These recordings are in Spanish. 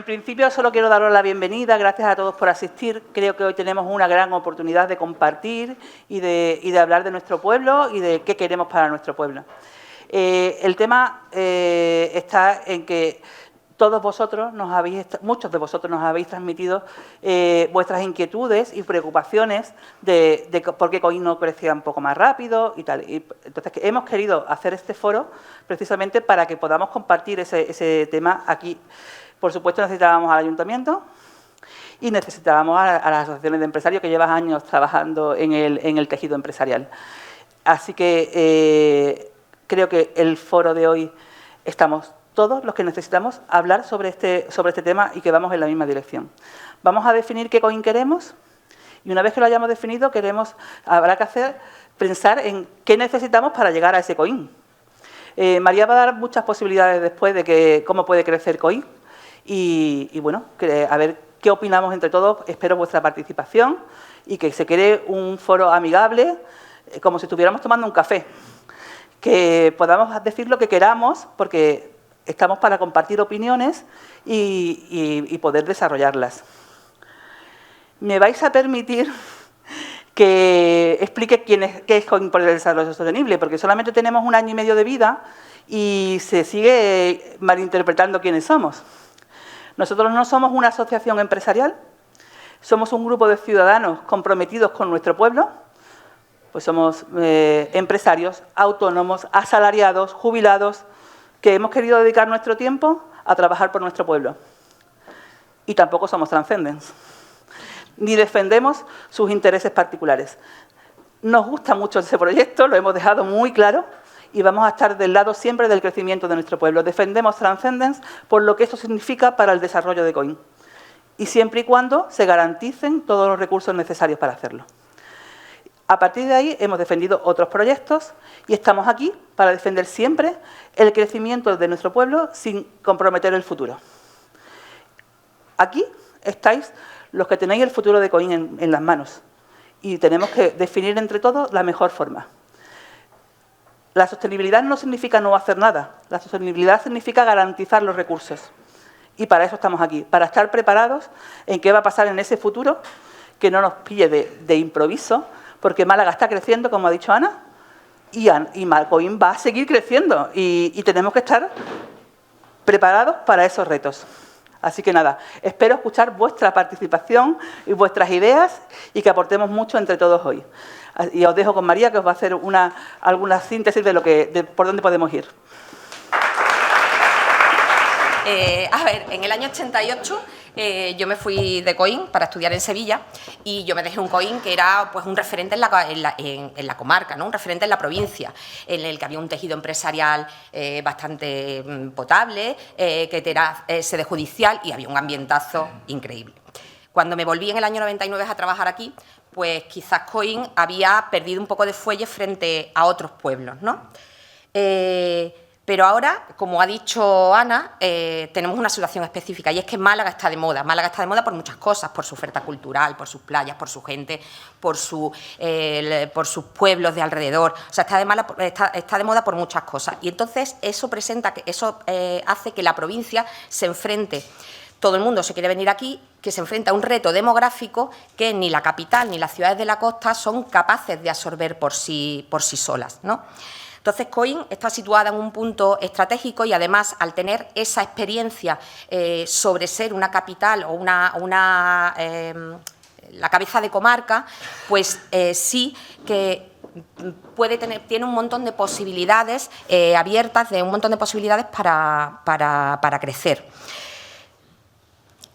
principio solo quiero daros la bienvenida, gracias a todos por asistir. Creo que hoy tenemos una gran oportunidad de compartir y de hablar de nuestro pueblo y de qué queremos para nuestro pueblo. El tema está en que todos vosotros muchos de vosotros nos habéis transmitido vuestras inquietudes y preocupaciones de por qué Coín no crecía un poco más rápido y tal. Entonces, hemos querido hacer este foro precisamente para que podamos compartir ese tema aquí. Por supuesto, necesitábamos al ayuntamiento y necesitábamos a las asociaciones de empresarios que llevan años trabajando en el tejido empresarial. Así que creo que el foro de hoy estamos todos los que necesitamos hablar sobre este tema y que vamos en la misma dirección. Vamos a definir qué Coín queremos y una vez que lo hayamos definido, habrá que pensar en qué necesitamos para llegar a ese Coín. María va a dar muchas posibilidades después de cómo puede crecer Coín y bueno, a ver qué opinamos entre todos. Espero vuestra participación y que se cree un foro amigable, como si estuviéramos tomando un café, que podamos decir lo que queramos, porque estamos para compartir opiniones y poder desarrollarlas. Me vais a permitir que explique qué es Coín por el Desarrollo Sostenible, porque solamente tenemos 1 año y medio de vida y se sigue malinterpretando quiénes somos. Nosotros no somos una asociación empresarial, somos un grupo de ciudadanos comprometidos con nuestro pueblo, pues somos empresarios, autónomos, asalariados, jubilados, que hemos querido dedicar nuestro tiempo a trabajar por nuestro pueblo. Y tampoco somos transcendents, ni defendemos sus intereses particulares. Nos gusta mucho ese proyecto, lo hemos dejado muy claro, y vamos a estar del lado siempre del crecimiento de nuestro pueblo. Defendemos Transcendence por lo que eso significa para el desarrollo de Coín, y siempre y cuando se garanticen todos los recursos necesarios para hacerlo. A partir de ahí hemos defendido otros proyectos y estamos aquí para defender siempre el crecimiento de nuestro pueblo sin comprometer el futuro. Aquí estáis los que tenéis el futuro de Coín en las manos y tenemos que definir entre todos la mejor forma. La sostenibilidad no significa no hacer nada, la sostenibilidad significa garantizar los recursos. Y para eso estamos aquí, para estar preparados en qué va a pasar en ese futuro, que no nos pille de improviso, porque Málaga está creciendo, como ha dicho Ana, y Coín va a seguir creciendo y tenemos que estar preparados para esos retos. Así que nada, espero escuchar vuestra participación y vuestras ideas y que aportemos mucho entre todos hoy. Y os dejo con María, que os va a hacer alguna síntesis de por dónde podemos ir. A ver, en el año 88 yo me fui de Coín para estudiar en Sevilla y yo me dejé un Coín que era pues un referente en la comarca, ¿no? Un referente en la provincia, en el que había un tejido empresarial bastante potable, que era sede judicial y había un ambientazo increíble. Cuando me volví en el año 99 a trabajar aquí, pues quizás Coín había perdido un poco de fuelle frente a otros pueblos, ¿no? Pero ahora, como ha dicho Ana, tenemos una situación específica y es que Málaga está de moda. Málaga está de moda por muchas cosas, por su oferta cultural, por sus playas, por su gente, por sus pueblos de alrededor. O sea, está de moda por muchas cosas. Y entonces eso hace que la provincia se enfrente. Todo el mundo se quiere venir aquí, que se enfrenta a un reto demográfico que ni la capital ni las ciudades de la costa son capaces de absorber por sí solas, ¿no? Entonces, Coín está situada en un punto estratégico y, además, al tener esa experiencia sobre ser una capital o la cabeza de comarca, pues sí que tiene un montón de posibilidades abiertas, un montón de posibilidades para crecer.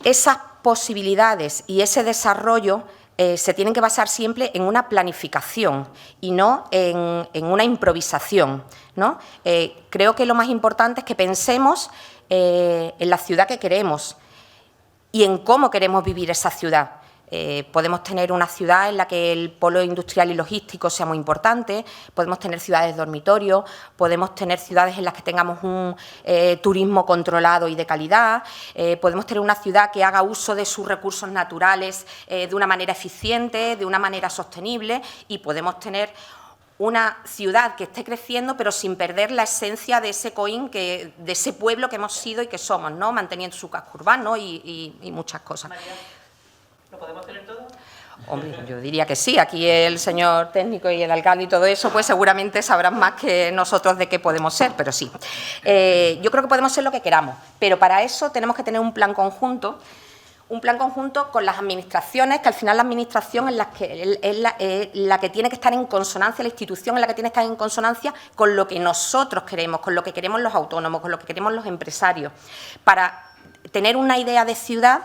Esas posibilidades y ese desarrollo se tienen que basar siempre en una planificación y no en una improvisación, ¿no? Creo que lo más importante es que pensemos en la ciudad que queremos y en cómo queremos vivir esa ciudad. Podemos tener una ciudad en la que el polo industrial y logístico sea muy importante, podemos tener ciudades dormitorio, podemos tener ciudades en las que tengamos un turismo controlado y de calidad, podemos tener una ciudad que haga uso de sus recursos naturales de una manera eficiente, de una manera sostenible, y podemos tener una ciudad que esté creciendo, pero sin perder la esencia de ese Coín, de ese pueblo que hemos sido y que somos, ¿no? Manteniendo su casco urbano y muchas cosas. María, ¿lo podemos tener todo? Hombre, yo diría que sí. Aquí el señor técnico y el alcalde y todo eso, pues seguramente sabrán más que nosotros de qué podemos ser, pero sí. Yo creo que podemos ser lo que queramos, pero para eso tenemos que tener un plan conjunto con las administraciones, que al final la administración es la que tiene que estar en consonancia, la institución es la que tiene que estar en consonancia con lo que nosotros queremos, con lo que queremos los autónomos, con lo que queremos los empresarios, para tener una idea de ciudad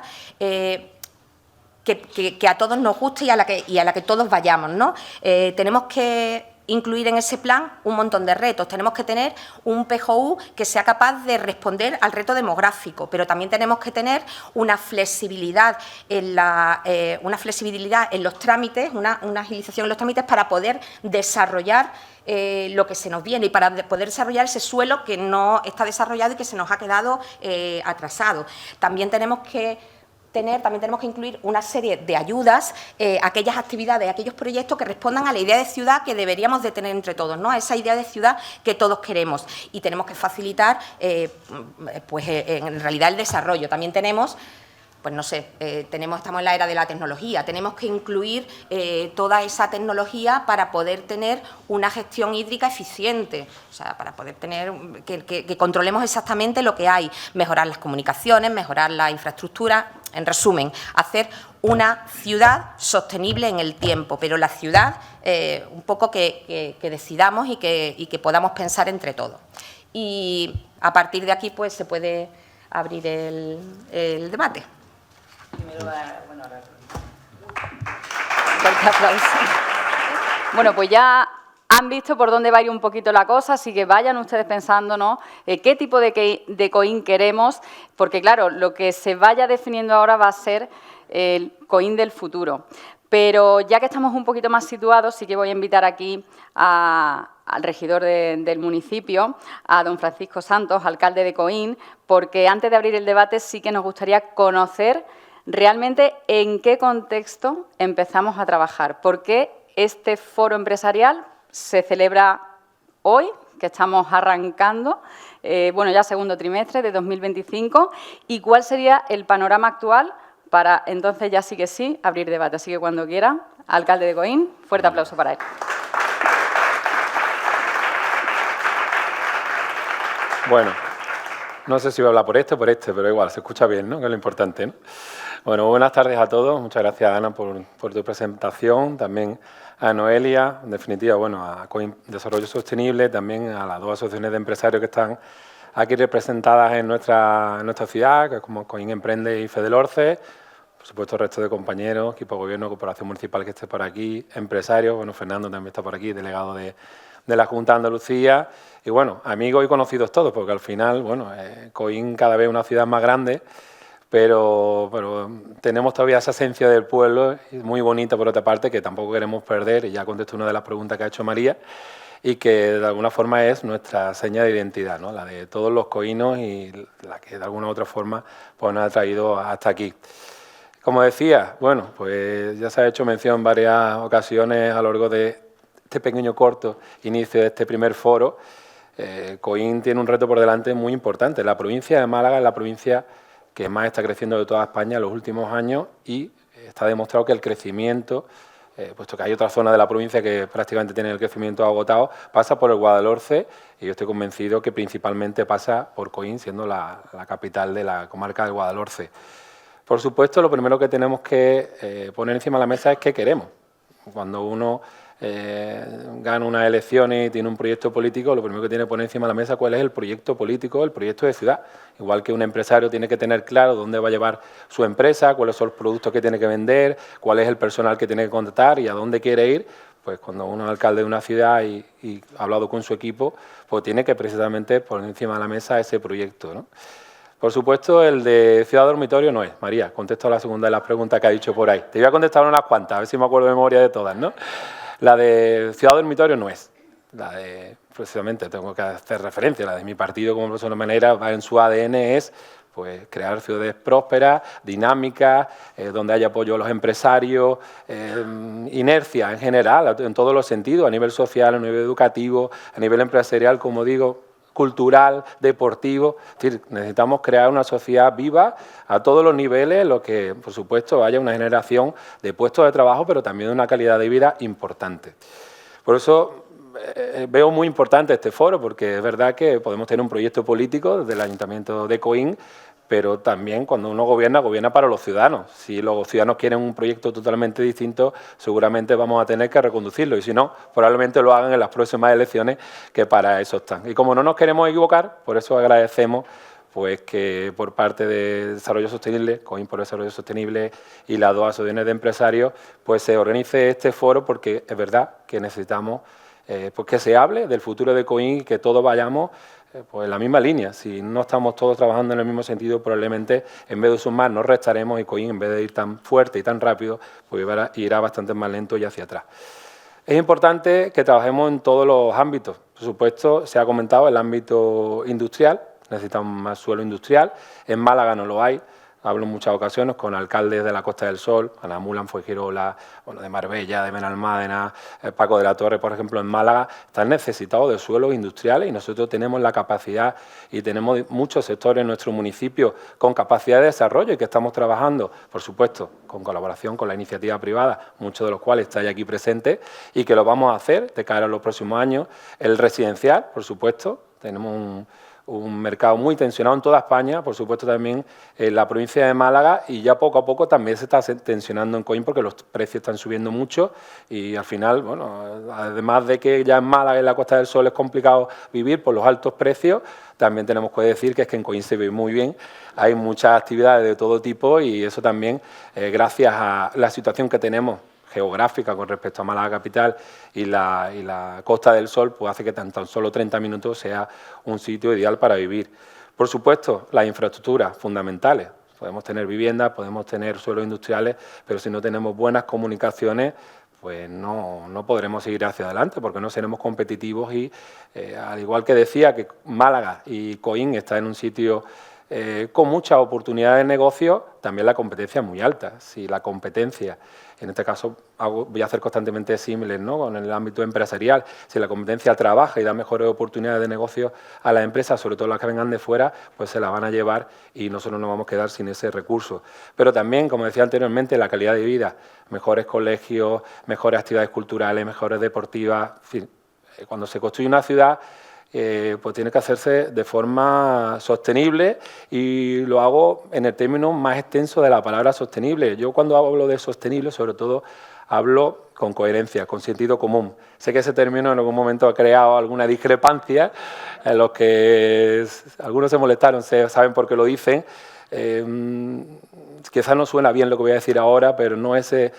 que a todos nos guste y a la que todos vayamos, ¿no? Tenemos que incluir en ese plan un montón de retos. Tenemos que tener un PJU que sea capaz de responder al reto demográfico, pero también tenemos que tener una flexibilidad en los trámites, una agilización en los trámites para poder desarrollar lo que se nos viene y para poder desarrollar ese suelo que no está desarrollado y que se nos ha quedado atrasado. También tenemos que incluir una serie de ayudas, aquellas actividades, aquellos proyectos que respondan a la idea de ciudad que deberíamos de tener entre todos, ¿no? A esa idea de ciudad que todos queremos. Y tenemos que facilitar, en realidad, el desarrollo. También tenemos, pues no sé, estamos en la era de la tecnología, tenemos que incluir toda esa tecnología para poder tener una gestión hídrica eficiente, o sea, para poder tener, que controlemos exactamente lo que hay, mejorar las comunicaciones, mejorar la infraestructura, en resumen, hacer una ciudad sostenible en el tiempo, pero la ciudad un poco que decidamos y que podamos pensar entre todos. Y a partir de aquí, pues, se puede abrir el debate. Bueno, pues ya han visto por dónde va a ir un poquito la cosa, así que vayan ustedes pensando, ¿no?, qué tipo de Coín queremos, porque claro, lo que se vaya definiendo ahora va a ser el Coín del futuro. Pero ya que estamos un poquito más situados, sí que voy a invitar aquí al regidor del municipio, a don Francisco Santos, alcalde de Coín, porque antes de abrir el debate sí que nos gustaría conocer realmente en qué contexto empezamos a trabajar, por qué este foro empresarial se celebra hoy, que estamos arrancando, ya segundo trimestre de 2025, y cuál sería el panorama actual para entonces ya sí que sí abrir debate. Así que cuando quiera, alcalde de Coín, fuerte aplauso para él. Bueno, no sé si voy a hablar por pero igual, se escucha bien, ¿no?, que es lo importante, ¿no? Bueno, buenas tardes a todos. Muchas gracias, Ana, por tu presentación. También a Noelia, en definitiva, a Coín Desarrollo Sostenible, también a las dos asociaciones de empresarios que están aquí representadas en nuestra ciudad, que es como Coín Emprende y Fedelorce, por supuesto el resto de compañeros, equipo de gobierno, corporación municipal que esté por aquí, empresarios, Fernando también está por aquí, delegado de la Junta de Andalucía, y amigos y conocidos todos, porque al final, Coín cada vez es una ciudad más grande, pero tenemos todavía esa esencia del pueblo, muy bonita por otra parte, que tampoco queremos perder, y ya contesto una de las preguntas que ha hecho María, y que de alguna forma es nuestra seña de identidad, ¿no?, la de todos los coínos y la que de alguna u otra forma pues, nos ha traído hasta aquí. Como decía, pues ya se ha hecho mención en varias ocasiones a lo largo de este pequeño corto inicio de este primer foro. Coín tiene un reto por delante muy importante. La provincia de Málaga es la provincia que más está creciendo de toda España en los últimos años y está demostrado que el crecimiento, puesto que hay otra zona de la provincia que prácticamente tiene el crecimiento agotado, pasa por el Guadalhorce y yo estoy convencido que principalmente pasa por Coín, siendo la capital de la comarca del Guadalhorce. Por supuesto, lo primero que tenemos que poner encima de la mesa es qué queremos. Cuando uno gana unas elecciones y tiene un proyecto político, lo primero que tiene que poner encima de la mesa cuál es el proyecto político, el proyecto de ciudad. Igual que un empresario tiene que tener claro dónde va a llevar su empresa, cuáles son los productos que tiene que vender, cuál es el personal que tiene que contratar y a dónde quiere ir, pues cuando uno es alcalde de una ciudad y ha hablado con su equipo, pues tiene que precisamente poner encima de la mesa ese proyecto, ¿no? Por supuesto, el de ciudad dormitorio no es. María, contesto a la segunda de las preguntas que ha dicho por ahí. Te voy a contestar unas cuantas, a ver si me acuerdo de memoria de todas, ¿no? La de ciudad dormitorio no es. La de, precisamente, tengo que hacer referencia, la de mi partido como profesor de manera, va en su ADN, es pues crear ciudades prósperas, dinámicas, donde haya apoyo a los empresarios, inercia en general, en todos los sentidos, a nivel social, a nivel educativo, a nivel empresarial, como digo, cultural, deportivo. Es decir, necesitamos crear una sociedad viva a todos los niveles, en lo que, por supuesto, haya una generación de puestos de trabajo, pero también de una calidad de vida importante. Por eso veo muy importante este foro, porque es verdad que podemos tener un proyecto político desde el Ayuntamiento de Coín, pero también cuando uno gobierna, gobierna para los ciudadanos. Si los ciudadanos quieren un proyecto totalmente distinto, seguramente vamos a tener que reconducirlo, y si no, probablemente lo hagan en las próximas elecciones, que para eso están. Y como no nos queremos equivocar, por eso agradecemos pues que por parte de Desarrollo Sostenible, Coín por Desarrollo Sostenible y las dos asociaciones de empresarios, pues se organice este foro, porque es verdad que necesitamos pues que se hable del futuro de Coín y que todos vayamos pues en la misma línea. Si no estamos todos trabajando en el mismo sentido, probablemente en vez de sumar nos restaremos, y Coín, en vez de ir tan fuerte y tan rápido, pues irá bastante más lento y hacia atrás. Es importante que trabajemos en todos los ámbitos. Por supuesto, se ha comentado el ámbito industrial, necesitamos más suelo industrial. En Málaga no lo hay. Hablo en muchas ocasiones con alcaldes de la Costa del Sol, Ana Mulan, Fuengirola, bueno, de Marbella, de Benalmádena, Paco de la Torre, por ejemplo, en Málaga, están necesitados de suelos industriales, y nosotros tenemos la capacidad y tenemos muchos sectores en nuestro municipio con capacidad de desarrollo, y que estamos trabajando, por supuesto, con colaboración con la iniciativa privada, muchos de los cuales estáis aquí presentes, y que lo vamos a hacer de cara a los próximos años. El residencial, por supuesto, tenemos un mercado muy tensionado en toda España, por supuesto también en la provincia de Málaga, y ya poco a poco también se está tensionando en Coín, porque los precios están subiendo mucho, y al final, bueno, además de que ya en Málaga y en la Costa del Sol es complicado vivir por los altos precios, también tenemos que decir que es que en Coín se vive muy bien, hay muchas actividades de todo tipo, y eso también, gracias a la situación que tenemos geográfica con respecto a Málaga capital y la Costa del Sol, pues hace que tan solo 30 minutos sea un sitio ideal para vivir. Por supuesto, las infraestructuras fundamentales. Podemos tener viviendas, podemos tener suelos industriales, pero si no tenemos buenas comunicaciones, pues no podremos seguir hacia adelante, porque no seremos competitivos. Y al igual que decía que Málaga y Coín está en un sitio con muchas oportunidades de negocio, también la competencia es muy alta. Si la competencia, en este caso voy a hacer constantemente símiles, ¿no?, con el ámbito empresarial, si la competencia trabaja y da mejores oportunidades de negocio a las empresas, sobre todo las que vengan de fuera, pues se las van a llevar, y nosotros nos vamos a quedar sin ese recurso. Pero también, como decía anteriormente, la calidad de vida, mejores colegios, mejores actividades culturales, mejores deportivas, en fin, cuando se construye una ciudad, pues tiene que hacerse de forma sostenible, y lo hago en el término más extenso de la palabra sostenible. Yo cuando hablo de sostenible, sobre todo, hablo con coherencia, con sentido común. Sé que ese término en algún momento ha creado alguna discrepancia, en los que algunos se molestaron, saben por qué lo dicen. Quizás no suena bien lo que voy a decir ahora, pero no ese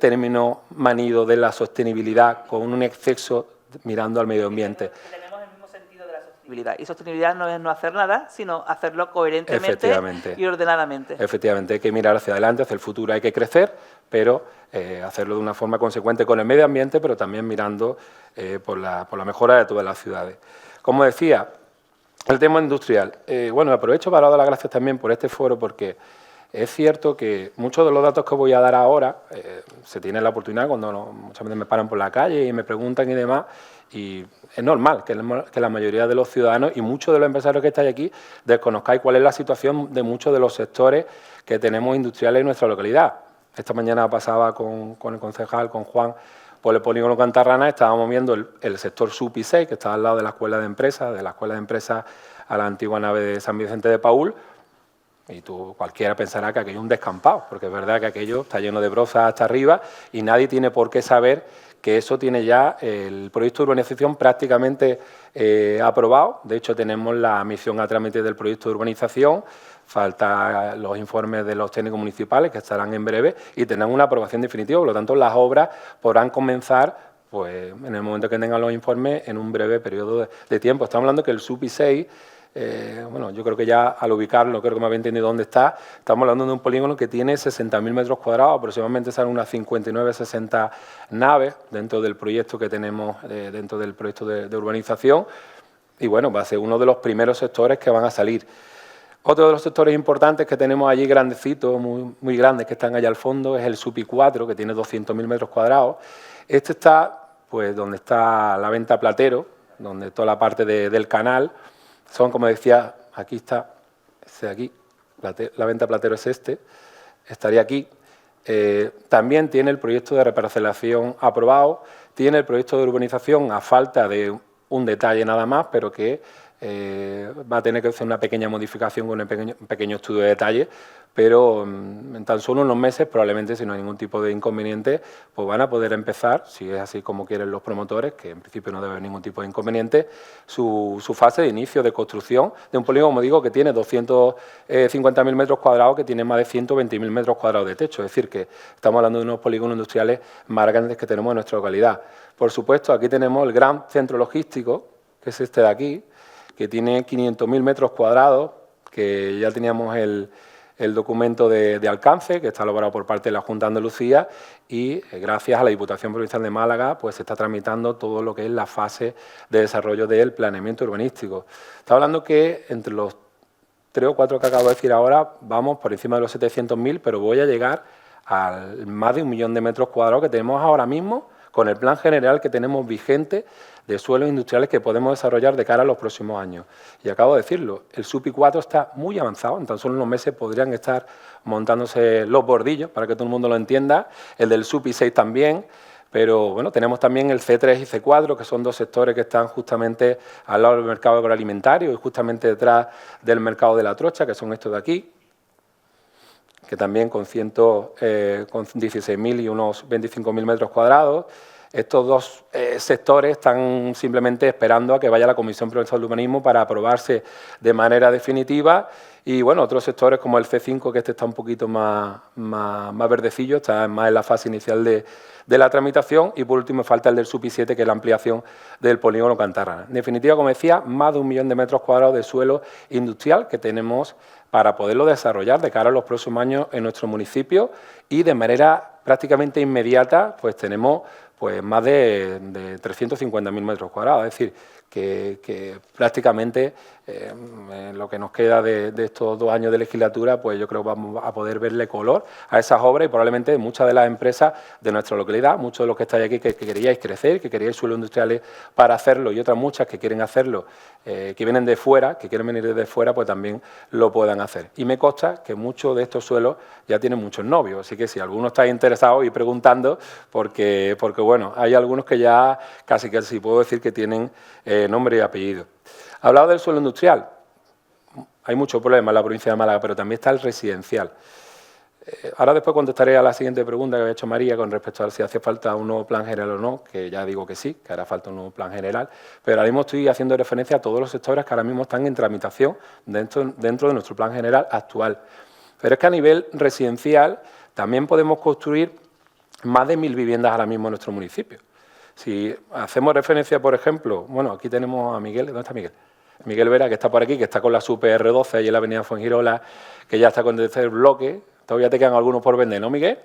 término manido de la sostenibilidad con un exceso mirando al medio ambiente. Y sostenibilidad no es no hacer nada, sino hacerlo coherentemente y ordenadamente. Efectivamente, hay que mirar hacia adelante, hacia el futuro, hay que crecer, pero hacerlo de una forma consecuente con el medio ambiente, pero también mirando por la mejora de todas las ciudades. Como decía, el tema industrial. Bueno, aprovecho para dar las gracias también por este foro, porque es cierto que muchos de los datos que voy a dar ahora, se tiene la oportunidad cuando muchas veces me paran por la calle y me preguntan y demás, y es normal que la mayoría de los ciudadanos y muchos de los empresarios que estáis aquí desconozcáis cuál es la situación de muchos de los sectores que tenemos industriales en nuestra localidad. Esta mañana pasaba con el concejal, con Juan, por el polígono Cantarrana, estábamos viendo el sector SUP y 6, que está al lado de la Escuela de Empresas, a la antigua nave de San Vicente de Paúl, y cualquiera pensará que aquello es un descampado, porque es verdad que aquello está lleno de brozas hasta arriba, y nadie tiene por qué saber que eso tiene ya el proyecto de urbanización prácticamente aprobado. De hecho, tenemos la admisión a trámite del proyecto de urbanización, faltan los informes de los técnicos municipales, que estarán en breve, y tendrán una aprobación definitiva. Por lo tanto, las obras podrán comenzar, pues, en el momento que tengan los informes, en un breve periodo de tiempo. Estamos hablando que el SUPI 6, bueno, yo creo que ya al ubicarlo, creo que me había entendido dónde está. Estamos hablando de un polígono que tiene 60.000 metros cuadrados, aproximadamente salen unas 59-60 naves dentro del proyecto que tenemos, dentro del proyecto de urbanización, y bueno, va a ser uno de los primeros sectores que van a salir. Otro de los sectores importantes que tenemos allí, grandecitos, muy grandes, que están allá al fondo, es el SUPI 4, que tiene 200.000 metros cuadrados. Este está pues donde está la venta Platero, donde toda la parte del canal, son, como decía, aquí está, este de aquí, la venta Platero es este, estaría aquí. También tiene el proyecto de reparcelación aprobado, tiene el proyecto de urbanización a falta de un detalle nada más, pero que va a tener que hacer una pequeña modificación con un pequeño estudio de detalle, pero en tan solo unos meses, probablemente, si no hay ningún tipo de inconveniente, pues van a poder empezar, si es así como quieren los promotores, que en principio no debe haber ningún tipo de inconveniente, su fase de inicio de construcción de un polígono, como digo, que tiene 250.000 metros cuadrados, que tiene más de 120.000 metros cuadrados de techo. Es decir, que estamos hablando de unos polígonos industriales más grandes que tenemos en nuestra localidad. Por supuesto, aquí tenemos el gran centro logístico, que es este de aquí, que tiene 500.000 metros cuadrados, que ya teníamos el documento de alcance, que está elaborado por parte de la Junta de Andalucía, y gracias a la Diputación Provincial de Málaga, pues se está tramitando todo lo que es la fase de desarrollo del planeamiento urbanístico. Está hablando que entre los 3 o 4 que acabo de decir ahora, vamos por encima de los 700.000, pero voy a llegar a más de 1 millón de metros cuadrados que tenemos ahora mismo, con el plan general que tenemos vigente de suelos industriales que podemos desarrollar de cara a los próximos años. Y acabo de decirlo, el SUPI 4 está muy avanzado, en tan solo unos meses podrían estar montándose los bordillos, para que todo el mundo lo entienda, el del SUPI 6 también, pero bueno, tenemos también el C3 y C4, que son 2 sectores que están justamente al lado del mercado agroalimentario y justamente detrás del mercado de la trocha, que son estos de aquí, que también con 16.000 y unos 25.000 metros cuadrados. Estos 2 sectores están simplemente esperando a que vaya la Comisión Provincial de Urbanismo para aprobarse de manera definitiva. Y bueno, otros sectores como el C5, que este está un poquito más verdecillo, está más en la fase inicial de la tramitación. Y por último falta el del SUPI 7, que es la ampliación del polígono Cantarrana. En definitiva, como decía, más de 1 millón de metros cuadrados de suelo industrial que tenemos para poderlo desarrollar de cara a los próximos años en nuestro municipio, y de manera prácticamente inmediata pues tenemos pues más de 350.000 metros cuadrados. Es decir, que prácticamente lo que nos queda de estos 2 años de legislatura, pues yo creo que vamos a poder verle color a esas obras, y probablemente muchas de las empresas de nuestra localidad, muchos de los que estáis aquí que queríais crecer, que queríais suelos industriales para hacerlo, y otras muchas que quieren hacerlo, que vienen de fuera, que quieren venir desde fuera, pues también lo puedan hacer. Y me consta que muchos de estos suelos ya tienen muchos novios, así que si alguno está interesado y preguntando, porque bueno, hay algunos que ya casi puedo decir que tienen nombre y apellido. Hablado del suelo industrial, hay muchos problemas en la provincia de Málaga, pero también está el residencial. Ahora después contestaré a la siguiente pregunta que había hecho María con respecto a si hace falta un nuevo plan general o no, que ya digo que sí, que hará falta un nuevo plan general, pero ahora mismo estoy haciendo referencia a todos los sectores que ahora mismo están en tramitación dentro de nuestro plan general actual. Pero es que a nivel residencial también podemos construir más de 1.000 viviendas ahora mismo en nuestro municipio. Si hacemos referencia, por ejemplo, bueno, aquí tenemos a Miguel, ¿dónde está Miguel? Miguel Vera, que está por aquí, que está con la Super R12, allí en la avenida Fuengirola, que ya está con el tercer bloque. Todavía te quedan algunos por vender, ¿no, Miguel?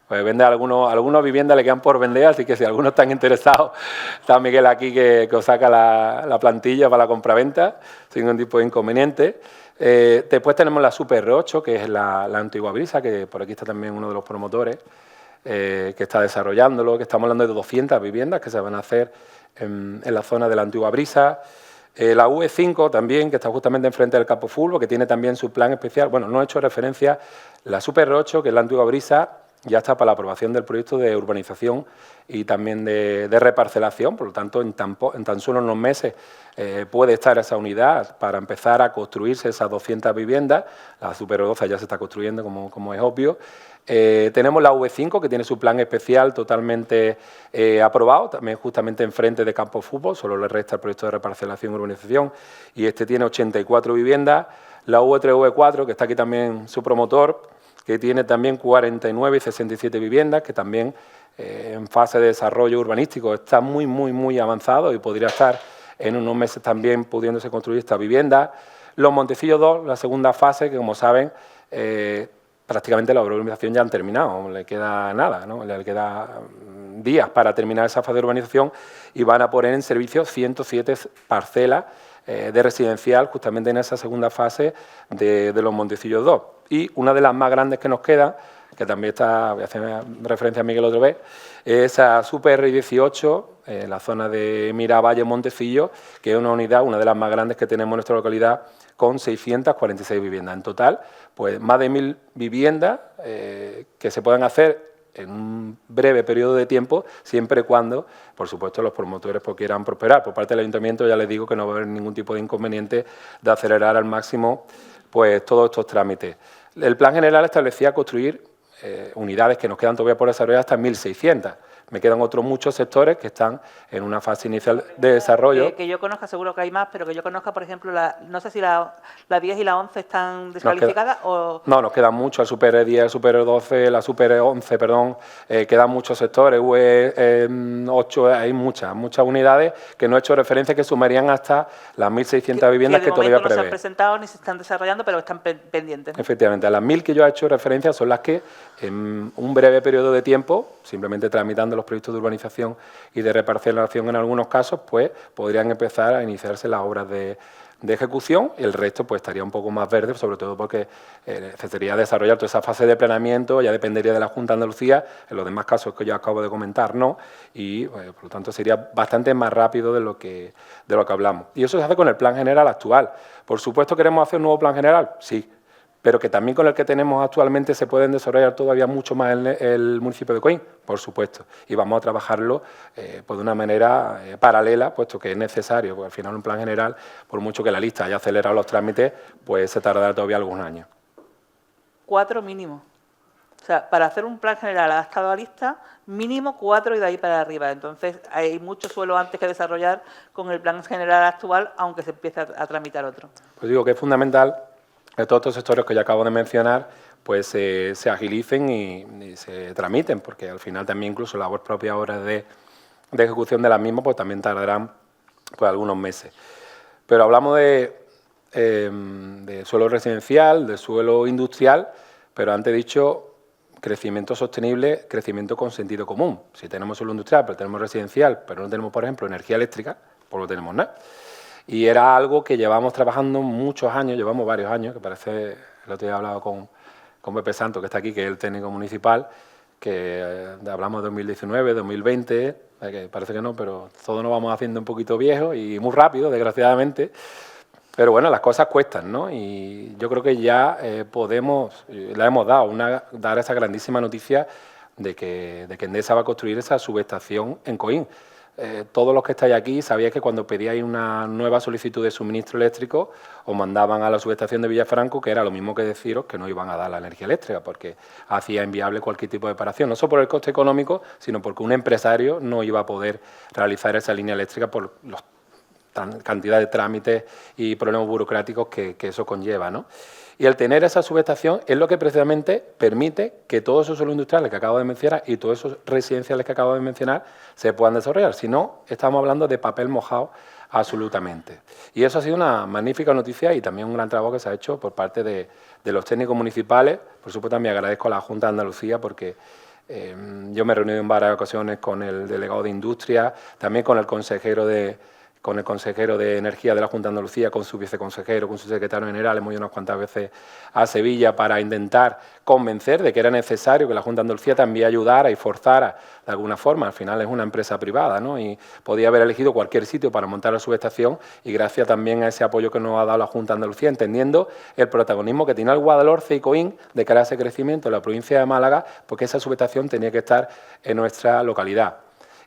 Pues vende algunas viviendas le quedan por vender, así que si algunos están interesados, está Miguel aquí que os saca la plantilla para la compraventa, sin ningún tipo de inconveniente. Después tenemos la Super R8, que es la antigua Brisa, que por aquí está también uno de los promotores, que está desarrollándolo, que estamos hablando de 200 viviendas que se van a hacer en la zona de la antigua Brisa. La V5 también, que está justamente enfrente del campo de fútbol, que tiene también su plan especial. Bueno, no he hecho referencia, la Super R8, que es la antigua Brisa, ya está para la aprobación del proyecto de urbanización y también de reparcelación, por lo tanto, en tan solo unos meses puede estar esa unidad para empezar a construirse esas 200 viviendas. La Super 12 ya se está construyendo, como es obvio. Tenemos la V5, que tiene su plan especial totalmente aprobado, también justamente enfrente de campo de fútbol, solo le resta el proyecto de reparcelación y urbanización, y este tiene 84 viviendas. La V3, V4, que está aquí también su promotor, que tiene también 49 y 67 viviendas, que también en fase de desarrollo urbanístico está muy avanzado y podría estar en unos meses también pudiéndose construir esta vivienda. Los Montecillos 2, la segunda fase, que como saben, prácticamente la urbanización ya han terminado, no le queda nada, ¿no? Le queda días para terminar esa fase de urbanización, y van a poner en servicio 107 parcelas de residencial justamente en esa segunda fase de los Montecillos 2. Y una de las más grandes que nos queda, que también está, voy a hacer referencia a Miguel otra vez, es a Super 18, en la zona de Miravalle, Montecillo, que es una unidad, una de las más grandes que tenemos en nuestra localidad, con 646 viviendas. En total, pues más de 1000 viviendas que se puedan hacer en un breve periodo de tiempo, siempre y cuando, por supuesto, los promotores pues, quieran prosperar. Por parte del Ayuntamiento ya les digo que no va a haber ningún tipo de inconveniente de acelerar al máximo pues, todos estos trámites. El plan general establecía construir unidades que nos quedan todavía por desarrollar hasta 1600. Me quedan otros muchos sectores que están en una fase inicial de desarrollo. Que yo conozca, seguro que hay más, pero que yo conozca, por ejemplo, no sé si la 10 y la 11 están descalificadas o... No, nos quedan muchos, el Super 10, el Super 12, la Super 11, perdón, quedan muchos sectores, UE 8, hay muchas unidades que no he hecho referencia que sumarían hasta las 1600 viviendas que todavía prevé. No se han presentado ni se están desarrollando, pero están pendientes, ¿no? Efectivamente, a las 1000 que yo he hecho referencia son las que en un breve periodo de tiempo, simplemente tramitando los proyectos de urbanización y de reparcelación en algunos casos, pues podrían empezar a iniciarse las obras de ejecución, y el resto pues estaría un poco más verde, sobre todo porque se sería desarrollar toda esa fase de planeamiento, ya dependería de la Junta de Andalucía, en los demás casos que yo acabo de comentar no, y por lo tanto sería bastante más rápido de lo que hablamos. Y eso se hace con el plan general actual. Por supuesto, ¿queremos hacer un nuevo plan general? Sí, pero que también con el que tenemos actualmente se pueden desarrollar todavía mucho más en el municipio de Coín, por supuesto, y vamos a trabajarlo pues de una manera paralela, puesto que es necesario, porque al final un plan general, por mucho que la lista haya acelerado los trámites, pues se tardará todavía algunos años. 4 mínimo. O sea, para hacer un plan general adaptado a la lista, mínimo 4 y de ahí para arriba. Entonces, hay mucho suelo antes que desarrollar con el plan general actual, aunque se empiece a tramitar otro. Pues digo que es fundamental que todos estos sectores que ya acabo de mencionar pues se agilicen y se tramiten, porque al final también incluso las propias horas de ejecución de las mismas pues también tardarán pues algunos meses. Pero hablamos de suelo residencial, de suelo industrial, pero antes he dicho crecimiento sostenible, crecimiento con sentido común. Si tenemos suelo industrial, pero tenemos residencial, pero no tenemos, por ejemplo, energía eléctrica, pues no tenemos nada. Y era algo que llevamos trabajando muchos años, llevamos varios años, que parece, el otro día he hablado con Pepe Santos, que está aquí, que es el técnico municipal, que hablamos de 2019, 2020, que parece que no, pero todos nos vamos haciendo un poquito viejos y muy rápido, desgraciadamente. Pero bueno, las cosas cuestan, ¿no? Y yo creo que ya podemos, le hemos dado dar esa grandísima noticia de que Endesa va a construir esa subestación en Coín. Todos los que estáis aquí sabíais que cuando pedíais una nueva solicitud de suministro eléctrico os mandaban a la subestación de Villafranco, que era lo mismo que deciros que no iban a dar la energía eléctrica, porque hacía inviable cualquier tipo de operación, no solo por el coste económico, sino porque un empresario no iba a poder realizar esa línea eléctrica por la cantidad de trámites y problemas burocráticos que eso conlleva, ¿no? Y el tener esa subestación es lo que precisamente permite que todos esos suelos industriales que acabo de mencionar y todos esos residenciales que acabo de mencionar se puedan desarrollar. Si no, estamos hablando de papel mojado absolutamente. Y eso ha sido una magnífica noticia y también un gran trabajo que se ha hecho por parte de los técnicos municipales. Por supuesto, también agradezco a la Junta de Andalucía porque yo me he reunido en varias ocasiones con el delegado de Industria, también con el consejero de Energía de la Junta de Andalucía, con su viceconsejero, con su secretario general. Hemos ido unas cuantas veces a Sevilla para intentar convencer de que era necesario que la Junta de Andalucía también ayudara y forzara de alguna forma. Al final es una empresa privada, ¿no? Y podía haber elegido cualquier sitio para montar la subestación, y gracias también a ese apoyo que nos ha dado la Junta de Andalucía, entendiendo el protagonismo que tiene el Guadalhorce y Coín de cara a ese crecimiento en la provincia de Málaga, porque esa subestación tenía que estar en nuestra localidad.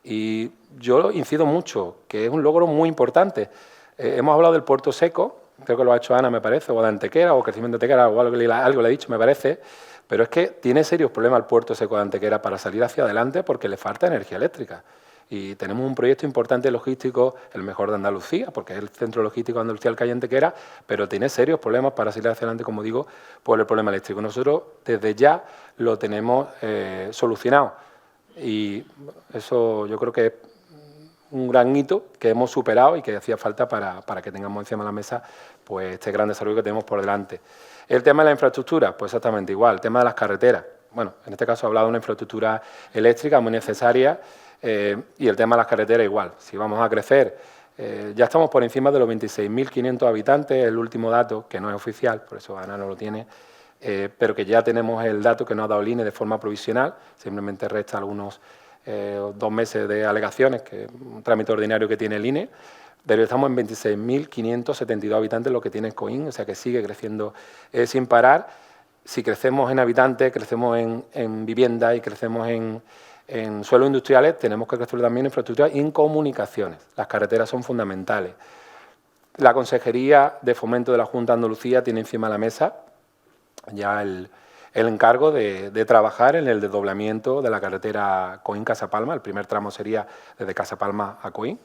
Y yo incido mucho, que es un logro muy importante. Hemos hablado del puerto seco, creo que lo ha hecho Ana, me parece, o de Antequera, o crecimiento de Antequera, o algo le ha dicho, me parece, pero es que tiene serios problemas el puerto seco de Antequera para salir hacia adelante porque le falta energía eléctrica. Y tenemos un proyecto importante logístico, el mejor de Andalucía, porque es el centro logístico de Andalucía, el que hay en Antequera, pero tiene serios problemas para salir hacia adelante, como digo, por el problema eléctrico. Nosotros desde ya lo tenemos solucionado. Y eso yo creo que es un gran hito que hemos superado y que hacía falta para que tengamos encima de la mesa pues este gran desarrollo que tenemos por delante. El tema de la infraestructura, pues exactamente igual. El tema de las carreteras, bueno, en este caso he hablado de una infraestructura eléctrica muy necesaria, y el tema de las carreteras igual. Si vamos a crecer Ya estamos por encima de los 26.500 habitantes, el último dato, que no es oficial, por eso Ana no lo tiene, pero que ya tenemos el dato que nos ha dado el INE de forma provisional, simplemente resta algunos 2 meses de alegaciones, que es un trámite ordinario que tiene el INE, pero estamos en 26.572 habitantes, lo que tiene Coín, o sea que sigue creciendo sin parar. Si crecemos en habitantes, crecemos en vivienda y crecemos en suelos industriales, tenemos que crecer también en infraestructura y en comunicaciones. Las carreteras son fundamentales. La Consejería de Fomento de la Junta de Andalucía tiene encima de la mesa ya el encargo de trabajar en el desdoblamiento de la carretera Coín-Casa Palma. El primer tramo sería desde Casa Palma a Coín,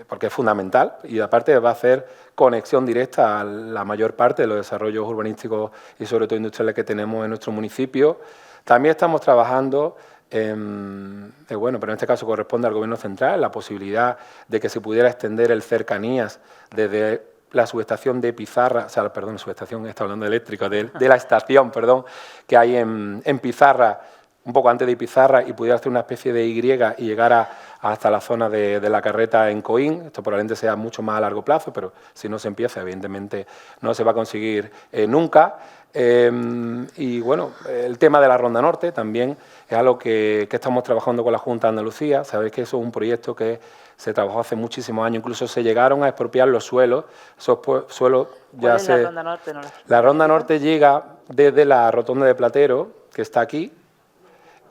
porque es fundamental y aparte va a hacer conexión directa a la mayor parte de los desarrollos urbanísticos y sobre todo industriales que tenemos en nuestro municipio. También estamos trabajando bueno, pero en este caso corresponde al Gobierno central, la posibilidad de que se pudiera extender el cercanías desde la subestación de Pizarra, o sea, perdón, subestación, está hablando de eléctrica, de la estación, perdón, que hay en Pizarra, un poco antes de Pizarra, y pudiera hacer una especie de Y y llegar hasta la zona de la carreta en Coín. Esto probablemente sea mucho más a largo plazo, pero si no se empieza, evidentemente no se va a conseguir nunca. Y bueno, el tema de la Ronda Norte también es algo que estamos trabajando con la Junta de Andalucía. Sabéis que eso es un proyecto que se trabajó hace muchísimos años, incluso se llegaron a expropiar los suelos. Esos suelos ya ¿Cuál es la Ronda Norte? No, la Ronda Norte llega desde la rotonda de Platero, que está aquí,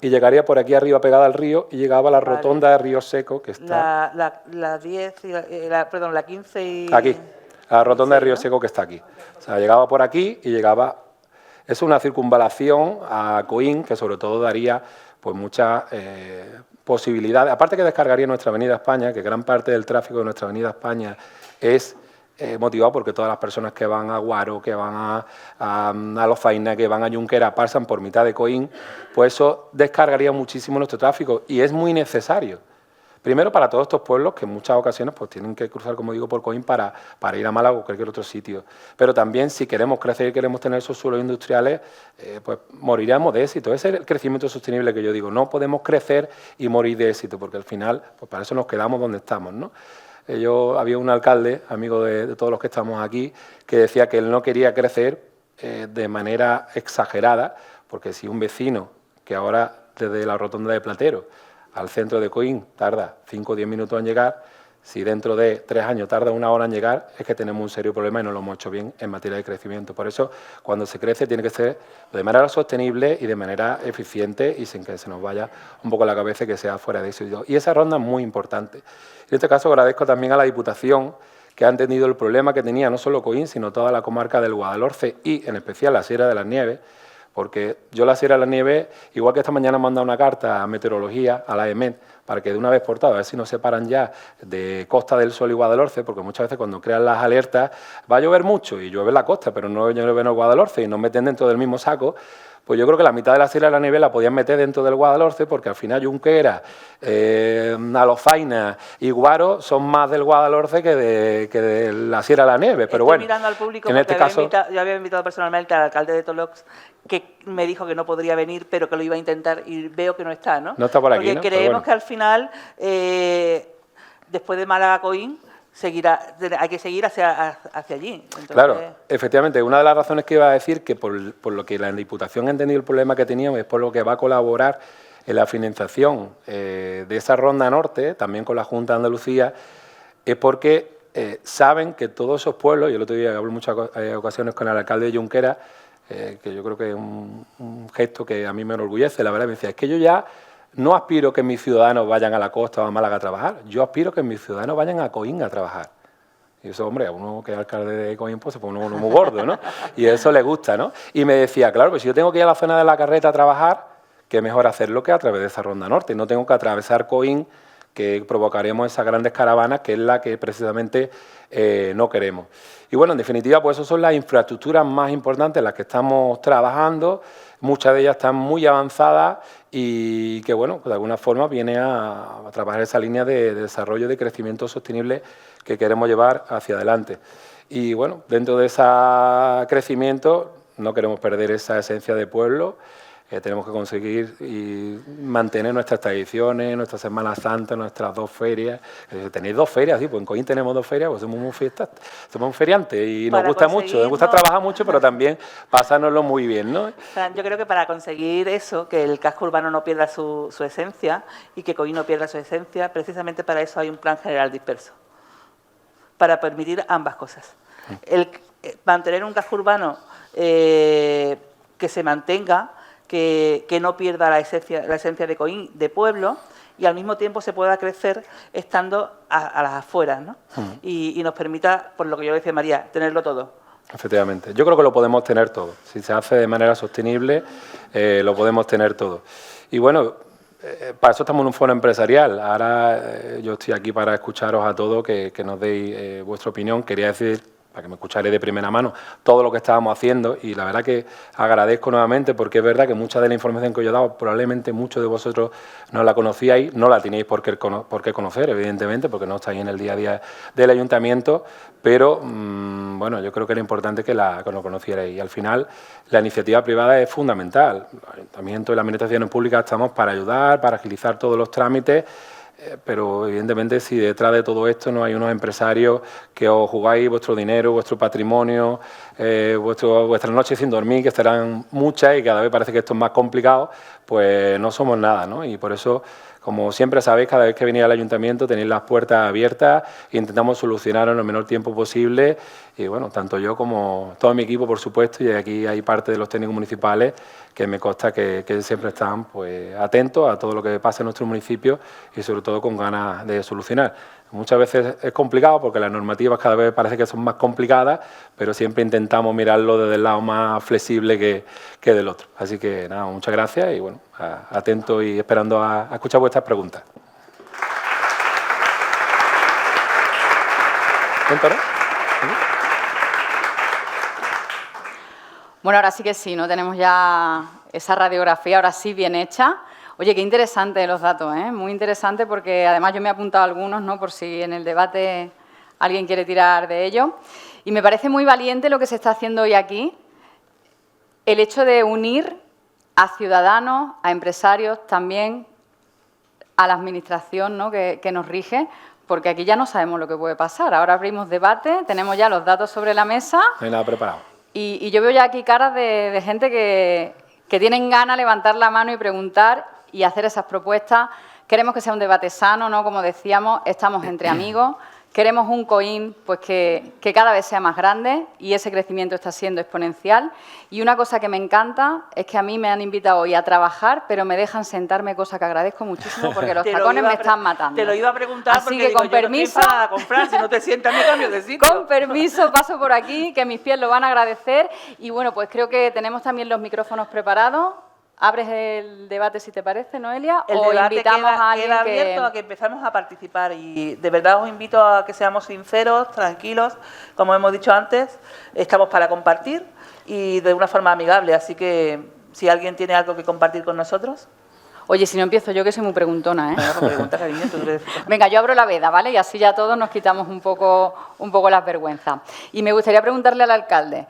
y llegaría por aquí arriba pegada al río y llegaba a la rotonda de Río Seco, que está... La 10, perdón, la 15 y... Aquí, la rotonda de Río ¿no? Seco que está aquí. O sea, llegaba por aquí y llegaba... Es una circunvalación a Coín que sobre todo daría pues muchas posibilidades. Aparte que descargaría nuestra Avenida España, que gran parte del tráfico de nuestra Avenida España es motivado porque todas las personas que van a Guaro, que van a Lozaina, que van a Junquera, pasan por mitad de Coín, pues eso descargaría muchísimo nuestro tráfico y es muy necesario. Primero para todos estos pueblos que en muchas ocasiones pues tienen que cruzar, como digo, por Coín para ir a Málaga o cualquier otro sitio. Pero también si queremos crecer y queremos tener esos suelos industriales, pues moriríamos de éxito. Ese es el crecimiento sostenible que yo digo. No podemos crecer y morir de éxito, porque al final, pues para eso nos quedamos donde estamos, ¿no? Había un alcalde, amigo de todos los que estamos aquí, que decía que él no quería crecer de manera exagerada, porque si un vecino que ahora desde la rotonda de Platero al centro de Coín tarda 5 o 10 minutos en llegar, si dentro de 3 años tarda 1 hora en llegar, es que tenemos un serio problema y no lo hemos hecho bien en materia de crecimiento. Por eso, cuando se crece, tiene que ser de manera sostenible y de manera eficiente y sin que se nos vaya un poco la cabeza y que sea fuera de eso. Y esa ronda es muy importante. En este caso, agradezco también a la Diputación, que ha entendido el problema que tenía no solo Coín, sino toda la comarca del Guadalhorce y, en especial, la Sierra de las Nieves, porque yo la Sierra de las Nieves, igual que esta mañana he mandado una carta a Meteorología, a la EMET, para que de una vez por todas, a ver si nos separan ya de Costa del Sol y Guadalhorce, porque muchas veces cuando crean las alertas va a llover mucho y llueve en la costa, pero no llueve en el Guadalhorce y nos meten dentro del mismo saco. Pues yo creo que la mitad de la Sierra de la Nieve la podían meter dentro del Guadalhorce, porque al final Junquera, Alozaina y Guaro son más del Guadalhorce que de la Sierra de la Nieve. Pero Estoy bueno, mirando al público en porque este caso... yo había invitado personalmente al alcalde de Tolox, que me dijo que no podría venir, pero que lo iba a intentar, y veo que no está, ¿no? No está por aquí, porque ¿no? creemos Bueno. que al final, después de Málaga-Coín, hay que seguir hacia allí. Entonces... Claro, efectivamente, una de las razones que iba a decir que por lo que la Diputación ha entendido el problema que teníamos es por lo que va a colaborar en la financiación de esa Ronda Norte, también con la Junta de Andalucía, es porque saben que todos esos pueblos, y el otro día hablé en muchas ocasiones con el alcalde de Junquera, que yo creo que es un gesto que a mí me enorgullece, la verdad, me decía, es que yo ya no aspiro que mis ciudadanos vayan a la costa o a Málaga a trabajar, yo aspiro que mis ciudadanos vayan a Coín a trabajar. Y eso, hombre, a uno que es alcalde de Coín, pues se pone uno muy gordo, ¿no? Y eso le gusta, ¿no? Y me decía, claro, pues si yo tengo que ir a la zona de la Carreta a trabajar, qué mejor hacerlo que a través de esa Ronda Norte. No tengo que atravesar Coín, que provocaremos esas grandes caravanas, que es la que precisamente no queremos. Y bueno, en definitiva, pues esas son las infraestructuras más importantes en las que estamos trabajando. Muchas de ellas están muy avanzadas y que, bueno, de alguna forma viene a trabajar esa línea de desarrollo, de crecimiento sostenible que queremos llevar hacia adelante. Y, bueno, dentro de ese crecimiento no queremos perder esa esencia de pueblo. tenemos que conseguir y mantener nuestras tradiciones, nuestra Semana Santa, nuestras 2 ferias. Tenéis 2 ferias, sí, pues en Coín tenemos 2 ferias, pues somos muy fiestas, somos un feriante y nos gusta mucho, nos gusta trabajar mucho, pero también pasárnoslo muy bien, ¿no? Yo creo que para conseguir eso, que el casco urbano no pierda su esencia y que Coín no pierda su esencia, precisamente para eso hay un plan general disperso, para permitir ambas cosas. El mantener un casco urbano que se mantenga, que no pierda la esencia de Coín, de pueblo, y al mismo tiempo se pueda crecer estando a las afueras, ¿no? Y nos permita, por lo que yo decía María, tenerlo todo. Efectivamente. Yo creo que lo podemos tener todo. Si se hace de manera sostenible, lo podemos tener todo. Y bueno, para eso estamos en un foro empresarial. Ahora yo estoy aquí para escucharos a todos, que nos deis vuestra opinión. Quería decir, para que me escucharéis de primera mano, todo lo que estábamos haciendo, y la verdad que agradezco nuevamente, porque es verdad que mucha de la información que yo he dado, probablemente muchos de vosotros no la conocíais, no la tenéis por qué conocer, evidentemente, porque no estáis en el día a día del ayuntamiento, pero bueno, yo creo que era importante que lo conocierais. Y al final la iniciativa privada es fundamental. El ayuntamiento y las administraciones públicas estamos para ayudar, para agilizar todos los trámites, pero evidentemente si detrás de todo esto no hay unos empresarios que os jugáis vuestro dinero, vuestro patrimonio, vuestras noches sin dormir, que serán muchas y cada vez parece que esto es más complicado, pues no somos nada, ¿no? Y por eso, como siempre sabéis, cada vez que venís al ayuntamiento tenéis las puertas abiertas e intentamos solucionar en el menor tiempo posible. Y bueno, tanto yo como todo mi equipo, por supuesto, y aquí hay parte de los técnicos municipales que me consta que siempre están pues atentos a todo lo que pasa en nuestro municipio y sobre todo con ganas de solucionar. Muchas veces es complicado porque las normativas cada vez parece que son más complicadas, pero siempre intentamos mirarlo desde el lado más flexible que del otro. Así que nada, muchas gracias y bueno, atento y esperando a escuchar vuestras preguntas. ¿Cuéntanos? Bueno, ahora sí que sí, ¿no? Tenemos ya esa radiografía, ahora sí bien hecha. Oye, qué interesante los datos, ¿eh? Muy interesante porque además yo me he apuntado a algunos, ¿no? Por si en el debate alguien quiere tirar de ello. Y me parece muy valiente lo que se está haciendo hoy aquí, el hecho de unir a ciudadanos, a empresarios, también a la administración, ¿no? que nos rige, porque aquí ya no sabemos lo que puede pasar. Ahora abrimos debate, tenemos ya los datos sobre la mesa. No hay nada preparado. Y yo veo ya aquí caras de gente que tienen ganas de levantar la mano y preguntar y hacer esas propuestas. Queremos que sea un debate sano, ¿no? Como decíamos, estamos entre amigos. Queremos un Coín pues, que cada vez sea más grande y ese crecimiento está siendo exponencial. Y una cosa que me encanta es que a mí me han invitado hoy a trabajar, pero me dejan sentarme, cosa que agradezco muchísimo porque los tacones me están matando. Te lo iba a preguntar. Así porque que digo, con permiso, a comprar, si no te sientas me cambio de sitio. Con permiso paso por aquí, que mis pies lo van a agradecer. Y bueno, pues creo que tenemos también los micrófonos preparados. ¿Abres el debate, si te parece, Noelia? El o debate invitamos a alguien queda abierto a que empezamos a participar y de verdad os invito a que seamos sinceros, tranquilos. Como hemos dicho antes, estamos para compartir y de una forma amigable. Así que si alguien tiene algo que compartir con nosotros... Oye, si no empiezo yo, que soy muy preguntona, ¿eh? Venga, pues pregunta, cariño, tú eres... Venga, yo abro la veda, ¿vale? Y así ya todos nos quitamos un poco las vergüenzas. Y me gustaría preguntarle al alcalde,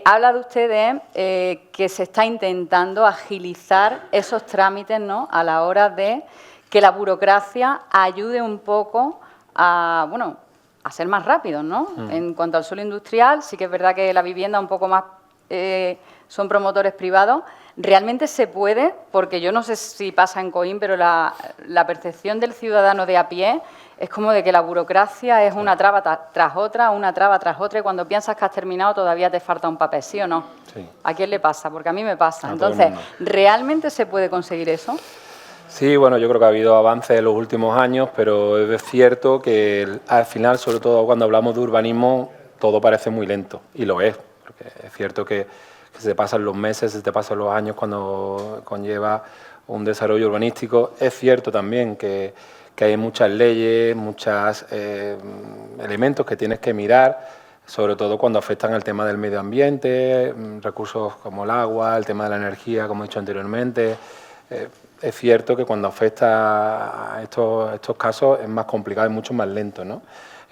habla de usted de que se está intentando agilizar esos trámites, ¿no?, a la hora de que la burocracia ayude un poco a, bueno, a ser más rápidos, ¿no? En cuanto al suelo industrial, sí que es verdad que la vivienda un poco más son promotores privados. ¿Realmente se puede? Porque yo no sé si pasa en Coín, pero la percepción del ciudadano de a pie es como de que la burocracia es una traba tras otra, y cuando piensas que has terminado todavía te falta un papel, ¿sí o no? Sí. ¿A quién le pasa? Porque a mí me pasa. Entonces, ¿realmente se puede conseguir eso? Sí, bueno, yo creo que ha habido avances en los últimos años, pero es cierto que al final, sobre todo cuando hablamos de urbanismo, todo parece muy lento, y lo es, porque es cierto que se te pasan los meses, se te pasan los años cuando conlleva un desarrollo urbanístico. Es cierto también que hay muchas leyes, muchos elementos que tienes que mirar, sobre todo cuando afectan al tema del medio ambiente, recursos como el agua, el tema de la energía, como he dicho anteriormente. Es cierto que cuando afecta a estos casos es más complicado y mucho más lento, ¿no?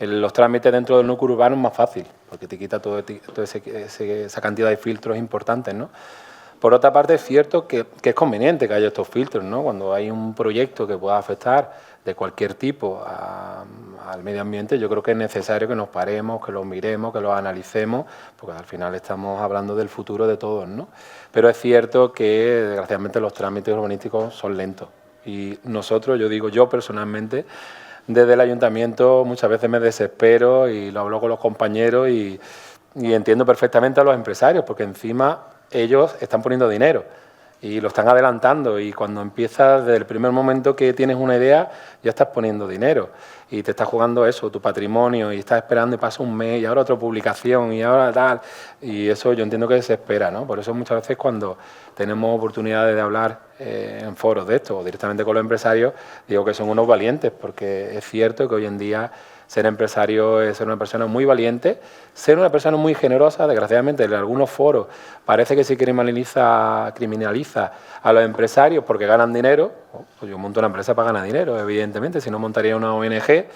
Los trámites dentro del núcleo urbano es más fácil, porque te quita toda esa cantidad de filtros importantes, ¿no? Por otra parte, es cierto que es conveniente que haya estos filtros, ¿no? Cuando hay un proyecto que pueda afectar de cualquier tipo al medio ambiente, yo creo que es necesario que nos paremos, que los miremos, que los analicemos, porque al final estamos hablando del futuro de todos, ¿no? Pero es cierto que, desgraciadamente, los trámites urbanísticos son lentos. Y nosotros, yo personalmente, desde el ayuntamiento muchas veces me desespero y lo hablo con los compañeros y entiendo perfectamente a los empresarios, porque encima ellos están poniendo dinero y lo están adelantando, y cuando empiezas, desde el primer momento que tienes una idea, ya estás poniendo dinero y te estás jugando eso, tu patrimonio, y estás esperando y pasa un mes y ahora otra publicación y ahora tal, y eso yo entiendo que desespera, ¿no? Por eso muchas veces cuando tenemos oportunidades de hablar en foros de esto o directamente con los empresarios, digo que son unos valientes, porque es cierto que hoy en día ser empresario es ser una persona muy valiente, ser una persona muy generosa. Desgraciadamente, en algunos foros parece que se criminaliza a los empresarios porque ganan dinero. Pues yo monto una empresa para ganar dinero, evidentemente, si no montaría una ONG,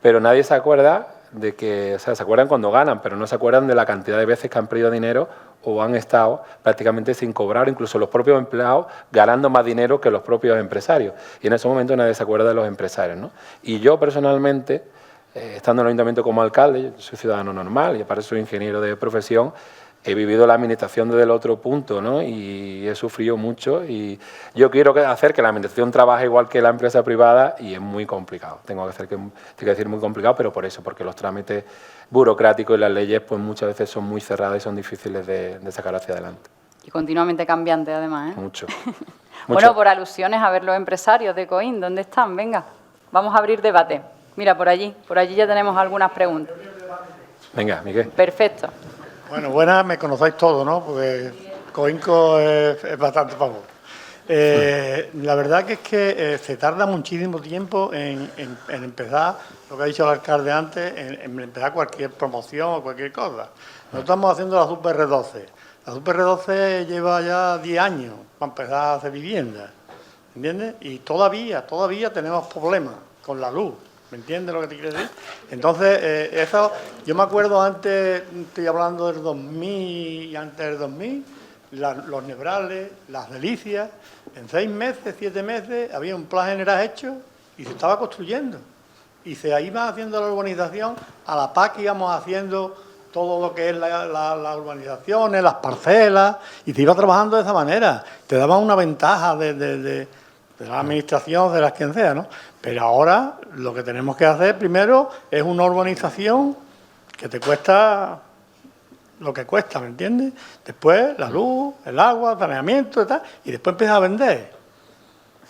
pero nadie se acuerda de que, o sea, se acuerdan cuando ganan, pero no se acuerdan de la cantidad de veces que han perdido dinero o han estado prácticamente sin cobrar, incluso los propios empleados ganando más dinero que los propios empresarios. Y en ese momento nadie se acuerda de los empresarios, ¿no? Y yo personalmente, estando en el ayuntamiento como alcalde, yo soy ciudadano normal y aparte soy ingeniero de profesión, he vivido la administración desde el otro punto, ¿no? Y he sufrido mucho, y yo quiero hacer que la administración trabaje igual que la empresa privada, y es muy complicado. Tengo que decir muy complicado, pero por eso, porque los trámites burocráticos y las leyes pues muchas veces son muy cerradas y son difíciles de sacar hacia adelante. Y continuamente cambiante, además, ¿eh? Mucho. Bueno, por alusiones, a ver los empresarios de COIN, ¿dónde están? Venga, vamos a abrir debate. Mira, por allí ya tenemos algunas preguntas. Venga, Miguel. Perfecto. Bueno, buenas, me conocéis todos, ¿no? Porque Coinco es bastante famoso. La verdad que es que se tarda muchísimo tiempo en empezar, lo que ha dicho el alcalde antes, en empezar cualquier promoción o cualquier cosa. Nosotros estamos haciendo la SUP-R12. La SUP-R12 lleva ya 10 años para empezar a hacer viviendas, ¿entiendes? Y todavía tenemos problemas con la luz. ¿Me entiendes lo que te quiero decir? Entonces, eso, yo me acuerdo antes, estoy hablando del 2000 y antes del 2000, los nebrales, las delicias, en 6 meses, 7 meses, había un plan general hecho y se estaba construyendo. Y se iba haciendo la urbanización, a la par que íbamos haciendo todo lo que es las urbanizaciones, las parcelas, y se iba trabajando de esa manera. Te daba una ventaja de la administración, de las quien sea, ¿no? Pero ahora lo que tenemos que hacer primero es una urbanización que te cuesta lo que cuesta, ¿me entiendes? Después la luz, el agua, el saneamiento y tal, y después empiezas a vender.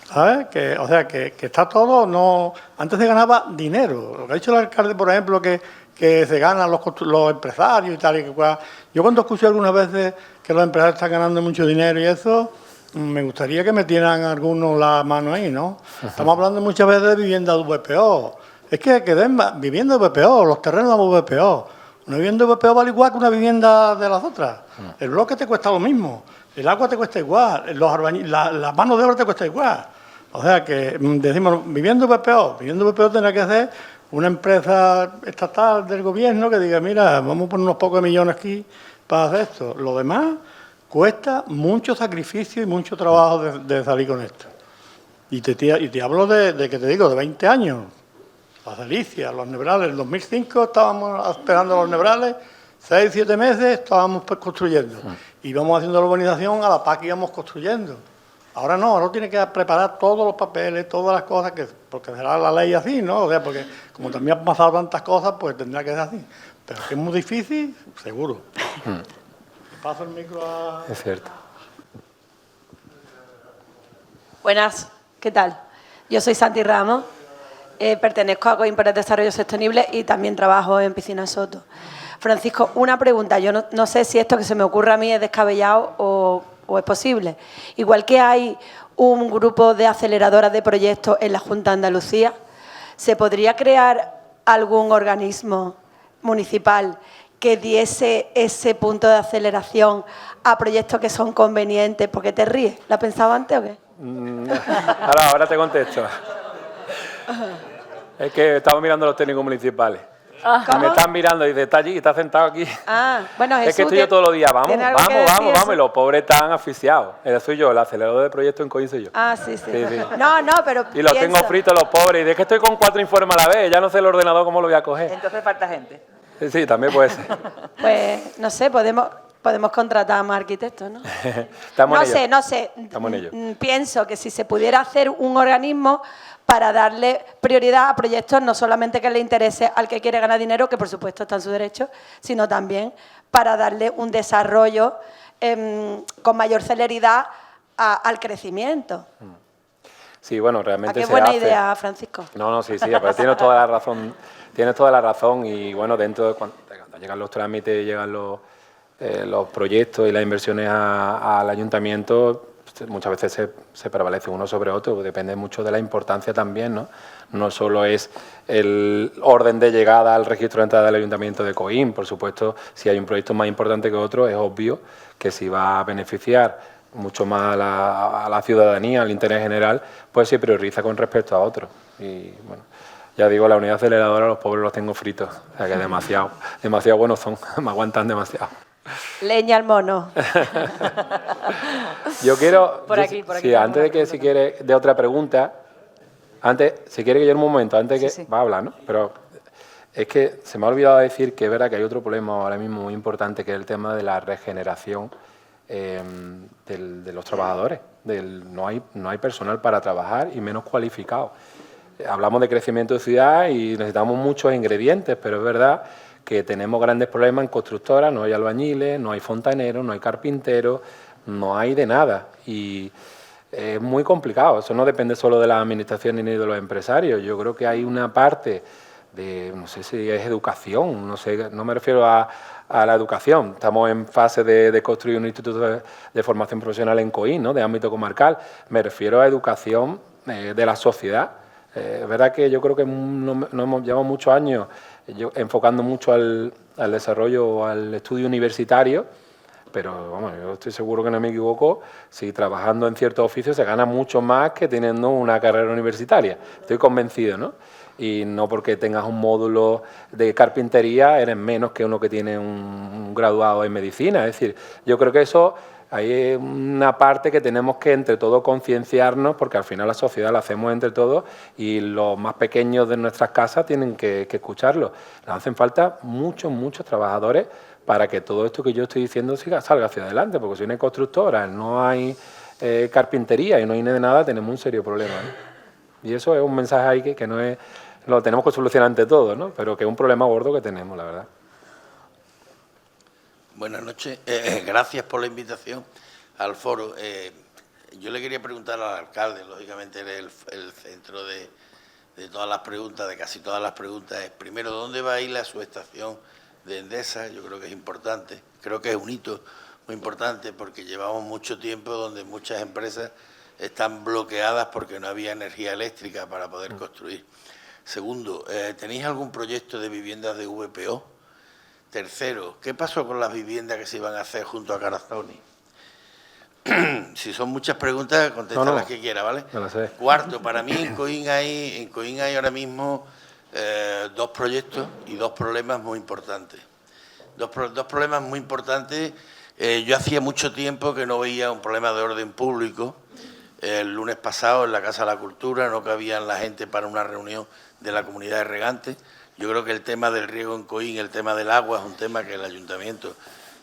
¿Sabes? O sea, que está todo, no. Antes se ganaba dinero. Lo que ha dicho el alcalde, por ejemplo, que se ganan los empresarios y tal, y que yo cuando escucho algunas veces que los empresarios están ganando mucho dinero y eso, me gustaría que metieran algunos la mano ahí, ¿no? Estamos hablando muchas veces de vivienda de VPO. Es que den vivienda de VPO, los terrenos de VPO. Una vivienda de VPO vale igual que una vivienda de las otras. El bloque te cuesta lo mismo, el agua te cuesta igual, la mano de obra te cuesta igual. O sea que decimos, vivienda de VPO tendrá que hacer una empresa estatal del gobierno que diga, mira, vamos a poner unos pocos millones aquí para hacer esto. Lo demás cuesta mucho sacrificio y mucho trabajo de salir con esto. Y te hablo de que te digo, de 20 años. Las delicias, los nebrales. En el 2005 estábamos esperando los nebrales, 6, 7 meses estábamos construyendo. Y íbamos haciendo la urbanización a la par que íbamos construyendo. Ahora no, ahora tiene que preparar todos los papeles, todas las cosas, porque será la ley así, ¿no? O sea, porque como también han pasado tantas cosas, pues tendrá que ser así. Pero que es muy difícil, seguro. Paso el micro a... Es cierto. Buenas, ¿qué tal? Yo soy Santi Ramos, pertenezco a COIN para el Desarrollo Sostenible y también trabajo en Piscina Soto. Francisco, una pregunta. Yo no sé si esto que se me ocurre a mí es descabellado o es posible. Igual que hay un grupo de aceleradoras de proyectos en la Junta de Andalucía, ¿se podría crear algún organismo municipal que diese ese punto de aceleración a proyectos que son convenientes? ¿Por qué te ríes? ¿La has pensado antes o qué? Ahora te contesto. Es que estamos mirando los técnicos municipales. ¿Cómo? Me están mirando y dice, está allí, está sentado aquí. Ah, bueno, Jesús, Es que estoy yo todos los días, vamos, ¿tiene algo que vamos, decir, vamos, vamos, Jesús? y los pobres están asfixiados. Soy yo, el acelerador de proyectos en COIN soy yo. Ah, sí. Sí, sí. No, pero Y los tengo pienso, fritos los pobres, y es que estoy con 4 informes a la vez, ya no sé el ordenador cómo lo voy a coger. Entonces falta gente. Sí, también puede ser. Pues, no sé, podemos contratar a más arquitectos, ¿no? Estamos en ello. No sé. Estamos en ello. Pienso que si se pudiera hacer un organismo para darle prioridad a proyectos no solamente que le interese al que quiere ganar dinero, que por supuesto está en su derecho, sino también para darle un desarrollo con mayor celeridad al crecimiento. Sí, bueno, realmente Qué se buena hace. idea, Francisco. No, sí, pero tienes toda la razón. Tienes toda la razón y bueno, dentro de cuando llegan los trámites, llegan los proyectos y las inversiones al ayuntamiento, muchas veces se prevalece uno sobre otro, depende mucho de la importancia también, ¿no? No solo es el orden de llegada al registro de entrada del ayuntamiento de COIN, por supuesto, si hay un proyecto más importante que otro, es obvio que si va a beneficiar mucho más a la ciudadanía, al interés general, pues se prioriza con respecto a otros. Y bueno, ya digo, la unidad aceleradora, los pobres los tengo fritos, o sea que demasiado buenos son, me aguantan demasiado. Leña al mono. Yo quiero, Por aquí sí, antes de que si quiere de otra pregunta, si quiere que yo en un momento, antes que Sí. va a hablar, ¿no? Pero es que se me ha olvidado decir que es verdad que hay otro problema ahora mismo muy importante, que es el tema de la regeneración de los trabajadores. No hay personal para trabajar y menos cualificado. Hablamos de crecimiento de ciudad y necesitamos muchos ingredientes, pero es verdad que tenemos grandes problemas en constructoras, no hay albañiles, no hay fontaneros, no hay carpinteros, no hay de nada. Y es muy complicado, eso no depende solo de las administraciones ni de los empresarios. Yo creo que hay una parte de, no sé si es educación, no sé, no me refiero a la educación. Estamos en fase de construir un instituto de formación profesional en COIN, ¿no? De ámbito comarcal. Me refiero a educación de la sociedad. Es verdad que yo creo que llevamos muchos años enfocando mucho al desarrollo o al estudio universitario, pero vamos, yo estoy seguro que no me equivoco, si trabajando en ciertos oficios se gana mucho más que teniendo una carrera universitaria. Estoy convencido, ¿no? Y no porque tengas un módulo de carpintería eres menos que uno que tiene un graduado en medicina. Es decir, yo creo que eso hay una parte que tenemos que entre todos concienciarnos, porque al final la sociedad la hacemos entre todos y los más pequeños de nuestras casas tienen que escucharlo. Nos hacen falta muchos trabajadores para que todo esto que yo estoy diciendo salga hacia adelante, porque si no hay constructoras, no hay carpintería y no hay nada, tenemos un serio problema, ¿no? Y eso es un mensaje ahí que no es, lo tenemos que solucionar ante todo, ¿no? Pero que es un problema gordo que tenemos, la verdad. Buenas noches. Gracias por la invitación al foro. Yo le quería preguntar al alcalde, lógicamente él es el centro de todas las preguntas, de casi todas las preguntas. Primero, ¿dónde va a ir la subestación de Endesa? Yo creo que es importante. Creo que es un hito muy importante porque llevamos mucho tiempo donde muchas empresas están bloqueadas porque no había energía eléctrica para poder construir. Segundo, ¿tenéis algún proyecto de viviendas de VPO? Tercero, ¿qué pasó con las viviendas que se iban a hacer junto a Carazoni? Si son muchas preguntas, contesta las que quiera, ¿vale? No lo sé. Cuarto, para mí en COIN hay ahora mismo 2 proyectos y 2 problemas muy importantes. Dos problemas muy importantes. Yo hacía mucho tiempo que no veía un problema de orden público. El lunes pasado en la Casa de la Cultura no cabían la gente para una reunión de la comunidad de regantes. Yo creo que el tema del riego en COIN, el tema del agua, es un tema que el ayuntamiento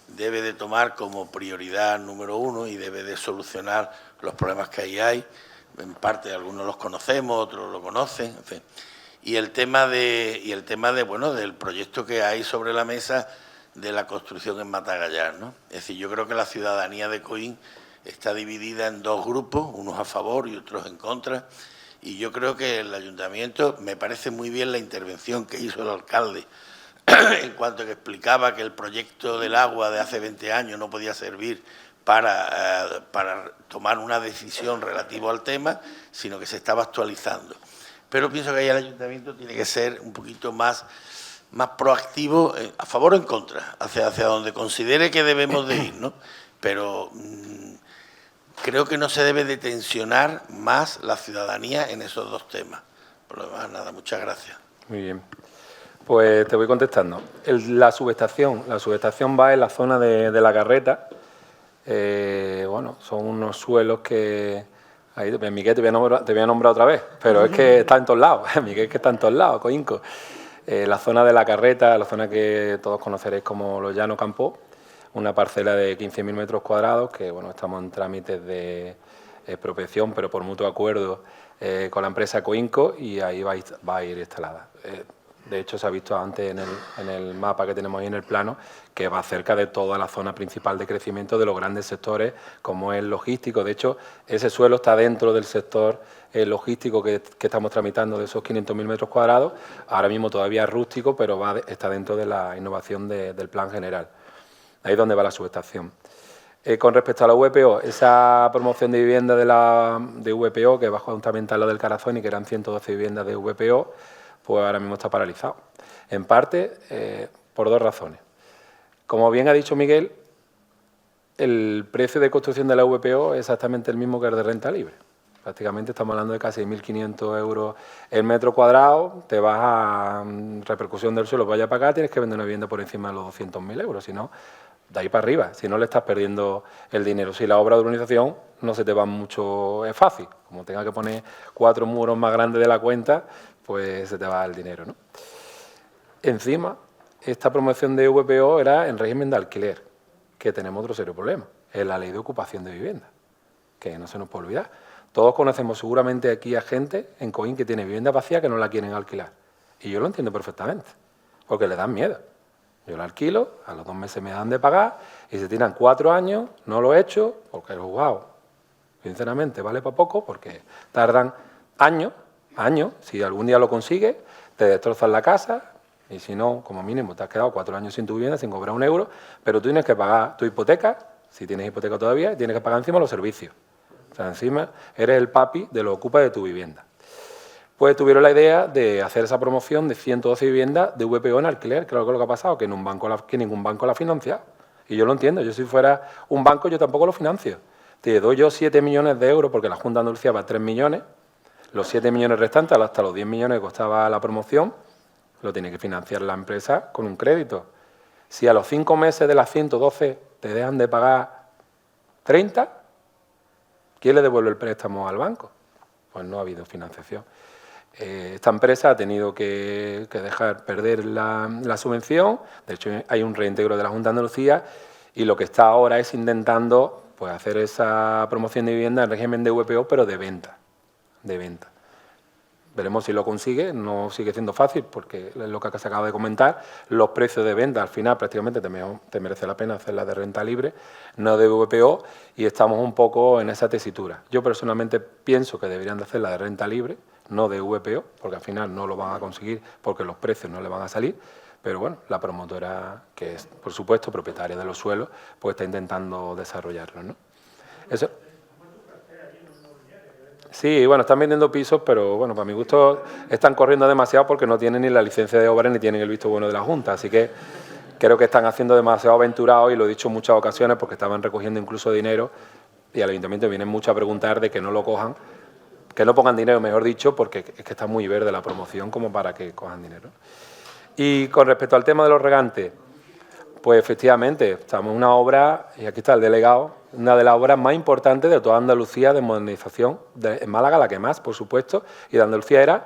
debe de tomar como prioridad número 1 y debe de solucionar los problemas que ahí hay. En parte algunos los conocemos, otros lo conocen, en fin. Y el tema del proyecto que hay sobre la mesa de la construcción en Matagallar, ¿no? Es decir, yo creo que la ciudadanía de COIN está dividida en 2 grupos, unos a favor y otros en contra. Y yo creo que el ayuntamiento, me parece muy bien la intervención que hizo el alcalde en cuanto a que explicaba que el proyecto del agua de hace 20 años no podía servir para tomar una decisión relativa al tema, sino que se estaba actualizando. Pero pienso que ahí el ayuntamiento tiene que ser un poquito más proactivo, a favor o en contra, hacia donde considere que debemos de ir, ¿no? Pero creo que no se debe de tensionar más la ciudadanía en esos 2 temas. Por lo demás, nada, muchas gracias. Muy bien. Pues te voy contestando. La subestación va en la zona de la Carreta. Bueno, son unos suelos que... Ahí, Miguel, te voy a nombrar otra vez, pero es que está en todos lados. Miguel, es que está en todos lados, Coinco. La zona de la Carreta, la zona que todos conoceréis como los Llano Campos, una parcela de 15.000 metros cuadrados, que bueno, estamos en trámites de expropiación, pero por mutuo acuerdo con la empresa Coinco, y ahí va a ir instalada. De hecho, se ha visto antes en el mapa que tenemos ahí en el plano, que va cerca de toda la zona principal de crecimiento de los grandes sectores, como es el logístico. De hecho, ese suelo está dentro del sector logístico que estamos tramitando, de esos 500.000 metros cuadrados. Ahora mismo todavía es rústico, pero está dentro de la innovación del plan general. Ahí es donde va la subestación. Con respecto a la VPO, esa promoción de vivienda de VPO, que bajó juntamente a lo del Carazón y que eran 112 viviendas de VPO, pues ahora mismo está paralizado. En parte, por dos razones. Como bien ha dicho Miguel, el precio de construcción de la VPO es exactamente el mismo que el de renta libre. Prácticamente estamos hablando de casi 1.500 euros el metro cuadrado, te vas a repercusión del suelo, vaya para acá, tienes que vender una vivienda por encima de los 200.000 euros, si no, de ahí para arriba, si no le estás perdiendo el dinero. Si la obra de urbanización no se te va mucho, es fácil, como tenga que poner 4 muros más grandes de la cuenta, pues se te va el dinero, ¿no? Encima, esta promoción de VPO era en régimen de alquiler, que tenemos otro serio problema, es la ley de ocupación de vivienda, que no se nos puede olvidar. Todos conocemos seguramente aquí a gente en Coín que tiene vivienda vacía que no la quieren alquilar. Y yo lo entiendo perfectamente, porque le dan miedo. Yo la alquilo, a los 2 meses me dan de pagar y se tiran 4 años, no lo he hecho, porque el juzgado, sinceramente, vale para poco, porque tardan años, si algún día lo consigues, te destrozan la casa y si no, como mínimo, te has quedado 4 años sin tu vivienda, sin cobrar 1 euro, pero tú tienes que pagar tu hipoteca, si tienes hipoteca todavía, y tienes que pagar encima los servicios. O sea, encima eres el papi de los ocupas de tu vivienda. Pues tuvieron la idea de hacer esa promoción de 112 viviendas de VPO en alquiler, que es lo que ha pasado, que ningún banco la financia. Y yo lo entiendo, yo si fuera un banco yo tampoco lo financio. Te doy yo 7 millones de euros porque la Junta de Andalucía va a 3 millones, los 7 millones restantes, hasta los 10 millones que costaba la promoción, lo tiene que financiar la empresa con un crédito. Si a los 5 meses de las 112 te dejan de pagar 30, ¿quién le devuelve el préstamo al banco? Pues no ha habido financiación. Esta empresa ha tenido que dejar perder la subvención. De hecho, hay un reintegro de la Junta de Andalucía y lo que está ahora es intentando pues, hacer esa promoción de vivienda en régimen de VPO, pero de venta. Veremos si lo consigue. No sigue siendo fácil porque es lo que se acaba de comentar. Los precios de venta al final prácticamente te merece la pena hacerla de renta libre, no de VPO, y estamos un poco en esa tesitura. Yo personalmente pienso que deberían de hacerla de renta libre, no de VPO, porque al final no lo van a conseguir porque los precios no le van a salir, pero bueno, la promotora, que es por supuesto propietaria de los suelos, pues está intentando desarrollarlo, ¿no? Eso. Sí, bueno, están vendiendo pisos, pero bueno, para mi gusto están corriendo demasiado porque no tienen ni la licencia de obra ni tienen el visto bueno de la Junta, así que creo que están haciendo demasiado aventurado y lo he dicho en muchas ocasiones porque estaban recogiendo incluso dinero y al Ayuntamiento vienen mucho a preguntar de que no lo cojan, que no pongan dinero, mejor dicho, porque es que está muy verde la promoción como para que cojan dinero. Y con respecto al tema de los regantes, pues efectivamente, estamos en una obra, y aquí está el delegado, una de las obras más importantes de toda Andalucía de modernización, en Málaga la que más, por supuesto, y de Andalucía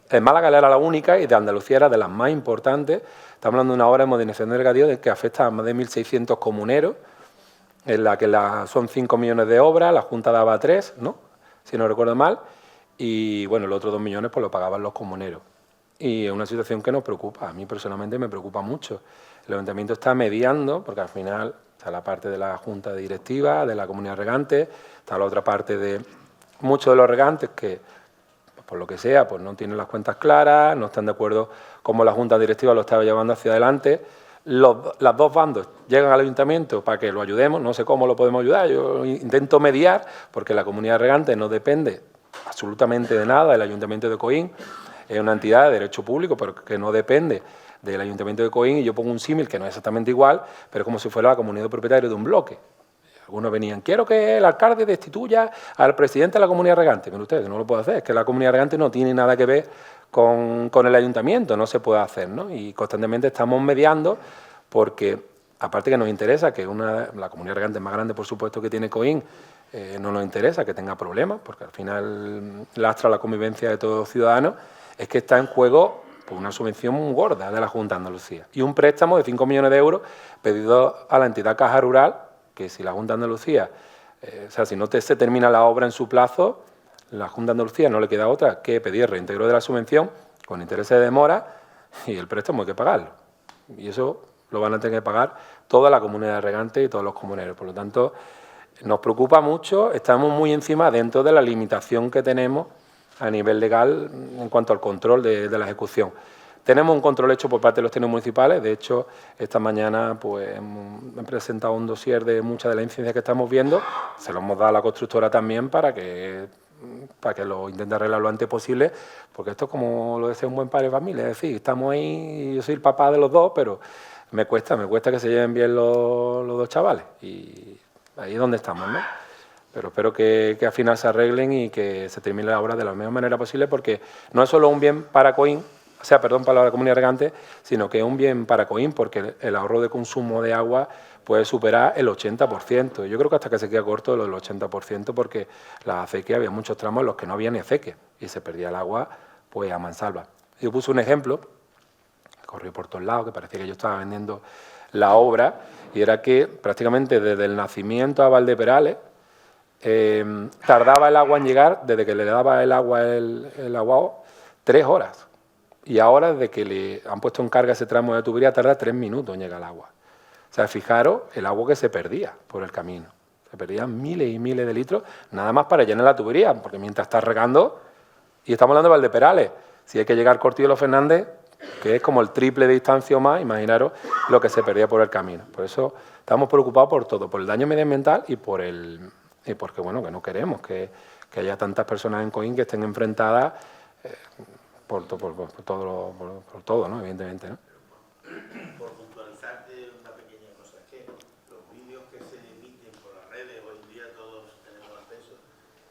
en Málaga era la única y de Andalucía era de las más importantes. Estamos hablando de una obra de modernización del regadío que afecta a más de 1.600 comuneros, en la que son 5 millones de obras, la Junta daba 3, ¿no?, si no recuerdo mal, y bueno, los otros 2 millones pues lo pagaban los comuneros. Y es una situación que nos preocupa, a mí personalmente me preocupa mucho. El Ayuntamiento está mediando, porque al final está la parte de la Junta Directiva, de la Comunidad Regante, está la otra parte de muchos de los regantes que, por lo que sea, pues no tienen las cuentas claras, no están de acuerdo cómo la Junta Directiva lo estaba llevando hacia adelante. Los dos bandos llegan al Ayuntamiento para que lo ayudemos, no sé cómo lo podemos ayudar, yo intento mediar, porque la Comunidad Regante no depende absolutamente de nada del Ayuntamiento de Coín, es una entidad de derecho público, pero que no depende del Ayuntamiento de Coín, y yo pongo un símil que no es exactamente igual, pero es como si fuera la comunidad de propietarios de un bloque. Algunos venían, quiero que el alcalde destituya al presidente de la Comunidad Regante. Pero ustedes no lo puede hacer, es que la Comunidad Regante no tiene nada que ver con el ayuntamiento, no se puede hacer, ¿no? Y constantemente estamos mediando porque, aparte que nos interesa que la comunidad regante más grande, por supuesto, que tiene Coín, no nos interesa que tenga problemas, porque al final lastra la convivencia de todos los ciudadanos, es que está en juego pues, una subvención muy gorda de la Junta de Andalucía y un préstamo de 5 millones de euros pedido a la entidad Caja Rural, que si la Junta de Andalucía, si no se termina la obra en su plazo, la Junta de Andalucía no le queda otra que pedir reintegro de la subvención con intereses de demora y el préstamo hay que pagarlo. Y eso lo van a tener que pagar toda la comunidad regante y todos los comuneros. Por lo tanto, nos preocupa mucho, estamos muy encima dentro de la limitación que tenemos a nivel legal en cuanto al control de la ejecución. Tenemos un control hecho por parte de los técnicos municipales, de hecho, esta mañana pues, hemos presentado un dossier de muchas de las incidencias que estamos viendo, se lo hemos dado a la constructora también para que lo intente arreglar lo antes posible, porque esto es como lo desea un buen padre de familia, es decir, estamos ahí, yo soy el papá de los dos, pero me cuesta que se lleven bien los dos chavales, y ahí es donde estamos, ¿no? Pero espero que al final se arreglen y que se termine la obra de la mejor manera posible, porque no es solo un bien para Coín, para la comunidad regante, sino que es un bien para Coín, porque el ahorro de consumo de agua puede superar el 80%. Yo creo que hasta que se queda corto lo del 80%, porque la acequia había muchos tramos en los que no había ni acequia y se perdía el agua pues a mansalva. Yo puse un ejemplo, corrió por todos lados, que parecía que yo estaba vendiendo la obra, y era que prácticamente desde el nacimiento a Valdeperales tardaba el agua en llegar, desde que le daba el agua el aguao, 3 horas. Y ahora, desde que le han puesto en carga ese tramo de tubería, tarda 3 minutos en llegar el agua. O sea, fijaros el agua que se perdía por el camino. Se perdían miles y miles de litros, nada más para llenar la tubería, porque mientras está regando, y estamos hablando de Valdeperales, si hay que llegar Cortillo de los Fernández, que es como el triple de distancia o más, imaginaros lo que se perdía por el camino. Por eso estamos preocupados por todo, por el daño medioambiental y porque bueno, que no queremos que haya tantas personas en Coín que estén enfrentadas por todo, ¿no? Evidentemente, ¿no? Por puntualizarte una pequeña cosa, es que los vídeos que se emiten por las redes, hoy en día todos tenemos acceso,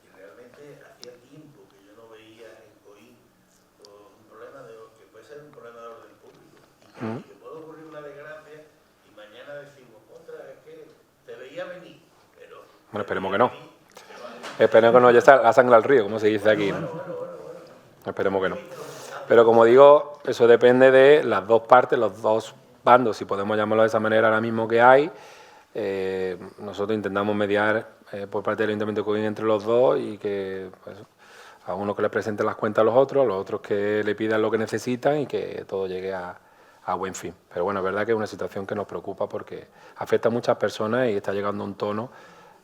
y realmente hacía tiempo que yo no veía en Coín un problema que puede ser un problema de orden público, y que puede ocurrir una desgracia, y mañana decimos, es que te veía venir, pero... Bueno, esperemos que no. Esperemos que no, ya está la sangre al río, como se dice aquí, ¿no? Esperemos que no. Pero como digo, eso depende de las dos partes, los dos bandos, si podemos llamarlo de esa manera ahora mismo que hay. Nosotros intentamos mediar por parte del Ayuntamiento de Coín entre los dos y que pues, a uno que le presenten las cuentas a los otros que le pidan lo que necesitan y que todo llegue a buen fin. Pero bueno, es verdad que es una situación que nos preocupa porque afecta a muchas personas y está llegando a un tono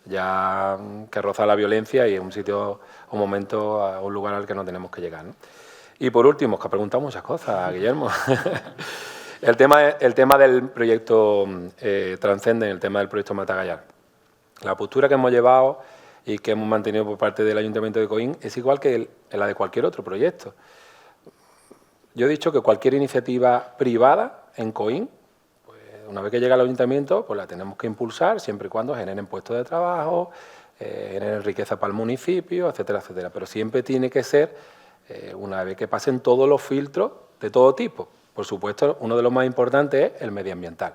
ya que roza la violencia y es un sitio, un momento, a un lugar al que no tenemos que llegar, ¿no? Y por último, que ha preguntado muchas cosas, Guillermo. el tema del proyecto Transcenden, el tema del proyecto Matagallar. La postura que hemos llevado y que hemos mantenido por parte del Ayuntamiento de Coín es igual que la de cualquier otro proyecto. Yo he dicho que cualquier iniciativa privada en Coín, pues, una vez que llega al Ayuntamiento, pues la tenemos que impulsar siempre y cuando generen puestos de trabajo, generen riqueza para el municipio, etcétera, etcétera. Pero siempre tiene que ser una vez que pasen todos los filtros de todo tipo. Por supuesto, uno de los más importantes es el medioambiental.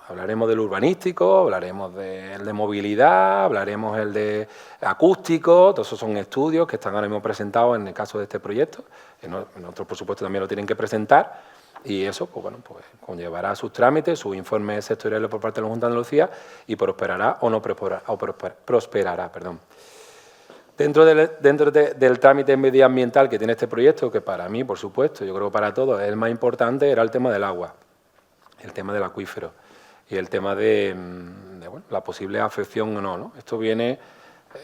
Hablaremos del urbanístico, hablaremos del de movilidad, hablaremos el de acústico, todos esos son estudios que están ahora mismo presentados en el caso de este proyecto, en otros por supuesto también lo tienen que presentar, y eso pues, bueno, pues conllevará sus trámites, sus informes sectoriales por parte de la Junta de Andalucía y prosperará o no prosperará. Dentro del trámite medioambiental que tiene este proyecto, que para mí, por supuesto, yo creo que para todos es el más importante, era el tema del agua, el tema del acuífero y el tema de bueno, la posible afección o no, ¿no? Esto viene,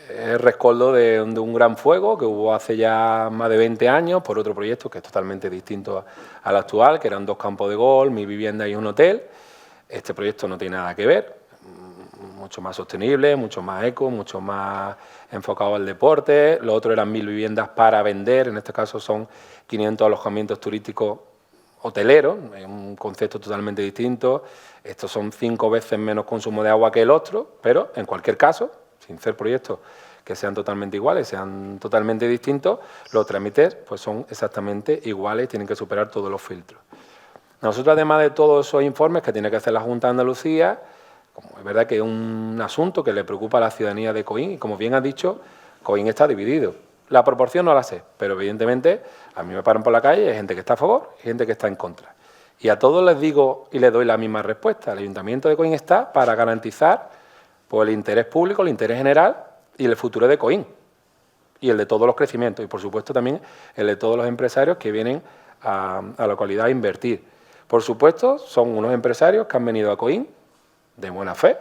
es rescoldo de un gran fuego que hubo hace ya más de 20 años por otro proyecto que es totalmente distinto al actual, que eran 2 campos de golf, 1000 viviendas y un hotel. Este proyecto no tiene nada que ver, mucho más sostenible, mucho más eco, mucho más enfocado al deporte. Lo otro eran 1000 viviendas para vender, en este caso son 500 alojamientos turísticos hoteleros, es un concepto totalmente distinto. Estos son 5 veces menos consumo de agua que el otro, pero en cualquier caso, sin ser proyectos que sean totalmente iguales, sean totalmente distintos, los trámites pues son exactamente iguales y tienen que superar todos los filtros. Nosotros, además de todos esos informes que tiene que hacer la Junta de Andalucía, como es verdad que es un asunto que le preocupa a la ciudadanía de Coín, y como bien ha dicho, Coín está dividido. La proporción no la sé, pero evidentemente a mí me paran por la calle, hay gente que está a favor y gente que está en contra. Y a todos les digo y les doy la misma respuesta. El Ayuntamiento de Coín está para garantizar pues, el interés público, el interés general y el futuro de Coín. Y el de todos los crecimientos. Y, por supuesto, también el de todos los empresarios que vienen a la localidad a invertir. Por supuesto, son unos empresarios que han venido a Coín de buena fe,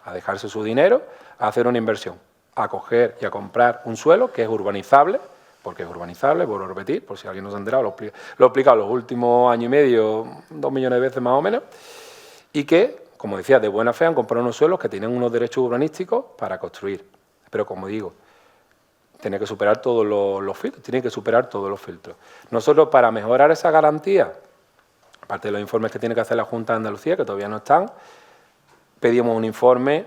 a dejarse su dinero, a hacer una inversión, a coger y a comprar un suelo que es urbanizable, porque es urbanizable, vuelvo a repetir, por si alguien no se ha enterado, lo he explicado los últimos año y medio, 2 millones de veces más o menos, y que, como decía, de buena fe han comprado unos suelos que tienen unos derechos urbanísticos para construir. Pero, como digo, tiene que superar todos los filtros, tiene que superar todos los filtros. Nosotros, para mejorar esa garantía, aparte de los informes que tiene que hacer la Junta de Andalucía, que todavía no están, pedimos un informe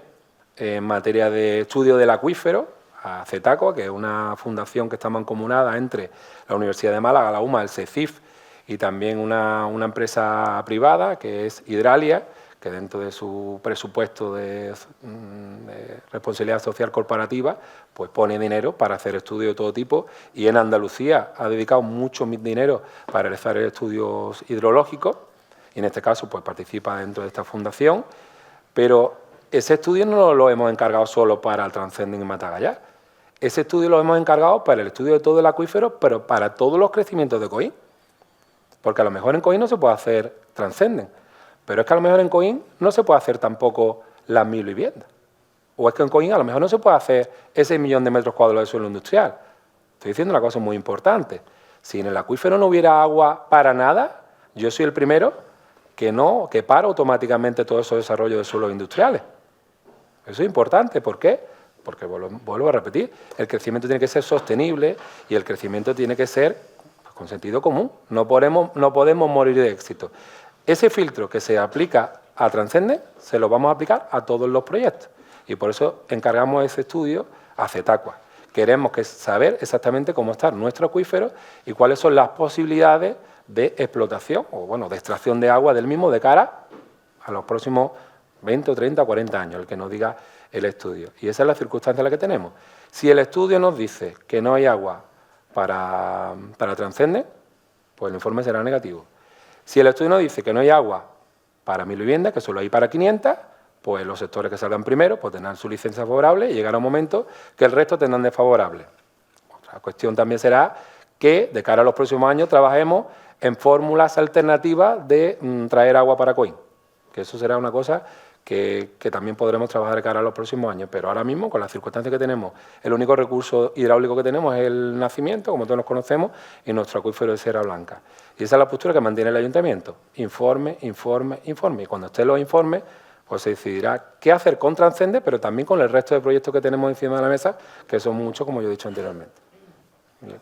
en materia de estudio del acuífero a CETACO, que es una fundación que está mancomunada entre la Universidad de Málaga, la UMA, el CECIF y también una empresa privada que es Hidralia, que dentro de su presupuesto de responsabilidad social corporativa pues pone dinero para hacer estudios de todo tipo, y en Andalucía ha dedicado mucho dinero para realizar estudios hidrológicos, y en este caso pues participa dentro de esta fundación, pero ese estudio no lo hemos encargado solo para el Transcending en Matagallar. Ese estudio lo hemos encargado para el estudio de todo el acuífero, pero para todos los crecimientos de Coín. Porque a lo mejor en Coín no se puede hacer Transcending, pero es que a lo mejor en Coín no se puede hacer tampoco las 1000 viviendas. O es que en Coín a lo mejor no se puede hacer ese 1 millón de metros cuadrados de suelo industrial. Estoy diciendo una cosa muy importante. Si en el acuífero no hubiera agua para nada, yo soy el primero que para automáticamente todo esos desarrollos de suelos industriales. Eso es importante. ¿Por qué? Porque, vuelvo a repetir, el crecimiento tiene que ser sostenible y el crecimiento tiene que ser con sentido común. No podemos morir de éxito. Ese filtro que se aplica a Transcende se lo vamos a aplicar a todos los proyectos. Y por eso encargamos ese estudio a CETACUA. Queremos saber exactamente cómo está nuestro acuífero y cuáles son las posibilidades de explotación o, bueno, de extracción de agua del mismo de cara a los próximos 20 o 30 o 40 años, el que nos diga el estudio. Y esa es la circunstancia en la que tenemos. Si el estudio nos dice que no hay agua para Transcende, pues el informe será negativo. Si el estudio nos dice que no hay agua para 1000 viviendas, que solo hay para 500, pues los sectores que salgan primero pues tendrán su licencia favorable y llegará un momento que el resto tendrán desfavorable. Otra cuestión también será que de cara a los próximos años trabajemos en fórmulas alternativas de traer agua para Coín, que eso será una cosa que también podremos trabajar de cara a los próximos años, pero ahora mismo, con las circunstancias que tenemos, el único recurso hidráulico que tenemos es el nacimiento, como todos nos conocemos, y nuestro acuífero de Sierra Blanca. Y esa es la postura que mantiene el Ayuntamiento. Informe, informe, informe. Y cuando estén los informes, pues se decidirá qué hacer con Transcende, pero también con el resto de proyectos que tenemos encima de la mesa, que son muchos, como yo he dicho anteriormente. Bien.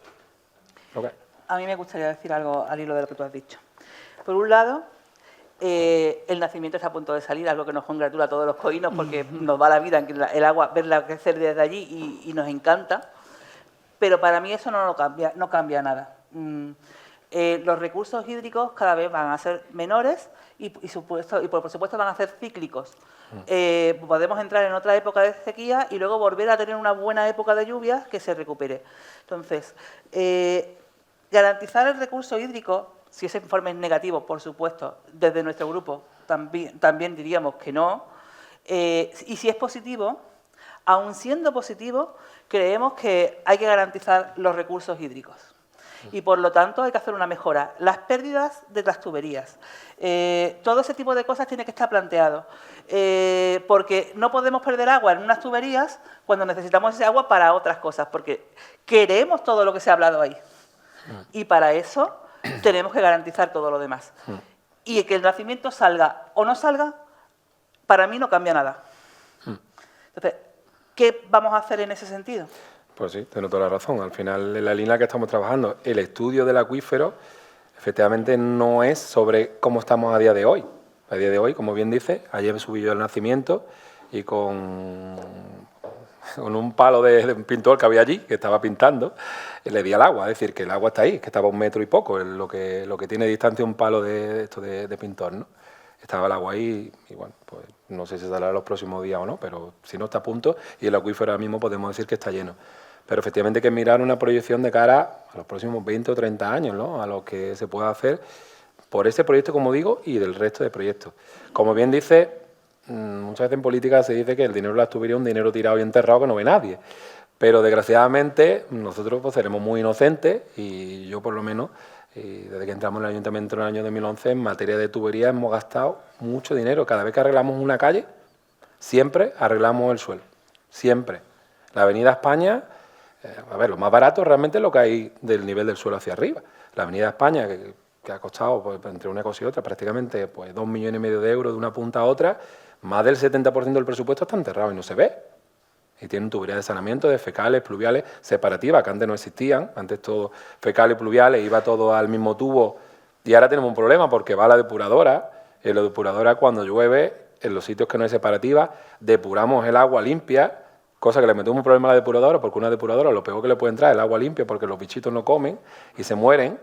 Okay. A mí me gustaría decir algo al hilo de lo que tú has dicho. Por un lado, el nacimiento está a punto de salir, algo que nos congratula a todos los coínos porque nos va la vida en el agua, verla crecer desde allí y nos encanta, pero para mí eso no cambia nada. Los recursos hídricos cada vez van a ser menores y por supuesto van a ser cíclicos. Podemos entrar en otra época de sequía y luego volver a tener una buena época de lluvias que se recupere. Entonces, garantizar el recurso hídrico, si ese informe es negativo, por supuesto, desde nuestro grupo también diríamos que no. Y si es positivo, aun siendo positivo, creemos que hay que garantizar los recursos hídricos. Y por lo tanto hay que hacer una mejora. Las pérdidas de las tuberías, todo ese tipo de cosas tiene que estar planteado. Porque no podemos perder agua en unas tuberías cuando necesitamos ese agua para otras cosas, porque queremos todo lo que se ha hablado ahí. Y para eso tenemos que garantizar todo lo demás. Y que el nacimiento salga o no salga, para mí no cambia nada. Entonces, ¿qué vamos a hacer en ese sentido? Pues sí, tiene toda la razón. Al final, en la línea que estamos trabajando, el estudio del acuífero, efectivamente no es sobre cómo estamos a día de hoy. A día de hoy, como bien dice, ayer me subí yo el nacimiento y con con un palo de un pintor que había allí, que estaba pintando, le di al agua, es decir, que el agua está ahí, que estaba a 1 metro y poco, lo que tiene de distancia un palo de pintor, ¿no? Estaba el agua ahí y bueno, pues no sé si saldrá los próximos días o no, pero si no está a punto y el acuífero ahora mismo podemos decir que está lleno. Pero efectivamente hay que mirar una proyección de cara a los próximos 20 o 30 años, ¿no? A lo que se pueda hacer por ese proyecto, como digo, y del resto de proyectos. Como bien dice, muchas veces en política se dice que el dinero de las tuberías es un dinero tirado y enterrado que no ve nadie. Pero desgraciadamente nosotros pues, seremos muy inocentes y yo por lo menos, desde que entramos en el Ayuntamiento en el año 2011, en materia de tuberías hemos gastado mucho dinero. Cada vez que arreglamos una calle, siempre arreglamos el suelo. Siempre. La Avenida España, a ver, lo más barato realmente es lo que hay del nivel del suelo hacia arriba. La Avenida España, que ha costado pues, entre una cosa y otra prácticamente pues, 2,5 millones de euros de una punta a otra, más del 70% del presupuesto está enterrado y no se ve. Y tienen tuberías de saneamiento de fecales, pluviales, separativas, que antes no existían. Antes todo fecales, pluviales, iba todo al mismo tubo. Y ahora tenemos un problema porque va a la depuradora. En la depuradora, cuando llueve, en los sitios que no hay separativa, depuramos el agua limpia, cosa que le metemos un problema a la depuradora, porque una depuradora lo peor que le puede entrar es el agua limpia, porque los bichitos no comen y se mueren,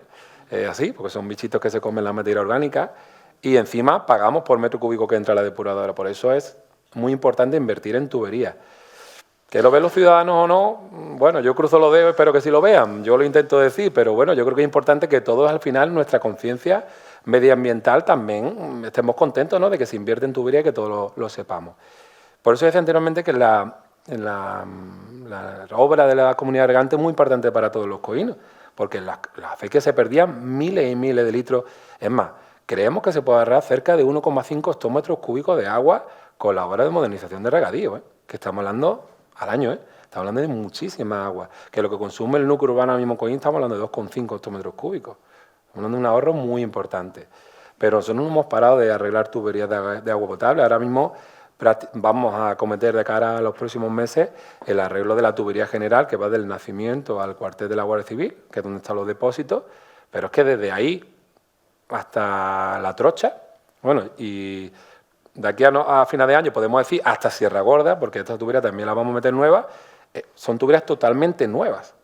así, porque son bichitos que se comen la materia orgánica. Y encima pagamos por metro cúbico que entra a la depuradora. Por eso es muy importante invertir en tuberías. ¿Que lo ven los ciudadanos o no? Bueno, yo cruzo los dedos, espero que sí lo vean. Yo lo intento decir, pero bueno, yo creo que es importante que todos al final, nuestra conciencia medioambiental también estemos contentos, ¿no?, de que se invierte en tubería y que todos lo sepamos. Por eso decía anteriormente que la obra de la comunidad regante es muy importante para todos los coínos, porque las acequias se perdían miles y miles de litros. Es más, creemos que se puede ahorrar cerca de 1,5 hectómetros cúbicos de agua con la obra de modernización de regadío, que estamos hablando al año, estamos hablando de muchísima agua, que lo que consume el núcleo urbano mismo Coín estamos hablando de 2,5 hectómetros cúbicos, estamos hablando de un ahorro muy importante. Pero nosotros no hemos parado de arreglar tuberías de agua potable. Ahora mismo vamos a cometer de cara a los próximos meses el arreglo de la tubería general que va del nacimiento al cuartel de la Guardia Civil, que es donde están los depósitos, pero es que desde ahí hasta La Trocha, bueno, y de aquí a final de año podemos decir hasta Sierra Gorda, porque esta tubería también la vamos a meter nueva, son tuberías totalmente nuevas,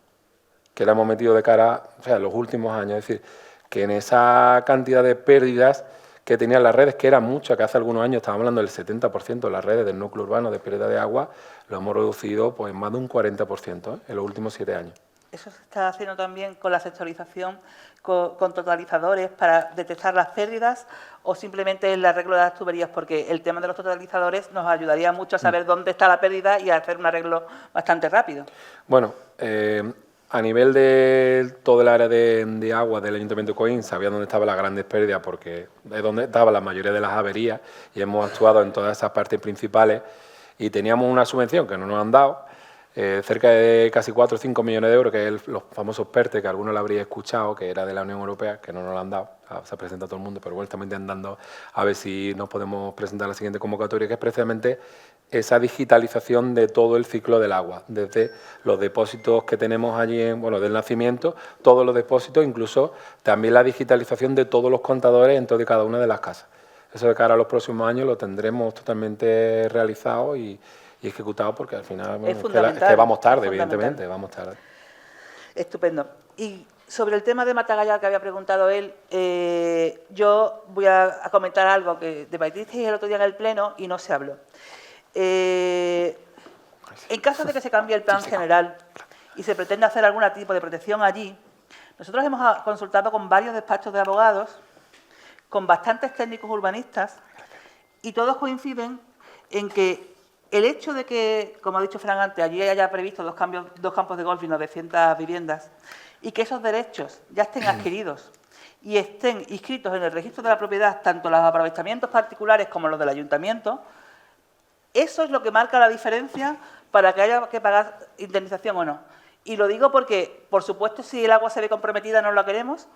que la hemos metido de cara, o sea, en los últimos años. Es decir, que en esa cantidad de pérdidas que tenían las redes, que eran muchas, que hace algunos años estábamos hablando del 70% de las redes del núcleo urbano de pérdida de agua, lo hemos reducido pues más de un 40% en los últimos 7 años. Eso se está haciendo también con la sectorización, con totalizadores para detectar las pérdidas o simplemente el arreglo de las tuberías, porque el tema de los totalizadores nos ayudaría mucho a saber dónde está la pérdida y a hacer un arreglo bastante rápido. Bueno, a nivel de todo el área de agua del Ayuntamiento de Coín, sabía dónde estaban las grandes pérdidas porque es donde estaban la mayoría de las averías y hemos actuado en todas esas partes principales y teníamos una subvención que no nos han dado, cerca de casi 4 o 5 millones de euros, que es los famosos PERTE, que algunos lo habría escuchado, que era de la Unión Europea, que no nos lo han dado, se ha presentado todo el mundo, pero bueno, estamos intentando a ver si nos podemos presentar la siguiente convocatoria, que es precisamente esa digitalización de todo el ciclo del agua, desde los depósitos que tenemos allí, del nacimiento, todos los depósitos, incluso también la digitalización de todos los contadores en toda y cada una de las casas. Eso de cara a los próximos años lo tendremos totalmente realizado y ejecutado, porque al final es que vamos tarde, evidentemente, vamos tarde. Estupendo. Y sobre el tema de Matagallá que había preguntado él, yo voy a comentar algo que debatisteis el otro día en el Pleno y no se habló. En caso de que se cambie el plan general y se pretenda hacer algún tipo de protección allí, nosotros hemos consultado con varios despachos de abogados, con bastantes técnicos urbanistas, y todos coinciden en que el hecho de que, como ha dicho Fran antes, allí haya previsto dos campos de golf y 900 viviendas, y que esos derechos ya estén adquiridos y estén inscritos en el registro de la propiedad, tanto los aprovechamientos particulares como los del ayuntamiento, eso es lo que marca la diferencia para que haya que pagar indemnización o no. Y lo digo porque, por supuesto, si el agua se ve comprometida no la queremos,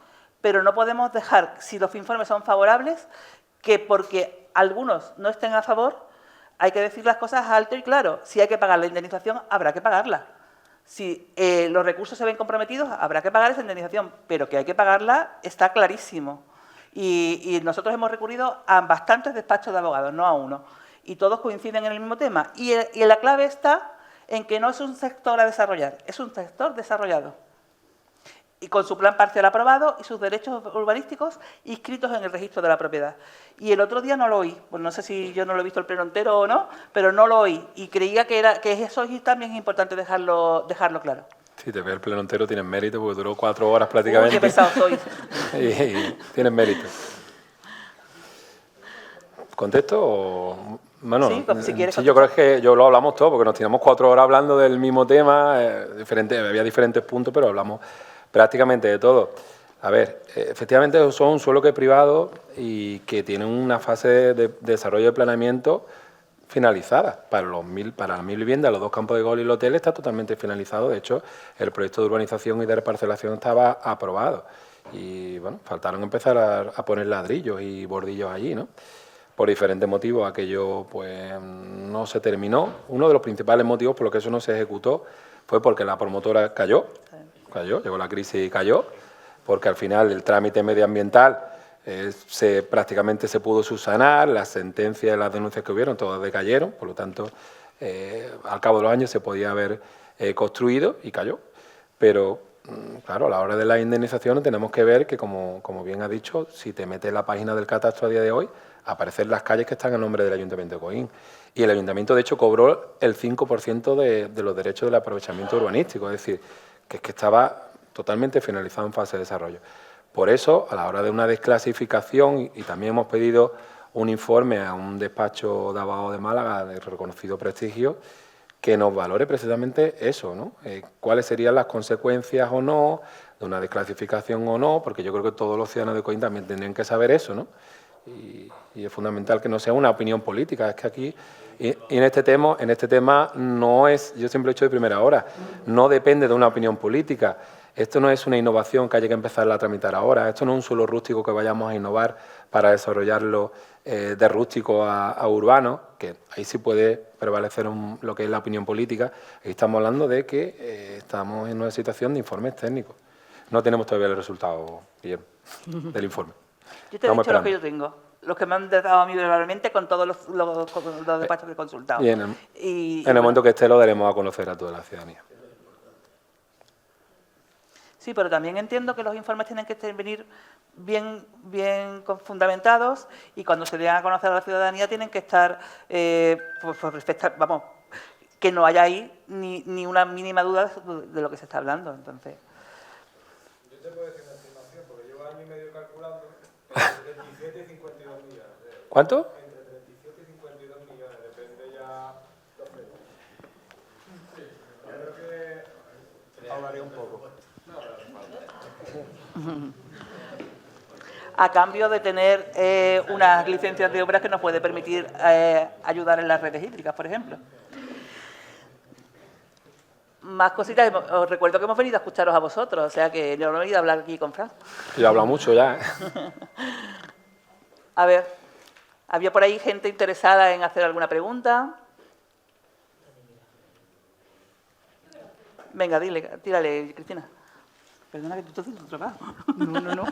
pero no podemos dejar, si los informes son favorables, que porque algunos no estén a favor, hay que decir las cosas alto y claro. Si hay que pagar la indemnización, habrá que pagarla. Si los recursos se ven comprometidos, habrá que pagar esa indemnización, pero que hay que pagarla está clarísimo. Y nosotros hemos recurrido a bastantes despachos de abogados, no a uno. Y todos coinciden en el mismo tema. Y la clave está en que no es un sector a desarrollar, es un sector desarrollado. Y con su plan parcial aprobado y sus derechos urbanísticos inscritos en el registro de la propiedad. Y el otro día no lo oí, pues no sé si yo no lo he visto el pleno entero o no, pero no lo oí. Y creía que eso también es importante dejarlo claro. Si te ves el pleno entero tienes mérito porque duró 4 horas prácticamente. Uy, qué pesado soy. y tienes mérito. ¿Contesto o...? Bueno, sí, si quieres. Sí, yo creo que yo lo hablamos todo porque nos tiramos 4 horas hablando del mismo tema, había diferentes puntos, pero hablamos prácticamente de todo. A ver, efectivamente son un suelo que es privado y que tiene una fase de desarrollo de planeamiento finalizada. Para las 1.000 viviendas, los 2 campos de golf y el hotel está totalmente finalizado. De hecho, el proyecto de urbanización y de reparcelación estaba aprobado. Y bueno, faltaron empezar a poner ladrillos y bordillos allí, ¿no? Por diferentes motivos aquello pues no se terminó. Uno de los principales motivos por los que eso no se ejecutó fue porque la promotora cayó, llegó la crisis y cayó, porque al final el trámite medioambiental prácticamente se pudo subsanar, las sentencias y las denuncias que hubieron todas decayeron, por lo tanto al cabo de los años se podía haber construido y cayó. Pero claro, a la hora de las indemnizaciones tenemos que ver que, como bien ha dicho, si te metes en la página del catastro a día de hoy, aparecen las calles que están a nombre del Ayuntamiento de Coín. Y el Ayuntamiento, de hecho, cobró el 5% de los derechos del aprovechamiento urbanístico, es decir, que estaba totalmente finalizado en fase de desarrollo. Por eso, a la hora de una desclasificación, y también hemos pedido un informe a un despacho de abogados de Málaga de reconocido prestigio, que nos valore precisamente eso, ¿no? Cuáles serían las consecuencias o no de una desclasificación o no, porque yo creo que todos los ciudadanos de Coín también tendrían que saber eso, ¿no? Y es fundamental que no sea una opinión política. Es que aquí, y en este tema no es, yo siempre he dicho de primera hora, no depende de una opinión política. Esto no es una innovación que haya que empezar a tramitar ahora. Esto no es un suelo rústico que vayamos a innovar para desarrollarlo de rústico a urbano, que ahí sí puede prevalecer lo que es la opinión política. Aquí estamos hablando de que estamos en una situación de informes técnicos. No tenemos todavía el resultado, Guillermo, del informe. Yo te he dicho los que yo tengo, los que me han dado a mí verbalmente con todos los despachos que he consultado. Y en el momento que esté lo daremos a conocer a toda la ciudadanía. Sí, pero también entiendo que los informes tienen que venir bien fundamentados y cuando se den a conocer a la ciudadanía tienen que estar, vamos, que no haya ahí ni una mínima duda de lo que se está hablando. Entonces. Yo te puedo decir una estimación, porque llevo año y medio calculando entre 37 y 52 millones. ¿Cuánto? Entre 37 y 52 millones, depende ya los precios. Sí, yo creo que hablaré un poco. A cambio de tener unas licencias de obras que nos puede permitir ayudar en las redes hídricas, por ejemplo. Más cositas, os recuerdo que hemos venido a escucharos a vosotros, o sea que yo no he venido a hablar aquí con Fran. Yo he hablado mucho ya. A ver, ¿había por ahí gente interesada en hacer alguna pregunta? Venga, tírale, Cristina. Perdona que tú estás haciendo tu trabajo. No.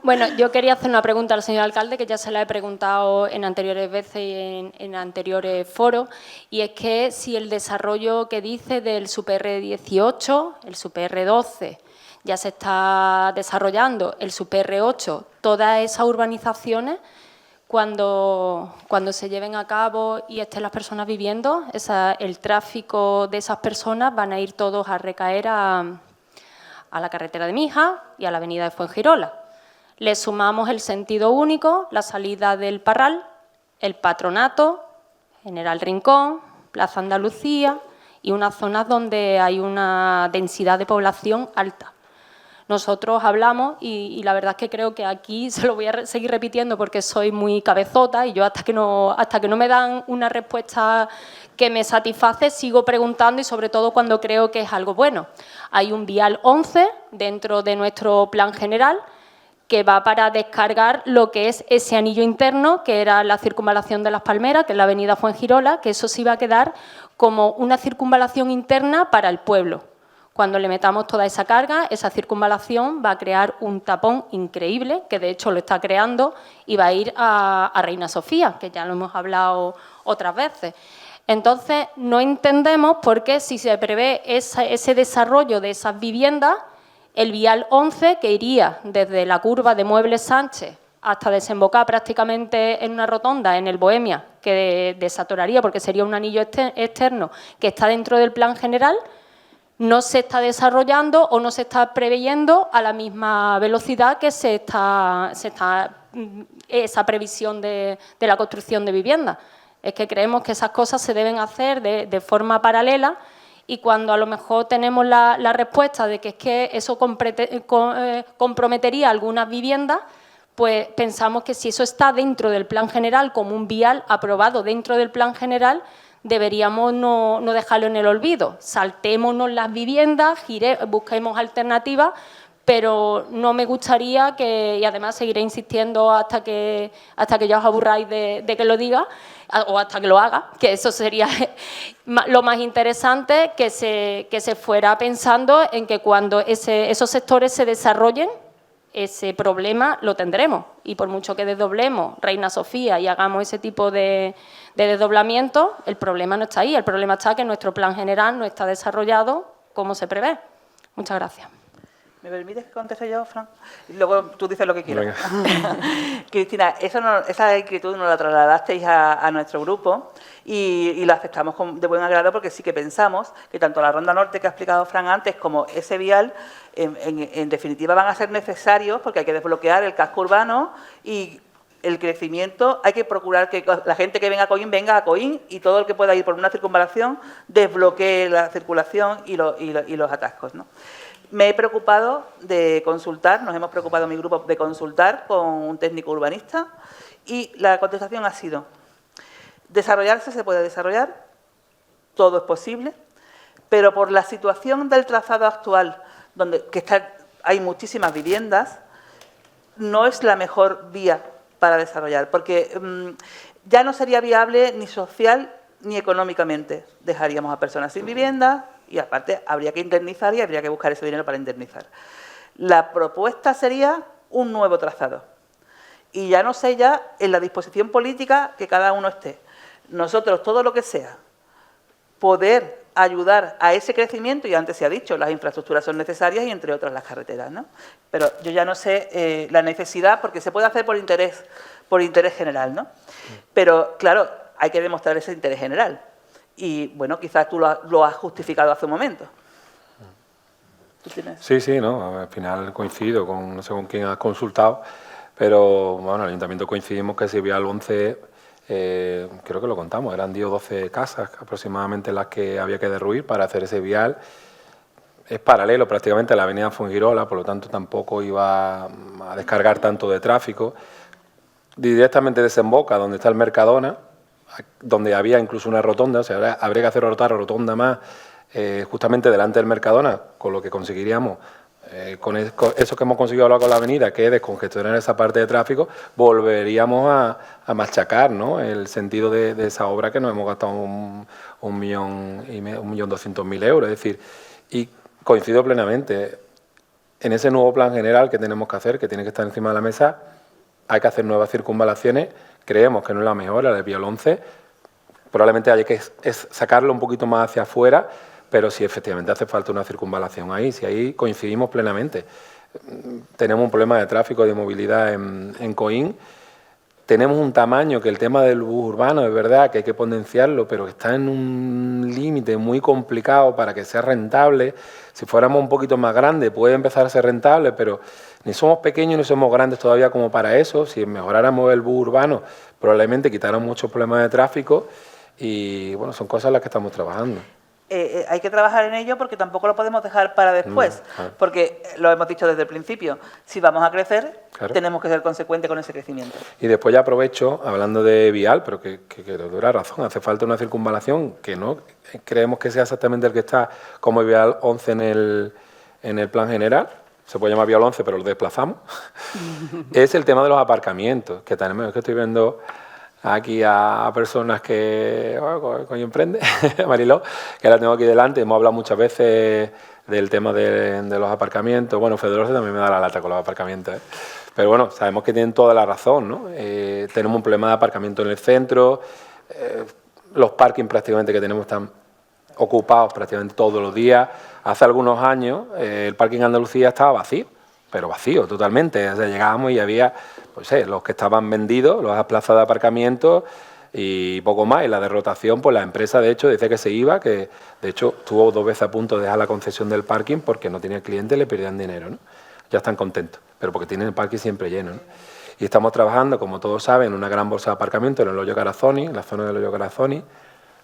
Bueno, yo quería hacer una pregunta al señor alcalde, que ya se la he preguntado en anteriores veces y en anteriores foros, y es que si el desarrollo que dice del SUPR 18, el SUPR 12, ya se está desarrollando, el SUPR 8, todas esas urbanizaciones, cuando se lleven a cabo y estén las personas viviendo, el tráfico de esas personas van a ir todos a recaer a la carretera de Mijas y a la avenida de Fuengirola. Le sumamos el sentido único, la salida del Parral, el Patronato, General Rincón, Plaza Andalucía y unas zonas donde hay una densidad de población alta. Nosotros hablamos y la verdad es que creo que aquí se lo voy a seguir repitiendo porque soy muy cabezota y yo hasta que no me dan una respuesta que me satisface sigo preguntando y sobre todo cuando creo que es algo bueno. Hay un vial 11 dentro de nuestro plan general que va para descargar lo que es ese anillo interno, que era la circunvalación de Las Palmeras, que es la avenida Fuengirola, que eso sí va a quedar como una circunvalación interna para el pueblo, Cuando le metamos toda esa carga, esa circunvalación va a crear un tapón increíble, que de hecho lo está creando, y va a ir a Reina Sofía, que ya lo hemos hablado otras veces. Entonces, no entendemos por qué, si se prevé ese desarrollo de esas viviendas, el vial 11, que iría desde la curva de Muebles Sánchez hasta desembocar prácticamente en una rotonda en el Bohemia, que desatoraría porque sería un anillo externo que está dentro del plan general, no se está desarrollando o no se está preveyendo a la misma velocidad que esa previsión de la construcción de viviendas. Es que creemos que esas cosas se deben hacer de forma paralela, y cuando a lo mejor tenemos la respuesta de que es que eso comprometería algunas viviendas, pues pensamos que si eso está dentro del plan general como un vial aprobado dentro del plan general, deberíamos no dejarlo en el olvido. Saltémonos las viviendas, busquemos alternativas, pero no me gustaría que, y además seguiré insistiendo hasta que ya os aburráis de que lo diga, o hasta que lo haga, que eso sería lo más interesante, que se fuera pensando en que cuando esos sectores se desarrollen, ese problema lo tendremos, y por mucho que desdoblemos Reina Sofía y hagamos ese tipo de desdoblamiento, el problema no está ahí, el problema está que nuestro plan general no está desarrollado como se prevé. Muchas gracias. ¿Me permites que conteste yo, Fran? Y luego tú dices lo que quieras. Cristina, esa inquietud nos la trasladasteis a nuestro grupo y la aceptamos de buen agrado, porque sí que pensamos que tanto la Ronda Norte que ha explicado Fran antes como ese vial, en definitiva, van a ser necesarios, porque hay que desbloquear el casco urbano y el crecimiento. Hay que procurar que la gente que venga a Coín venga a Coín, y todo el que pueda ir por una circunvalación desbloquee la circulación y los atascos, ¿no? Me he preocupado de consultar, nos hemos preocupado mi grupo de consultar con un técnico urbanista, y la contestación ha sido: desarrollarse se puede desarrollar, todo es posible, pero por la situación del trazado actual, hay muchísimas viviendas, no es la mejor vía para desarrollar, porque ya no sería viable ni social ni económicamente. Dejaríamos a personas sin vivienda, y aparte habría que indemnizar y habría que buscar ese dinero para indemnizar. La propuesta sería un nuevo trazado. Y ya no sé, ya en la disposición política que cada uno esté. Nosotros, todo lo que sea, poder ayudar a ese crecimiento, y antes se ha dicho, las infraestructuras son necesarias y entre otras las carreteras, ¿no? Pero yo ya no sé la necesidad, porque se puede hacer por interés general, ¿no? Pero claro, hay que demostrar ese interés general. Y, bueno, quizás tú lo has justificado hace un momento. Sí, ¿no? Al final coincido no sé con quién has consultado, pero, bueno, el Ayuntamiento coincidimos que ese vial 11, creo que lo contamos, eran 10 o 12 casas aproximadamente las que había que derruir para hacer ese vial. Es paralelo prácticamente a la avenida Fuengirola, por lo tanto tampoco iba a descargar tanto de tráfico. Directamente desemboca donde está el Mercadona, donde había incluso una rotonda, o sea, habría que hacer otra rotonda más justamente delante del Mercadona, con lo que conseguiríamos, con eso que hemos conseguido hablar con la avenida, que es descongestionar esa parte de tráfico, volveríamos a machacar, ¿no?, el sentido de esa obra, que nos hemos gastado 1.200.000 euros. Es decir, y coincido plenamente, en ese nuevo plan general que tenemos que hacer, que tiene que estar encima de la mesa, hay que hacer nuevas circunvalaciones. Creemos que no es la mejor, la del vial 11. Probablemente haya que sacarlo un poquito más hacia afuera, pero si efectivamente hace falta una circunvalación ahí, si ahí coincidimos plenamente. Tenemos un problema de tráfico, de movilidad en Coín. Tenemos un tamaño que el tema del bus urbano, es verdad que hay que potenciarlo, pero está en un límite muy complicado para que sea rentable. Si fuéramos un poquito más grandes puede empezar a ser rentable, pero ni somos pequeños ni somos grandes todavía como para eso. Si mejoráramos el bus urbano, probablemente quitáramos muchos problemas de tráfico, y, bueno, son cosas en las que estamos trabajando. Hay que trabajar en ello, porque tampoco lo podemos dejar para después, porque lo hemos dicho desde el principio, si vamos a crecer, claro, tenemos que ser consecuentes con ese crecimiento. Y después ya aprovecho, hablando de vial, pero que dura razón, hace falta una circunvalación que no creemos que sea exactamente el que está como el vial 11 en el plan general. Se puede llamar vial 11, pero lo desplazamos. Es el tema de los aparcamientos, que tenemos, que estoy viendo aquí a personas que coño emprende, Mariló, que la tengo aquí delante. Hemos hablado muchas veces del tema de los aparcamientos. Bueno, Fedoroso también me da la lata con los aparcamientos, ¿eh? Pero bueno, sabemos que tienen toda la razón, ¿no? Tenemos un problema de aparcamiento en el centro, los parkings prácticamente que tenemos están ocupados prácticamente todos los días. Hace algunos años el parking Andalucía estaba vacío, pero vacío totalmente. O sea, llegábamos y había, pues los que estaban vendidos, las plazas de aparcamiento y poco más. Y la de rotación, pues la empresa de hecho dice que se iba, que de hecho estuvo 2 veces a punto de dejar la concesión del parking porque no tenía clientes y le perdían dinero, ¿no? Ya están contentos, pero porque tienen el parking siempre lleno, ¿no? Y estamos trabajando, como todos saben, en una gran bolsa de aparcamiento en el Hoyo Carazoni, en la zona del Hoyo Carazoni,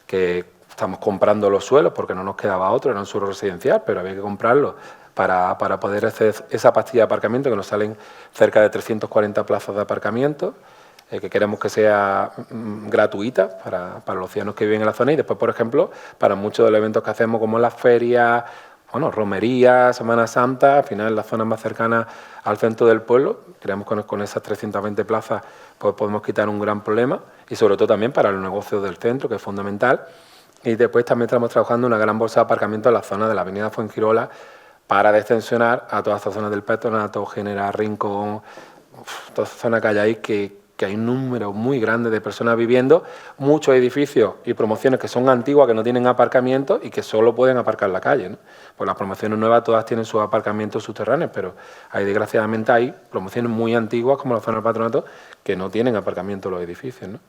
que estamos comprando los suelos porque no nos quedaba otro, era un suelo residencial, pero había que comprarlo para poder hacer esa pastilla de aparcamiento, que nos salen cerca de 340 plazas de aparcamiento, que queremos que sea gratuita para los ciudadanos que viven en la zona y después, por ejemplo, para muchos de los eventos que hacemos como las ferias, bueno, romería, Semana Santa, al final en las zonas más cercanas al centro del pueblo, creemos que con esas 320 plazas pues podemos quitar un gran problema y sobre todo también para los negocios del centro, que es fundamental. Y después también estamos trabajando en una gran bolsa de aparcamiento en la zona de la avenida Fuengirola para descensionar a toda esta zona del Peatonato, General Rincón, toda esa zona que hay ahí que hay un número muy grande de personas viviendo, muchos edificios y promociones que son antiguas, que no tienen aparcamiento y que solo pueden aparcar en la calle, ¿no? Pues las promociones nuevas todas tienen sus aparcamientos subterráneos, pero desgraciadamente hay promociones muy antiguas, como la zona del Patronato, que no tienen aparcamiento en los edificios, ¿no?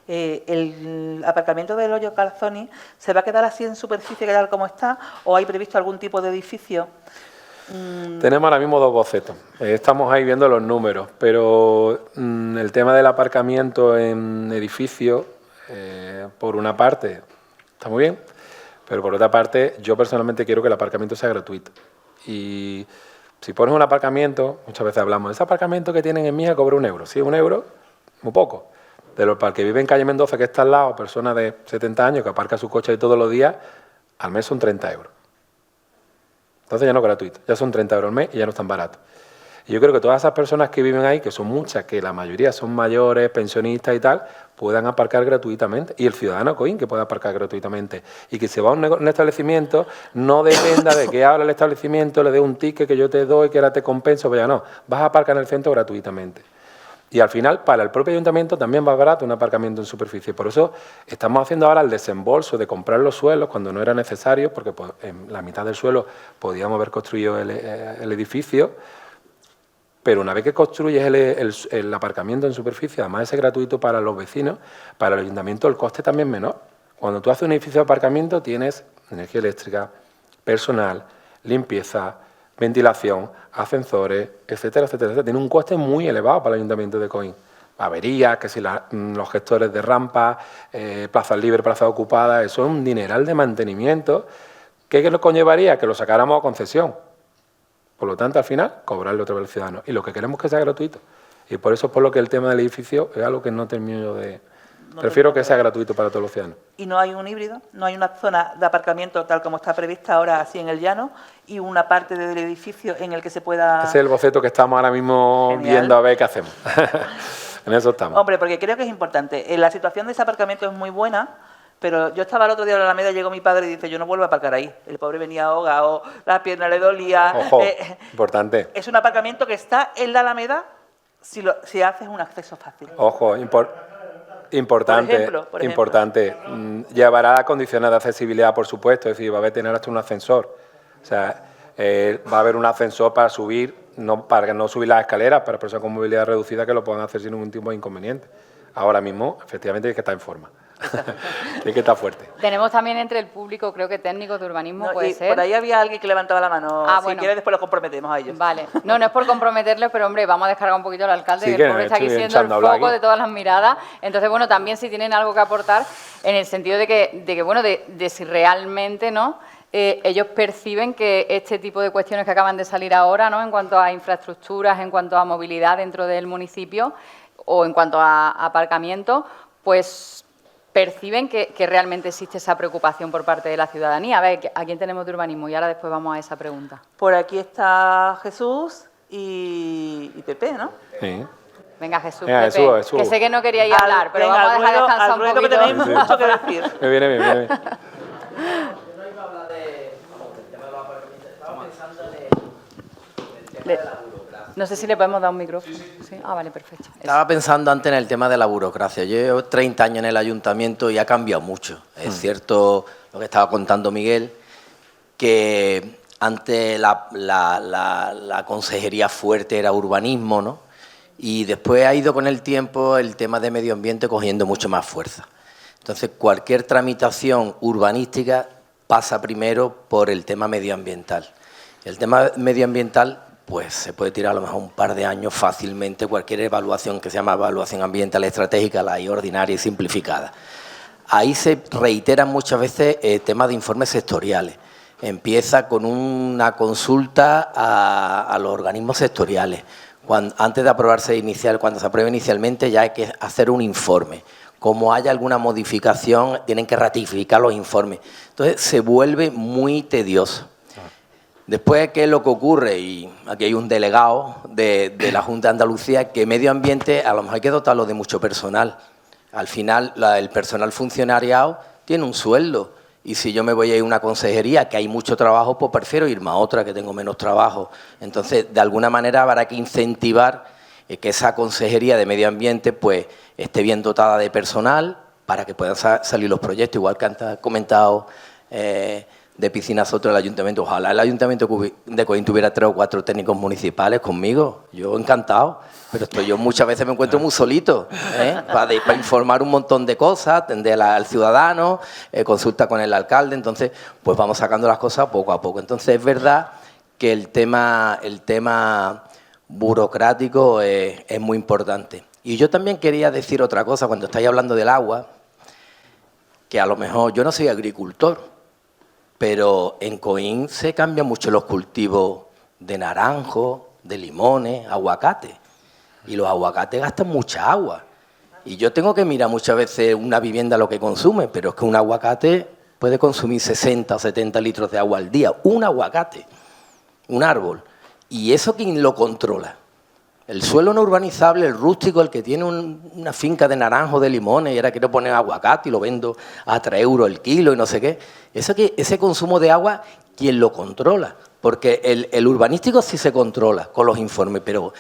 ¿El aparcamiento del Hoyo Carazoni se va a quedar así en superficie, tal como está, o hay previsto algún tipo de edificio? Tenemos ahora mismo 2 bocetos. Estamos ahí viendo los números, pero el tema del aparcamiento en edificios, por una parte, está muy bien, pero por otra parte, yo personalmente quiero que el aparcamiento sea gratuito. Y si pones un aparcamiento, muchas veces hablamos, ese aparcamiento que tienen en Mija cobra 1 euro. Sí, 1 euro, muy poco. De los para el que vive en calle Mendoza, que está al lado, personas de 70 años que aparcan su coche todos los días, al mes son 30 euros. Entonces ya no es gratuito, ya son 30 euros al mes y ya no es tan barato. Y yo creo que todas esas personas que viven ahí, que son muchas, que la mayoría son mayores, pensionistas y tal, puedan aparcar gratuitamente. Y el ciudadano Coín que pueda aparcar gratuitamente. Y que se va a un establecimiento, no dependa de que habla el establecimiento, le dé un ticket que yo te doy, que ahora te compenso, pues ya no. Vas a aparcar en el centro gratuitamente. Y al final, para el propio ayuntamiento también va barato un aparcamiento en superficie. Por eso estamos haciendo ahora el desembolso de comprar los suelos cuando no era necesario, porque pues, en la mitad del suelo podíamos haber construido el edificio, pero una vez que construyes el aparcamiento en superficie, además es gratuito para los vecinos, para el ayuntamiento el coste también es menor. Cuando tú haces un edificio de aparcamiento tienes energía eléctrica, personal, limpieza, ventilación, ascensores, etcétera, etcétera, etcétera. Tiene un coste muy elevado para el Ayuntamiento de Coín. Averías, que si los gestores de rampas, plazas libres, plazas ocupadas, eso es un dineral de mantenimiento que nos conllevaría que lo sacáramos a concesión. Por lo tanto, al final, cobrarle otra vez al ciudadano. Y lo que queremos es que sea gratuito. Y por eso es por lo que el tema del edificio es algo que no termino yo de... Prefiero que sea gratuito para todos los ciudadanos. ¿Y no hay un híbrido? ¿No hay una zona de aparcamiento tal como está prevista ahora, así en el llano, y una parte del edificio en el que se pueda...? Ese es el boceto que estamos ahora mismo viendo a ver qué hacemos. En eso estamos. Hombre, porque creo que es importante. La situación de ese aparcamiento es muy buena, pero yo estaba el otro día en la Alameda, llegó mi padre y dice, yo no vuelvo a aparcar ahí. El pobre venía ahogado, la pierna le dolía. Ojo, importante. Es un aparcamiento que está en la Alameda si haces un acceso fácil. Ojo, importante, por ejemplo. importante. Llevará condiciones de accesibilidad, por supuesto, es decir, va a tener hasta un ascensor. O sea, va a haber un ascensor para subir, para no subir las escaleras, para personas con movilidad reducida que lo puedan hacer sin ningún tipo de inconveniente. Ahora mismo, efectivamente, hay que estar en forma. Hay que estar fuerte. Tenemos también entre el público, creo que técnicos de urbanismo, puede ser. Por ahí había alguien que levantaba la mano. Si bueno. quieres, después los comprometemos a ellos. Vale. No es por comprometerles, pero hombre, vamos a descargar un poquito al alcalde, Sí, que el pobre está aquí siendo el foco de todas las miradas. Entonces, bueno, también si tienen algo que aportar, en el sentido de que si realmente, ¿no? Ellos perciben que este tipo de cuestiones que acaban de salir ahora, ¿no? En cuanto a infraestructuras, en cuanto a movilidad dentro del municipio o en cuanto a aparcamiento, pues perciben que realmente existe esa preocupación por parte de la ciudadanía. A ver, ¿a quién tenemos de urbanismo? Y ahora después vamos a esa pregunta. Por aquí está Jesús y Pepe, ¿no? Sí. Venga, Jesús, Venga, Pepe, Jesús. que sé que no queríais hablar, pero Venga, vamos a dejar al descansar un ruedo, que poquito. tenéis mucho que decir. Me viene bien, me viene bien. No sé si le podemos dar un micrófono. ¿Sí? Ah, vale, perfecto. Estaba pensando antes en el tema de la burocracia. Yo llevo 30 años en el ayuntamiento y ha cambiado mucho. Es cierto lo que estaba contando Miguel, que antes la consejería fuerte era urbanismo, ¿no? Y después ha ido con el tiempo el tema de medio ambiente cogiendo mucho más fuerza. Entonces, cualquier tramitación urbanística pasa primero por el tema medioambiental. El tema medioambiental, pues se puede tirar a lo mejor un par de años fácilmente cualquier evaluación que se llama evaluación ambiental estratégica, la hay ordinaria y simplificada. Ahí se reiteran muchas veces temas de informes sectoriales. Empieza con una consulta a los organismos sectoriales. Antes de aprobarse cuando se aprueba inicialmente, ya hay que hacer un informe. Como haya alguna modificación, tienen que ratificar los informes. Entonces, se vuelve muy tedioso. Después, ¿qué es lo que ocurre? Y aquí hay un delegado de la Junta de Andalucía, que medio ambiente a lo mejor hay que dotarlo de mucho personal. Al final, el personal funcionariado tiene un sueldo. Y si yo me voy a ir a una consejería que hay mucho trabajo, pues prefiero irme a otra que tengo menos trabajo. Entonces, de alguna manera habrá que incentivar que esa consejería de medio ambiente pues esté bien dotada de personal para que puedan salir los proyectos, igual que antes ha comentado de piscinas otro del ayuntamiento. Ojalá el ayuntamiento de Coín tuviera 3 o 4 técnicos municipales conmigo, yo encantado, pero yo muchas veces me encuentro muy solito, para informar un montón de cosas, atender al ciudadano, consulta con el alcalde. Entonces pues vamos sacando las cosas poco a poco. Entonces es verdad que el tema burocrático es muy importante. Y yo también quería decir otra cosa cuando estáis hablando del agua, que a lo mejor yo no soy agricultor, pero en Coín se cambian mucho los cultivos de naranjo, de limones, aguacate. Y los aguacates gastan mucha agua. Y yo tengo que mirar muchas veces una vivienda lo que consume, pero es que un aguacate puede consumir 60 o 70 litros de agua al día. Un aguacate, un árbol. ¿Y eso quién lo controla? El suelo no urbanizable, el rústico, el que tiene una finca de naranjo, de limones, y ahora quiero poner aguacate y lo vendo a 3 euros el kilo y no sé qué. Ese consumo de agua, ¿quién lo controla? Porque el urbanístico sí se controla con los informes, pero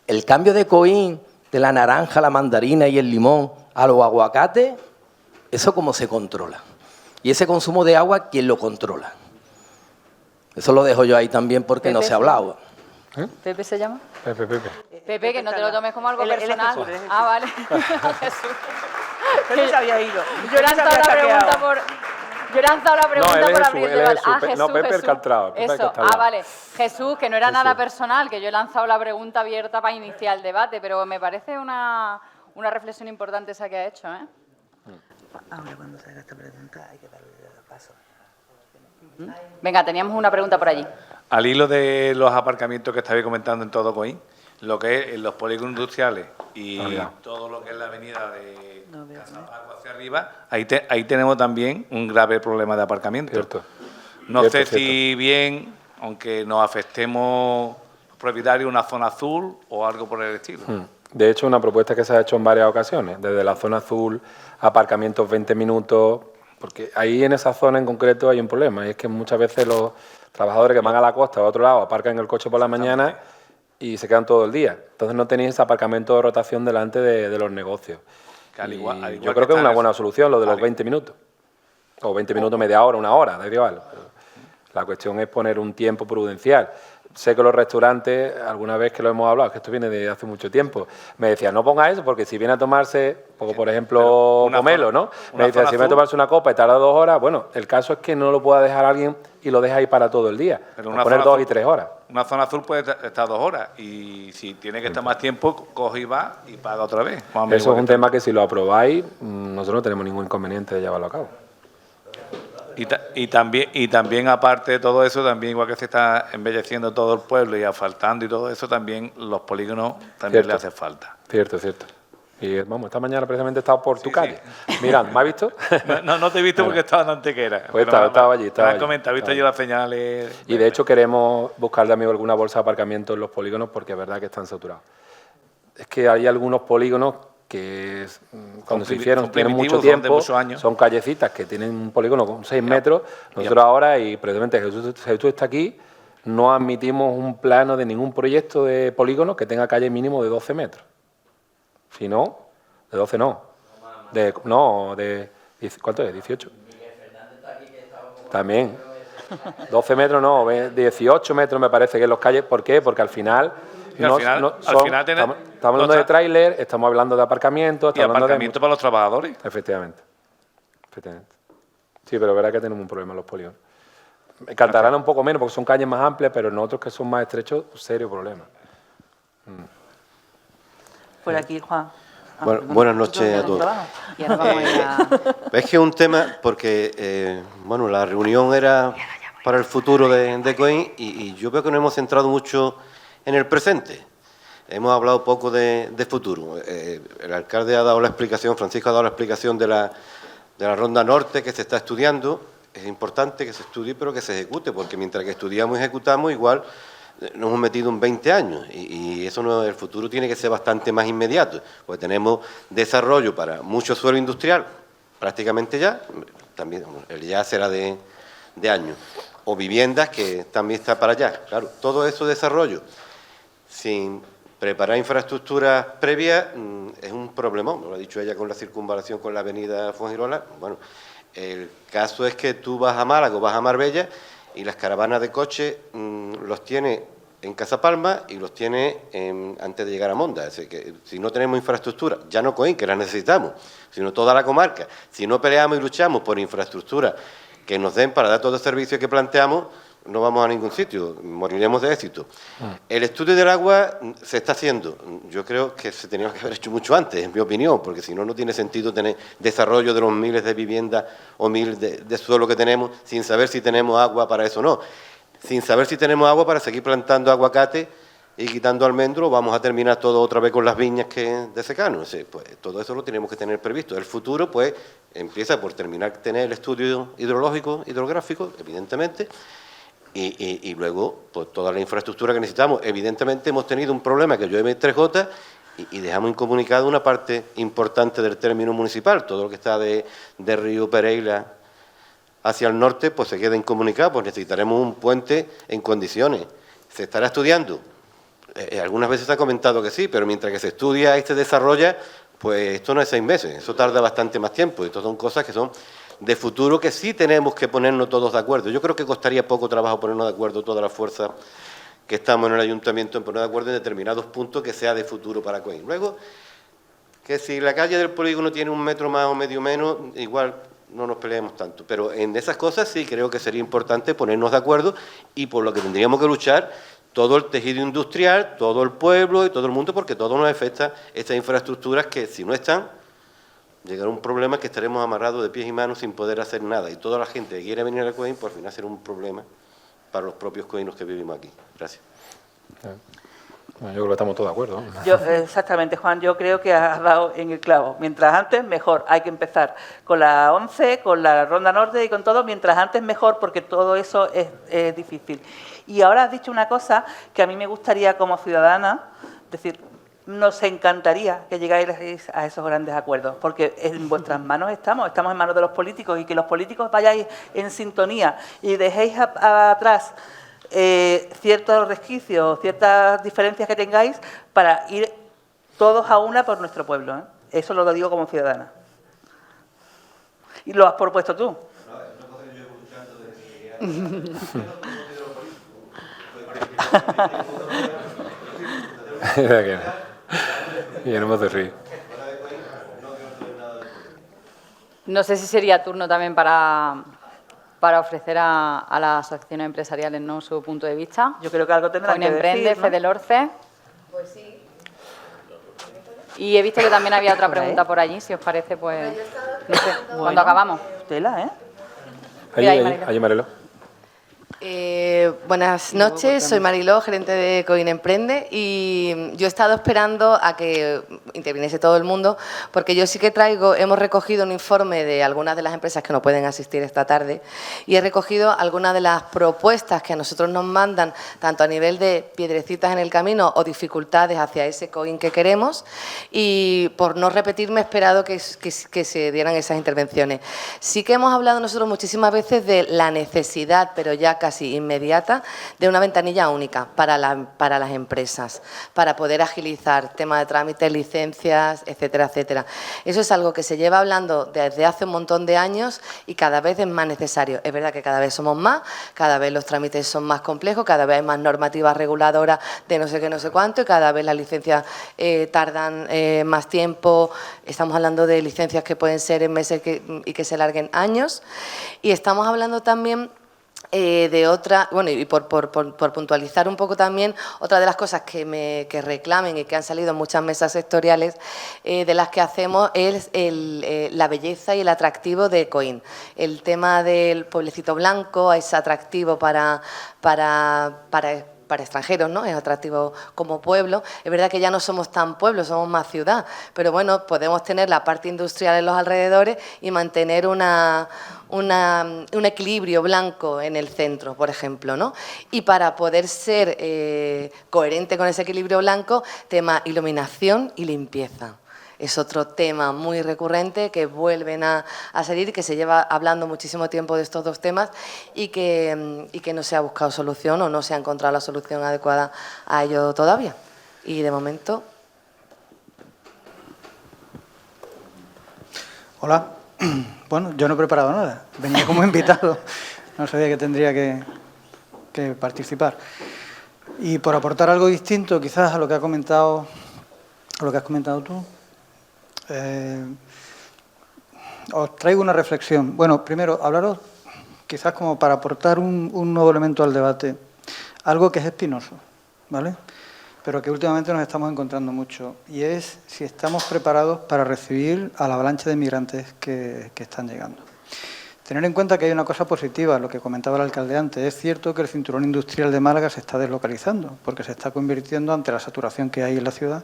el cambio de Coín, de la naranja, la mandarina y el limón a los aguacates, ¿eso cómo se controla? Y ese consumo de agua, ¿quién lo controla? Eso lo dejo yo ahí también porque no se ha hablado. ¿Pepe se llama? Pepe. Pepe, que no te lo tomes como algo Él es personal. Jesús, él es Jesús. Ah, vale. Jesús. Él se había ido. Yo he lanzado la pregunta por... Yo he lanzado la pregunta él es por Jesús, abrir el él es debate. Jesús. Ah, Jesús, No, Pepe el Jesús. Caltrao, Pepe el Eso. Caltrao. Ah, vale. Jesús, que no era Jesús. nada personal, que yo he lanzado la pregunta abierta para iniciar el debate, pero me parece una reflexión importante esa que ha hecho, ¿eh? Ahora, cuando se haga esta pregunta, hay que darle paso. Venga, teníamos una pregunta por allí. Al hilo de los aparcamientos que estabais comentando en todo Coín, lo que es en los polígonos industriales y todo lo que es la avenida de Casapaco hacia arriba, ahí tenemos también un grave problema de aparcamiento. Cierto. No Cierto, sé cierto. si bien, aunque nos afectemos los propietarios, una zona azul o algo por el estilo. De hecho, una propuesta que se ha hecho en varias ocasiones, desde la zona azul, aparcamientos 20 minutos, porque ahí en esa zona en concreto hay un problema, y es que muchas veces los trabajadores que van a la costa o a otro lado aparcan el coche por la mañana y se quedan todo el día. Entonces no tenéis ese aparcamiento de rotación delante de los negocios. Al igual Yo creo que es una buena solución lo de los 20 minutos. O 20 minutos, media hora, una hora, da igual. La cuestión es poner un tiempo prudencial. Sé que los restaurantes, alguna vez que lo hemos hablado, que esto viene de hace mucho tiempo, me decían, no ponga eso, porque si viene a tomarse, como por ejemplo Pomelo, ¿no? Me decía, si viene a tomarse una copa y tarda 2 horas, bueno, el caso es que no lo pueda dejar alguien y lo deja ahí para todo el día. Pero poner 2 y 3 horas. Una zona azul puede estar 2 horas y si tiene que estar más tiempo, coge y va y paga otra vez. Eso es un tema que si lo aprobáis, nosotros no tenemos ningún inconveniente de llevarlo a cabo. Y también, aparte de todo eso, también igual que se está embelleciendo todo el pueblo y asfaltando y todo eso, también los polígonos también le hace falta. Cierto. Y vamos, esta mañana precisamente he estado por tu calle. Mirando, ¿me has visto? No te he visto porque estaba en Antequera. Pues estaba allí. He visto yo las señales. Y de hecho queremos buscar de amigo alguna bolsa de aparcamiento en los polígonos porque es verdad que están saturados. es que hay algunos polígonos que cuando se hicieron tienen mucho primitivos, tiempo, muchos años. son callecitas que tienen un polígono con 6 metros. Nosotros ahora, y precisamente Jesús está aquí, no admitimos un plano de ningún proyecto de polígono que tenga calle mínimo de 12 metros. Si no, de 12 no. ¿Cuánto es? 18. También. 12 metros no, 18 metros me parece que en los calles. ¿Por qué? Porque al final... estamos hablando de tráiler, estamos hablando de aparcamiento... Y aparcamiento para los trabajadores. Efectivamente. Sí, pero es verdad que tenemos un problema en los polígonos. En Cantarana un poco menos, porque son calles más amplias, pero en otros que son más estrechos, serio problema. Por aquí, Juan. Bueno, buenas noches a todos. Es que es un tema, porque bueno, la reunión era para el futuro de COIN y yo veo que nos hemos centrado mucho en el presente. Hemos hablado poco de futuro. El alcalde ha dado la explicación, Francisco ha dado la explicación de la Ronda Norte que se está estudiando. Es importante que se estudie, pero que se ejecute, porque mientras que estudiamos y ejecutamos, igual nos hemos metido en 20 años y eso no, el futuro tiene que ser bastante más inmediato, porque tenemos desarrollo para mucho suelo industrial, prácticamente ya, también el ya será de años, o viviendas que también está para allá. Claro, todo eso desarrollo sin preparar infraestructuras previas es un problemón, lo ha dicho ella con la circunvalación con la avenida Fuengirola. Bueno, el caso es que tú vas a Málaga o vas a Marbella y las caravanas de coche los tiene en Casapalma y los tiene antes de llegar a Monda. Es decir, que si no tenemos infraestructura, ya no COIN, que la necesitamos, sino toda la comarca, si no peleamos y luchamos por infraestructura que nos den para dar todo el servicio que planteamos, no vamos a ningún sitio, moriremos de éxito. El estudio del agua se está haciendo. Yo creo que se tenía que haber hecho mucho antes, en mi opinión, porque si no, no tiene sentido tener desarrollo de los miles de viviendas o miles de suelo que tenemos sin saber si tenemos agua para eso o no. Sin saber si tenemos agua para seguir plantando aguacate y quitando almendros, vamos a terminar todo otra vez con las viñas de secano. Pues, todo eso lo tenemos que tener previsto. El futuro, pues, empieza por terminar de tener el estudio hidrológico, hidrográfico, evidentemente, y luego pues, toda la infraestructura que necesitamos. Evidentemente hemos tenido un problema que llueve 3 gotas y dejamos incomunicado una parte importante del término municipal. Todo lo que está de Río Pereira hacia el norte pues se queda incomunicado, pues necesitaremos un puente en condiciones. ¿Se estará estudiando? Algunas veces se ha comentado que sí, pero mientras que se estudia y se desarrolla, pues esto no es 6 meses, eso tarda bastante más tiempo. Estas son cosas que son de futuro que sí tenemos que ponernos todos de acuerdo. Yo creo que costaría poco trabajo ponernos de acuerdo toda la fuerza que estamos en el ayuntamiento en poner de acuerdo en determinados puntos que sea de futuro para COIN. Luego, que si la calle del polígono tiene 1 metro más o medio menos, igual no nos peleemos tanto. Pero en esas cosas sí creo que sería importante ponernos de acuerdo y por lo que tendríamos que luchar todo el tejido industrial, todo el pueblo y todo el mundo, porque todo nos afecta estas infraestructuras que si no están, llegará un problema que estaremos amarrados de pies y manos sin poder hacer nada. Y toda la gente que quiere venir al COIN, por fin será un problema para los propios coinos que vivimos aquí. Gracias. Bueno, yo creo que estamos todos de acuerdo. Exactamente, Juan, yo creo que has dado en el clavo. Mientras antes, mejor. Hay que empezar con la 11, con la Ronda Norte y con todo. Mientras antes, mejor, porque todo eso es difícil. Y ahora has dicho una cosa que a mí me gustaría como ciudadana decir. Nos encantaría que llegáis a esos grandes acuerdos, porque en vuestras manos estamos en manos de los políticos, y que los políticos vayáis en sintonía y dejéis atrás ciertos resquicios, ciertas diferencias que tengáis para ir todos a una por nuestro pueblo. Eso lo digo como ciudadana. ¿Y lo has propuesto tú? Y no me reír. No sé si sería turno también para ofrecer a las asociaciones empresariales, ¿no?, su punto de vista. Yo creo que algo tendrán que Emprende, decir, ¿no? Fedelorce. Pues sí. Y he visto que también había otra pregunta por allí, si os parece, pues no sé, cuando acabamos. Tela, ¿eh? Ahí, Marelo. Buenas noches, soy Mariló, gerente de Coin Emprende, y yo he estado esperando a que interviniese todo el mundo, porque yo sí que hemos recogido un informe de algunas de las empresas que no pueden asistir esta tarde, y he recogido algunas de las propuestas que a nosotros nos mandan, tanto a nivel de piedrecitas en el camino o dificultades hacia ese Coin que queremos, y por no repetirme he esperado que se dieran esas intervenciones. Sí que hemos hablado nosotros muchísimas veces de la necesidad, pero ya casi inmediata, de una ventanilla única para las empresas, para poder agilizar temas de trámites, licencias, etcétera, etcétera. Eso es algo que se lleva hablando desde hace un montón de años y cada vez es más necesario. Es verdad que cada vez somos más, cada vez los trámites son más complejos, cada vez hay más normativas reguladoras de no sé qué, no sé cuánto, y cada vez las licencias tardan más tiempo. Estamos hablando de licencias que pueden ser en meses y que se larguen años. Y estamos hablando también de otra, bueno, y por puntualizar un poco también, otra de las cosas que reclamen y que han salido en muchas mesas sectoriales de las que hacemos es la belleza y el atractivo de Coin. El tema del pueblecito blanco es atractivo para extranjeros, ¿no? Es atractivo como pueblo. Es verdad que ya no somos tan pueblo, somos más ciudad, pero bueno, podemos tener la parte industrial en los alrededores y mantener un equilibrio blanco en el centro, por ejemplo, ¿no? Y para poder ser coherente con ese equilibrio blanco, tema iluminación y limpieza. Es otro tema muy recurrente que vuelven a salir y que se lleva hablando muchísimo tiempo de estos dos temas y que no se ha buscado solución o no se ha encontrado la solución adecuada a ello todavía. Y de momento... Hola. Bueno, yo no he preparado nada. Venía como invitado. No sabía que tendría que participar. Y por aportar algo distinto quizás a lo que has comentado tú, os traigo una reflexión. Bueno, primero, hablaros, quizás como para aportar un nuevo elemento al debate, algo que es espinoso, ¿vale? Pero que últimamente nos estamos encontrando mucho, y es si estamos preparados para recibir a la avalancha de migrantes que están llegando. Tener en cuenta que hay una cosa positiva, lo que comentaba el alcalde antes. Es cierto que el cinturón industrial de Málaga se está deslocalizando, porque se está convirtiendo, ante la saturación que hay en la ciudad,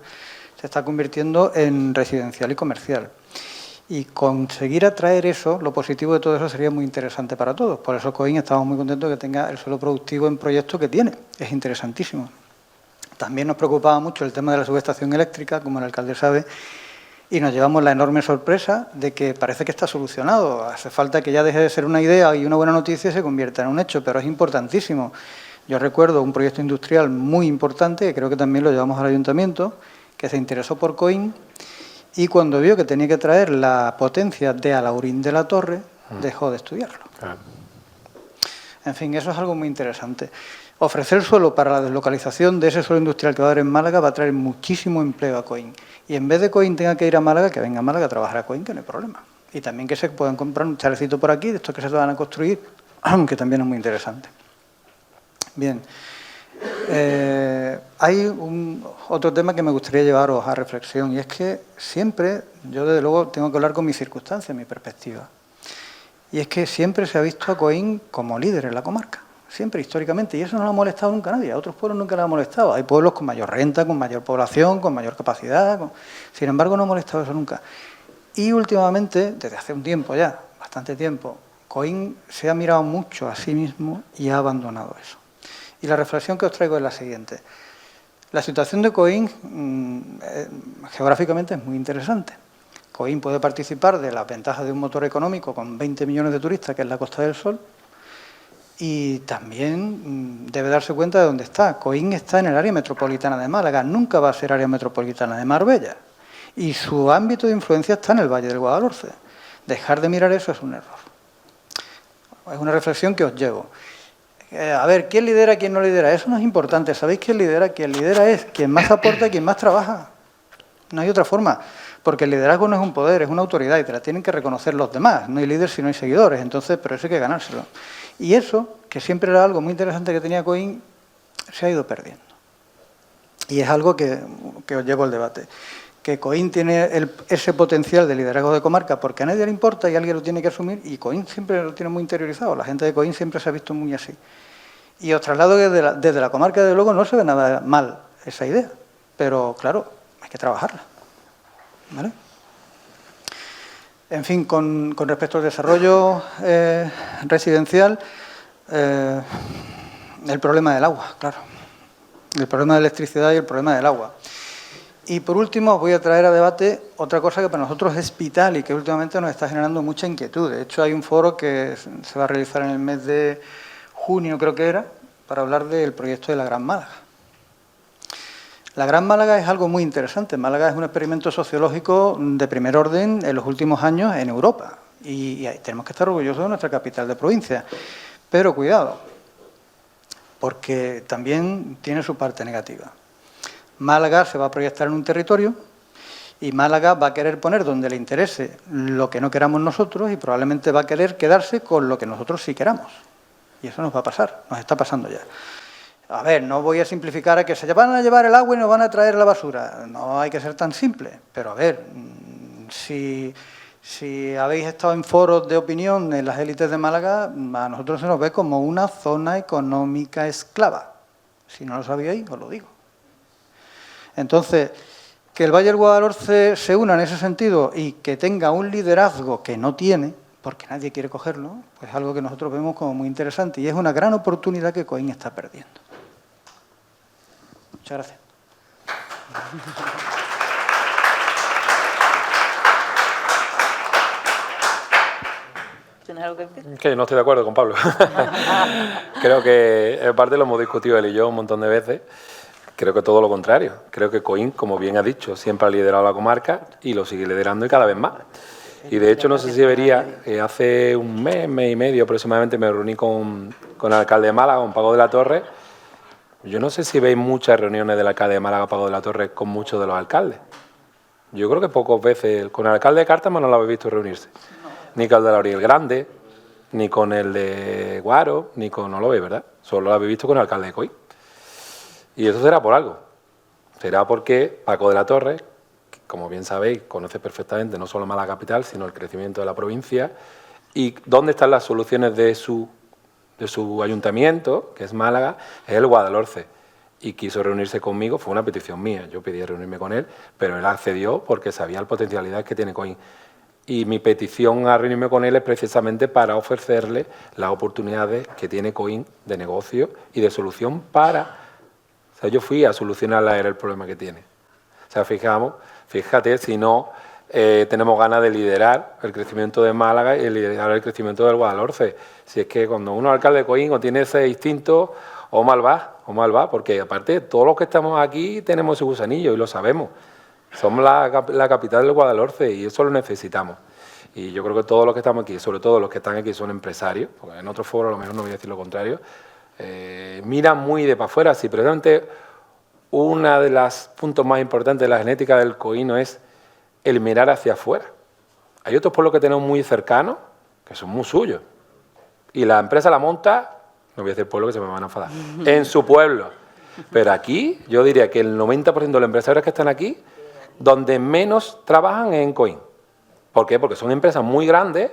se está convirtiendo en residencial y comercial. Y conseguir atraer eso, lo positivo de todo eso, sería muy interesante para todos. Por eso Coin estamos muy contentos de que tenga el suelo productivo en proyecto que tiene. Es interesantísimo. También nos preocupaba mucho el tema de la subestación eléctrica, como el alcalde sabe, y nos llevamos la enorme sorpresa de que parece que está solucionado. Hace falta que ya deje de ser una idea y una buena noticia y se convierta en un hecho, pero es importantísimo. Yo recuerdo un proyecto industrial muy importante, que creo que también lo llevamos al ayuntamiento, que se interesó por Coin, y cuando vio que tenía que traer la potencia de Alhaurín de la Torre, dejó de estudiarlo. En fin, eso es algo muy interesante. Ofrecer suelo para la deslocalización de ese suelo industrial que va a haber en Málaga va a traer muchísimo empleo a Coin. Y en vez de Coin tenga que ir a Málaga, que venga a Málaga a trabajar a Coin, que no hay problema. Y también que se puedan comprar un chalecito por aquí, de estos que se van a construir, que también es muy interesante. Bien. Hay otro tema que me gustaría llevaros a reflexión, y es que siempre, yo desde luego tengo que hablar con mis circunstancias, mi perspectiva, y es que siempre se ha visto a Coin como líder en la comarca, siempre, históricamente, y eso no le ha molestado nunca a nadie, a otros pueblos nunca le ha molestado. Hay pueblos con mayor renta, con mayor población, con mayor capacidad, sin embargo no ha molestado eso nunca. Y últimamente, desde hace un tiempo ya, bastante tiempo, Coin se ha mirado mucho a sí mismo y ha abandonado eso. Y la reflexión que os traigo es la siguiente. La situación de Coin geográficamente es muy interesante. Coin puede participar de las ventajas de un motor económico con 20 millones de turistas, que es la Costa del Sol, y también debe darse cuenta de dónde está. Coin está en el área metropolitana de Málaga, nunca va a ser área metropolitana de Marbella, y su ámbito de influencia está en el Valle del Guadalhorce. Dejar de mirar eso es un error. Es una reflexión que os llevo. A ver, ¿quién lidera, quién no lidera? Eso no es importante. ¿Sabéis quién lidera? Quien lidera es quien más aporta, quien más trabaja. No hay otra forma. Porque el liderazgo no es un poder, es una autoridad y te la tienen que reconocer los demás. No hay líder si no hay seguidores. Entonces, pero eso hay que ganárselo. Y eso, que siempre era algo muy interesante que tenía Coin, se ha ido perdiendo. Y es algo que os llevo al debate. Que Coin tiene ese potencial de liderazgo de comarca porque a nadie le importa y alguien lo tiene que asumir, y Coin siempre lo tiene muy interiorizado. La gente de Coin siempre se ha visto muy así. Y os traslado que desde la comarca, desde luego, no se ve nada mal esa idea, pero claro, hay que trabajarla, ¿vale? En fin, con respecto al desarrollo residencial, el problema del agua, claro. El problema de electricidad y el problema del agua. Y por último, os voy a traer a debate otra cosa que para nosotros es vital y que últimamente nos está generando mucha inquietud. De hecho, hay un foro que se va a realizar en el mes de junio, creo que era, para hablar del proyecto de la Gran Málaga. La Gran Málaga es algo muy interesante. Málaga es un experimento sociológico de primer orden en los últimos años en Europa. Y tenemos que estar orgullosos de nuestra capital de provincia. Pero cuidado, porque también tiene su parte negativa. Málaga se va a proyectar en un territorio y Málaga va a querer poner donde le interese lo que no queramos nosotros y probablemente va a querer quedarse con lo que nosotros sí queramos. Y eso nos va a pasar, nos está pasando ya. A ver, no voy a simplificar a que se van a llevar el agua y nos van a traer la basura. No hay que ser tan simple. Pero a ver, si habéis estado en foros de opinión en las élites de Málaga, a nosotros se nos ve como una zona económica esclava. Si no lo sabíais, os lo digo. Entonces, que el Valle del Guadalhorce se una en ese sentido y que tenga un liderazgo que no tiene, porque nadie quiere cogerlo, pues es algo que nosotros vemos como muy interesante y es una gran oportunidad que Coín está perdiendo. Muchas gracias. ¿Tienes algo que decir? Que no estoy de acuerdo con Pablo. Creo que, en parte, lo hemos discutido él y yo un montón de veces. Creo que todo lo contrario. Creo que Coín, como bien ha dicho, siempre ha liderado la comarca y lo sigue liderando y cada vez más. Y de hecho, no sé si vería, hace un mes y medio aproximadamente me reuní con el alcalde de Málaga, con Paco de la Torre. Yo no sé si veis muchas reuniones del alcalde de Málaga, Paco de la Torre, con muchos de los alcaldes. Yo creo que pocas veces. Con el alcalde de Cártama no lo habéis visto reunirse. Ni con el de la Oriel Grande, ni con el de Guaro, no lo veis, ¿verdad? Solo lo habéis visto con el alcalde de Coín. Y eso será por algo. Será porque Paco de la Torre, que, como bien sabéis, conoce perfectamente no solo Málaga capital, sino el crecimiento de la provincia y dónde están las soluciones de su ayuntamiento, que es Málaga, es el Guadalhorce. Y quiso reunirse conmigo, fue una petición mía. Yo pedí reunirme con él, pero él accedió porque sabía la potencialidad que tiene Coín. Y mi petición a reunirme con él es precisamente para ofrecerle las oportunidades que tiene Coín de negocio y de solución para... O sea, yo fui a solucionar el problema que tiene. O sea, fíjate si no tenemos ganas de liderar el crecimiento de Málaga y liderar el crecimiento del Guadalhorce. Si es que cuando uno es alcalde de Coín o tiene ese instinto, o mal va, porque aparte todos los que estamos aquí tenemos ese gusanillo y lo sabemos. Somos la capital del Guadalhorce y eso lo necesitamos. Y yo creo que todos los que estamos aquí, sobre todo los que están aquí, son empresarios, porque en otros foros a lo mejor no voy a decir lo contrario, miran muy de para afuera. Sí, pero realmente uno de los puntos más importantes de la genética del coíno es el mirar hacia afuera. Hay otros pueblos que tenemos muy cercanos, que son muy suyos. Y la empresa la monta, no voy a decir pueblo que se me van a enfadar, en su pueblo. Pero aquí, yo diría que el 90% de los empresarios que están aquí, donde menos trabajan es en Coín. ¿Por qué? Porque son empresas muy grandes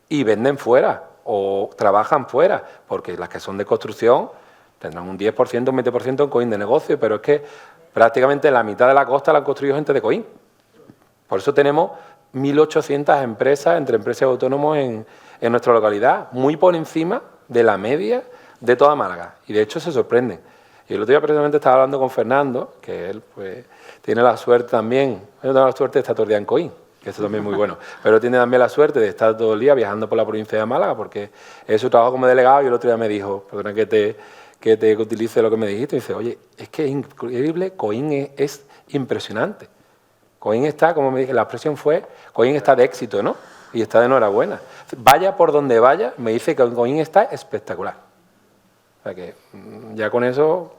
y venden fuera o trabajan fuera, porque las que son de construcción tendrán un 10%, un 20% en Coín de negocio, pero es que prácticamente la mitad de la costa la han construido gente de Coín. Por eso tenemos 1.800 empresas, entre empresas y autónomos en nuestra localidad, muy por encima de la media de toda Málaga. Y de hecho se sorprenden. Y el otro día precisamente estaba hablando con Fernando, que él pues tiene la suerte también, yo tengo la suerte de estar todo el día en Coín, que eso también es muy bueno, pero tiene también la suerte de estar todo el día viajando por la provincia de Málaga, porque es su trabajo como delegado, y el otro día me dijo, perdona que te utilice lo que me dijiste, y dice, oye, es que es increíble, Coín es impresionante. Coín está, como me dije, la expresión fue, Coín está de éxito, ¿no? Y está de enhorabuena. Vaya por donde vaya, me dice que Coín está espectacular. O sea que ya con eso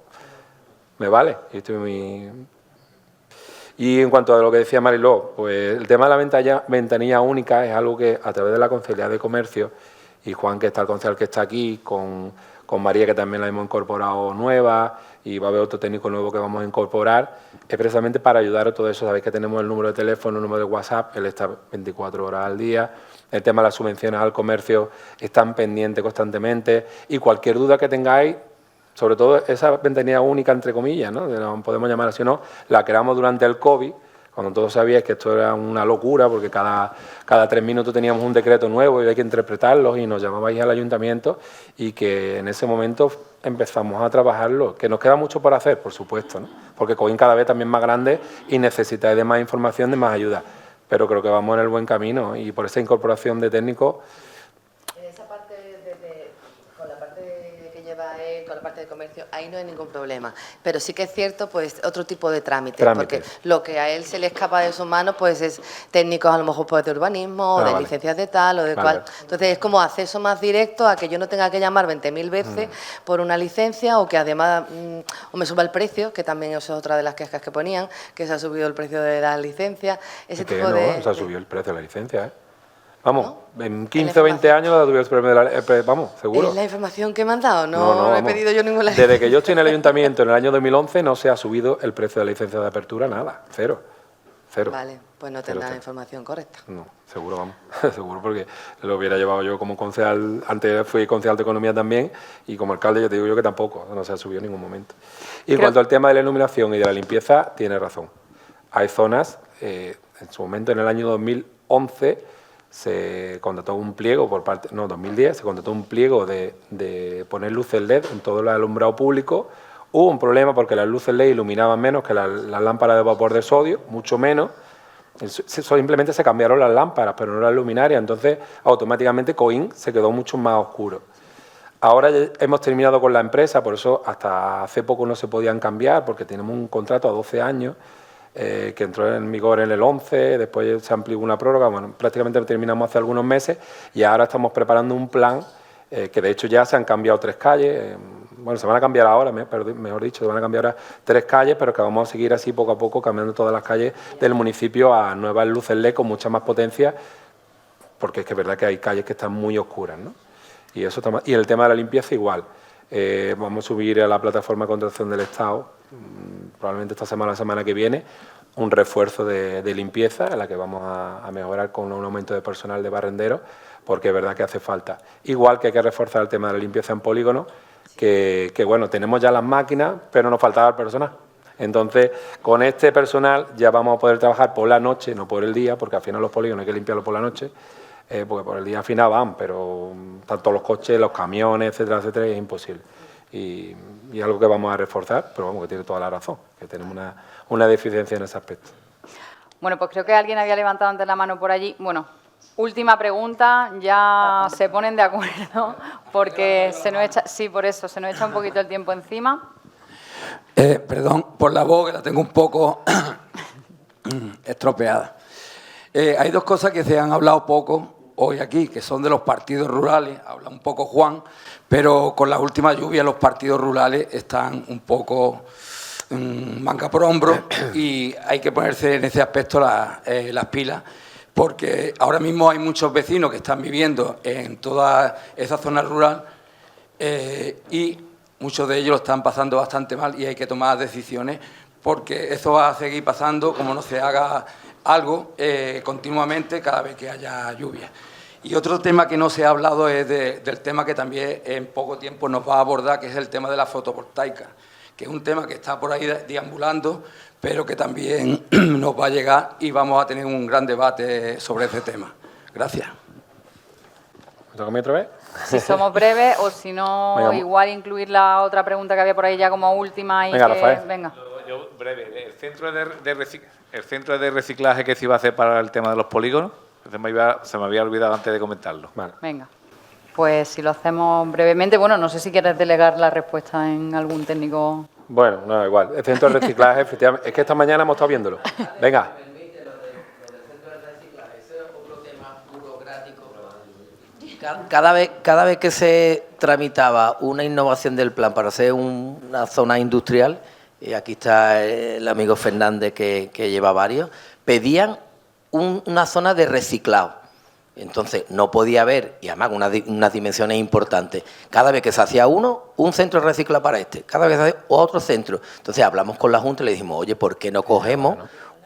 me vale. Y en cuanto a lo que decía Mariló, pues el tema de la ventanilla única es algo que a través de la Concejalía de Comercio, y Juan, que está el concejal que está aquí, con María, que también la hemos incorporado nueva, y va a haber otro técnico nuevo que vamos a incorporar, es precisamente para ayudar a todo eso. Sabéis que tenemos el número de teléfono, el número de WhatsApp, él está 24 horas al día. El tema de las subvenciones al comercio están pendientes constantemente, y cualquier duda que tengáis, sobre todo esa ventanilla única, entre comillas, ¿no? Podemos llamar así o no, la creamos durante el COVID, cuando todos sabíais que esto era una locura, porque cada 3 minutos teníamos un decreto nuevo y había que interpretarlo, y nos llamabais al ayuntamiento, y que en ese momento empezamos a trabajarlo, que nos queda mucho por hacer, por supuesto, ¿no? Porque COIN cada vez también más grande y necesitáis de más información, de más ayuda, pero creo que vamos en el buen camino, y por esa incorporación de técnicos. Esa parte, con la parte que lleva él, con la parte de comercio, ahí no hay ningún problema. Pero sí que es cierto, pues, otro tipo de trámites, porque lo que a él se le escapa de sus manos, pues, es técnicos a lo mejor pues, de urbanismo, o de licencias de tal, o de cual. Entonces, es como acceso más directo a que yo no tenga que llamar 20.000 veces por una licencia, o que además o me suba el precio, que también eso es otra de las quejas que ponían, que se ha subido el precio de las licencias, ese tipo de... No, se ha subido el precio de la licencia, ¿eh? Vamos, ¿no? En 15 o 20 años la tuvimos el premio de la... Vamos, seguro. ¿Es la información que me han dado? No he pedido yo ninguna licencia. Desde que yo estoy en el ayuntamiento en el año 2011 no se ha subido el precio de la licencia de apertura, nada, cero. Vale, pues no tendrá la información correcta. No, seguro, vamos, seguro, porque lo hubiera llevado yo como concejal, antes fui concejal de Economía también, y como alcalde yo te digo yo que tampoco, no se ha subido en ningún momento. Y en cuanto al tema de la iluminación y de la limpieza, tiene razón. Hay zonas, en su momento en el año 2011, se contrató un pliego por parte, no, 2010, se contrató un pliego de poner luces LED en todo el alumbrado público. Hubo un problema porque las luces LED iluminaban menos que las lámparas de vapor de sodio, mucho menos. Simplemente se cambiaron las lámparas, pero no las luminarias. Entonces, automáticamente COIN se quedó mucho más oscuro. Ahora ya hemos terminado con la empresa, por eso hasta hace poco no se podían cambiar, porque tenemos un contrato a 12 años, que entró en vigor en el 11, después se amplió una prórroga, bueno, prácticamente lo terminamos hace algunos meses, y ahora estamos preparando un plan, que de hecho ya se han cambiado 3 calles, bueno, se van a cambiar ahora, mejor dicho, se van a cambiar ahora 3 calles, pero que vamos a seguir así poco a poco, cambiando todas las calles del municipio a nuevas luces LED con mucha más potencia, porque es que es verdad que hay calles que están muy oscuras, ¿no? Y el tema de la limpieza igual. Vamos a subir a la plataforma de contratación del Estado, probablemente esta semana o la semana que viene, un refuerzo de limpieza, en la que vamos a mejorar con un aumento de personal de barrenderos, porque es verdad que hace falta. Igual que hay que reforzar el tema de la limpieza en polígonos, que bueno, tenemos ya las máquinas, pero nos faltaba el personal. Entonces, con este personal ya vamos a poder trabajar por la noche, no por el día, porque al final los polígonos hay que limpiarlos por la noche, porque por el día al final van, pero tanto los coches, los camiones, etcétera, etcétera, es imposible. Y algo que vamos a reforzar, pero vamos, que tiene toda la razón, que tenemos una deficiencia en ese aspecto. Bueno, pues creo que alguien había levantado antes la mano por allí. Bueno, última pregunta, ya se ponen de acuerdo, porque se nos echa, sí, por eso, se nos echa un poquito el tiempo encima. Perdón por la voz, que la tengo un poco estropeada. Hay 2 cosas que se han hablado poco hoy aquí, que son de los partidos rurales, habla un poco Juan, pero con las últimas lluvias los partidos rurales están un poco manga por hombro, y hay que ponerse en ese aspecto las pilas, porque ahora mismo hay muchos vecinos que están viviendo en toda esa zona rural, y muchos de ellos lo están pasando bastante mal, y hay que tomar decisiones, porque eso va a seguir pasando como no se haga algo continuamente cada vez que haya lluvia. Y otro tema que no se ha hablado es del tema que también en poco tiempo nos va a abordar, que es el tema de la fotovoltaica, que es un tema que está por ahí deambulando, pero que también nos va a llegar, y vamos a tener un gran debate sobre ese tema. Gracias. ¿Me toca a mí otra vez? Si somos breves, o si no, venga, igual incluir la otra pregunta que había por ahí ya como última. Y venga, que, Rafael. Venga. Yo, breve. El centro de reciclaje que se iba a hacer para el tema de los polígonos, se me había olvidado antes de comentarlo. Vale. Venga, pues si lo hacemos brevemente, bueno, no sé si quieres delegar la respuesta en algún técnico. Bueno, no, igual. El centro de reciclaje, efectivamente, es que esta mañana hemos estado viéndolo. Venga. Cada vez que se tramitaba una innovación del plan para hacer una zona industrial, y aquí está el amigo Fernández que lleva varios, pedían una zona de reciclado. Entonces no podía haber, y además unas dimensiones importantes, cada vez que se hacía un centro de reciclado para cada vez que se hacía otro centro. Entonces hablamos con la Junta y le dijimos, oye, ¿por qué no cogemos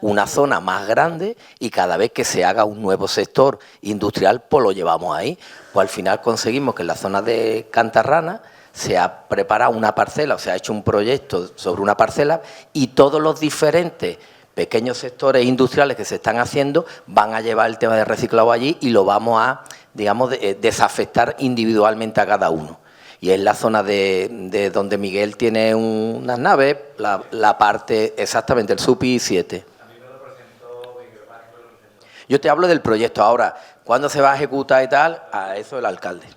una zona más grande y cada vez que se haga un nuevo sector industrial, pues lo llevamos ahí. Pues al final conseguimos que en la zona de Cantarrana se ha preparado una parcela, o se ha hecho un proyecto sobre una parcela y todos los diferentes pequeños sectores industriales que se están haciendo van a llevar el tema de reciclado allí y lo vamos a, digamos, desafectar individualmente a cada uno. Y es la zona de donde Miguel tiene unas naves, la parte exactamente, el SUPI 7. Yo te hablo del proyecto ahora. ¿Cuándo se va a ejecutar y tal? A eso el alcalde.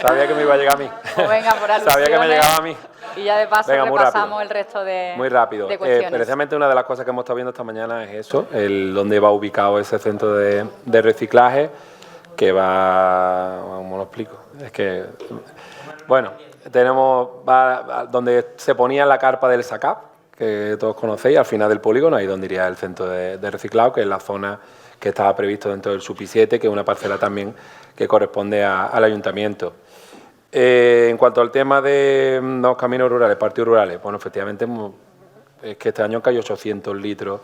Sabía que me iba a llegar a mí. Pues venga, por alusiones. Sabía que me llegaba a mí. Y ya de paso venga, repasamos el resto de muy rápido. de cuestiones. Precisamente una de las cosas que hemos estado viendo esta mañana es eso, dónde va ubicado ese centro de reciclaje, que va... ¿Cómo lo explico? Es que... Bueno, tenemos donde se ponía la carpa del SACAP, que todos conocéis, al final del polígono, ahí donde iría el centro de reciclado, que es la zona que estaba previsto dentro del SUPI 7, que es una parcela también que corresponde al ayuntamiento. En cuanto al tema de los caminos rurales, partidos rurales, bueno, efectivamente es que este año cayó 800 litros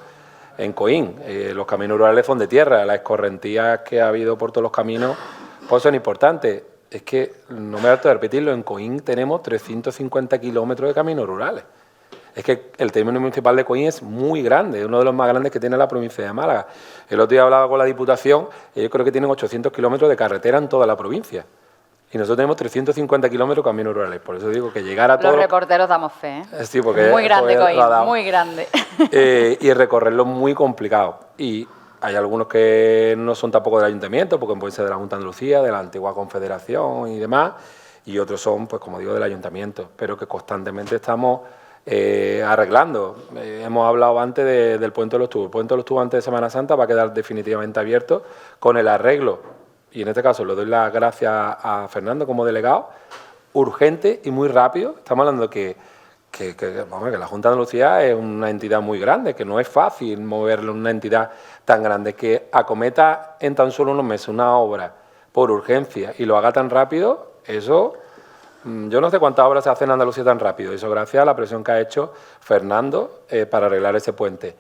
en Coín. Los caminos rurales son de tierra, las escorrentías que ha habido por todos los caminos pues son importantes. Es que, no me harto de repetirlo, en Coín tenemos 350 kilómetros de caminos rurales. Es que el término municipal de Coín es muy grande, es uno de los más grandes que tiene la provincia de Málaga. El otro día hablaba con la Diputación, y yo creo que tienen 800 kilómetros de carretera en toda la provincia. Y nosotros tenemos 350 kilómetros de caminos rurales. Por eso digo que llegar a todos... Los reporteros damos fe, ¿eh? Sí, porque muy grande, Coín, muy grande. Y recorrerlo es muy complicado. Y hay algunos que no son tampoco del ayuntamiento, porque pueden ser de la Junta de Andalucía, de la antigua Confederación y demás, y otros son, pues como digo, del ayuntamiento, pero que constantemente estamos arreglando. Hemos hablado antes del Puente de los Tubos. El Puente de los Tubos antes de Semana Santa va a quedar definitivamente abierto con el arreglo. Y en este caso le doy las gracias a Fernando como delegado, urgente y muy rápido. Estamos hablando que la Junta de Andalucía es una entidad muy grande, que no es fácil moverle una entidad tan grande, que acometa en tan solo unos meses una obra por urgencia y lo haga tan rápido, eso, yo no sé cuántas obras se hacen en Andalucía tan rápido, eso gracias a la presión que ha hecho Fernando para arreglar ese puente.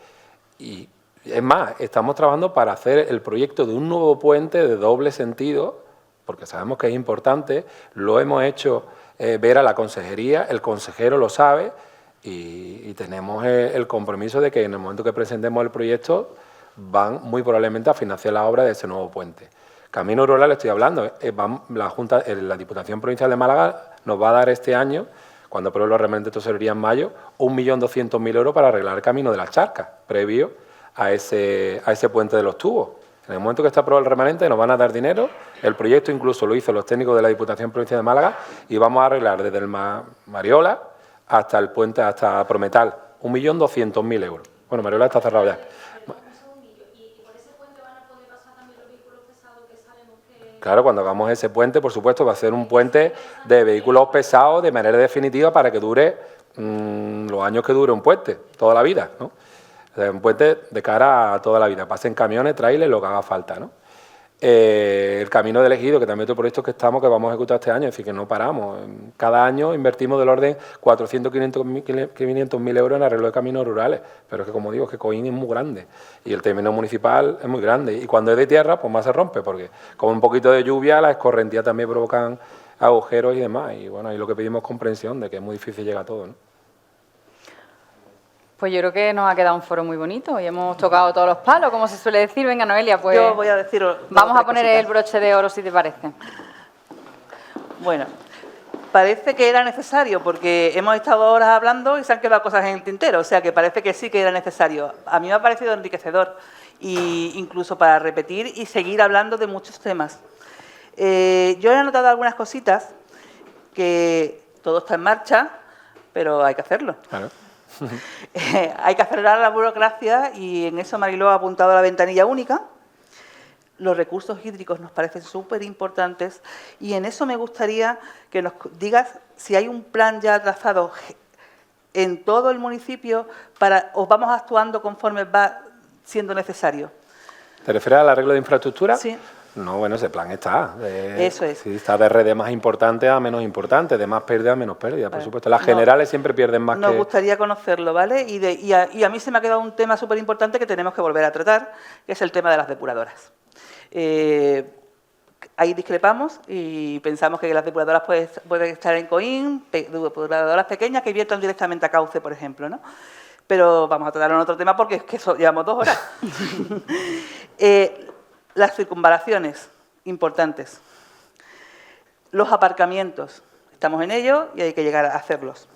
Y es más, estamos trabajando para hacer el proyecto de un nuevo puente de doble sentido, porque sabemos que es importante, lo hemos hecho ver a la consejería, el consejero lo sabe y tenemos el compromiso de que en el momento que presentemos el proyecto van muy probablemente a financiar la obra de ese nuevo puente. Camino Rural estoy hablando, la Diputación Provincial de Málaga nos va a dar este año, cuando apruebe los remanentes de tesorería en mayo, 1.200.000 euros para arreglar el camino de las Charcas, previo a ese puente de los tubos. En el momento que está aprobado el remanente nos van a dar dinero, el proyecto incluso lo hizo los técnicos de la Diputación Provincial de Málaga y vamos a arreglar desde el Mariola hasta el puente, hasta Prometal, 1.200.000 euros. Bueno, Mariola está cerrado ya. Claro, cuando hagamos ese puente, por supuesto, va a ser un puente de vehículos pesados de manera definitiva para que dure los años que dure un puente, toda la vida, ¿no? Un puente de cara a toda la vida. Pasen camiones, trailers, lo que haga falta, ¿no? El camino del Ejido, que también es otro proyecto que vamos a ejecutar este año, es decir, que no paramos. Cada año invertimos del orden 400, 500.000 euros en arreglo de caminos rurales. Pero es que, como digo, es que Coín es muy grande y el término municipal es muy grande. Y cuando es de tierra, pues más se rompe, porque con un poquito de lluvia las escorrentías también provocan agujeros y demás. Y bueno, ahí lo que pedimos es comprensión de que es muy difícil llegar a todo, ¿no? Pues yo creo que nos ha quedado un foro muy bonito y hemos tocado todos los palos, como se suele decir. Venga, Noelia, pues yo voy a decir vamos a poner el broche de oro, si te parece. Bueno, parece que era necesario, porque hemos estado horas hablando y se han quedado cosas en el tintero, o sea que parece que sí que era necesario. A mí me ha parecido enriquecedor, e incluso para repetir y seguir hablando de muchos temas. Yo he anotado algunas cositas, que todo está en marcha, pero hay que hacerlo. Claro. Hay que acelerar la burocracia y en eso Mariló ha apuntado a la ventanilla única. Los recursos hídricos nos parecen súper importantes y en eso me gustaría que nos digas si hay un plan ya trazado en todo el municipio o vamos actuando conforme va siendo necesario. ¿Te refieres al arreglo de infraestructura? Sí. No, bueno, ese plan está. Eso es. Sí, está de red de más importante a menos importante, de más pérdida a menos pérdida, por supuesto. Las generales siempre pierden más Nos gustaría conocerlo, ¿vale? Y a mí se me ha quedado un tema súper importante que tenemos que volver a tratar, que es el tema de las depuradoras. Ahí discrepamos y pensamos que las depuradoras pueden estar en COIN, depuradoras pequeñas que viertan directamente a cauce, por ejemplo, ¿no? Pero vamos a tratarlo en otro tema porque es que llevamos 2 horas. Las circunvalaciones, importantes. Los aparcamientos, estamos en ello y hay que llegar a hacerlos.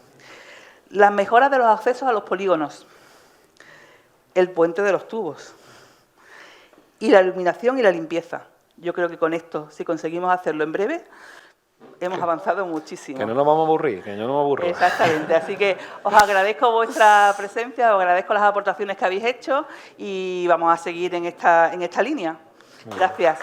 Las mejoras de los accesos a los polígonos. El puente de los tubos. Y la iluminación y la limpieza. Yo creo que con esto, si conseguimos hacerlo en breve, hemos avanzado muchísimo. Que no nos vamos a aburrir, que yo no me aburro. Exactamente, así que os agradezco vuestra presencia, os agradezco las aportaciones que habéis hecho y vamos a seguir en esta línea. Gracias.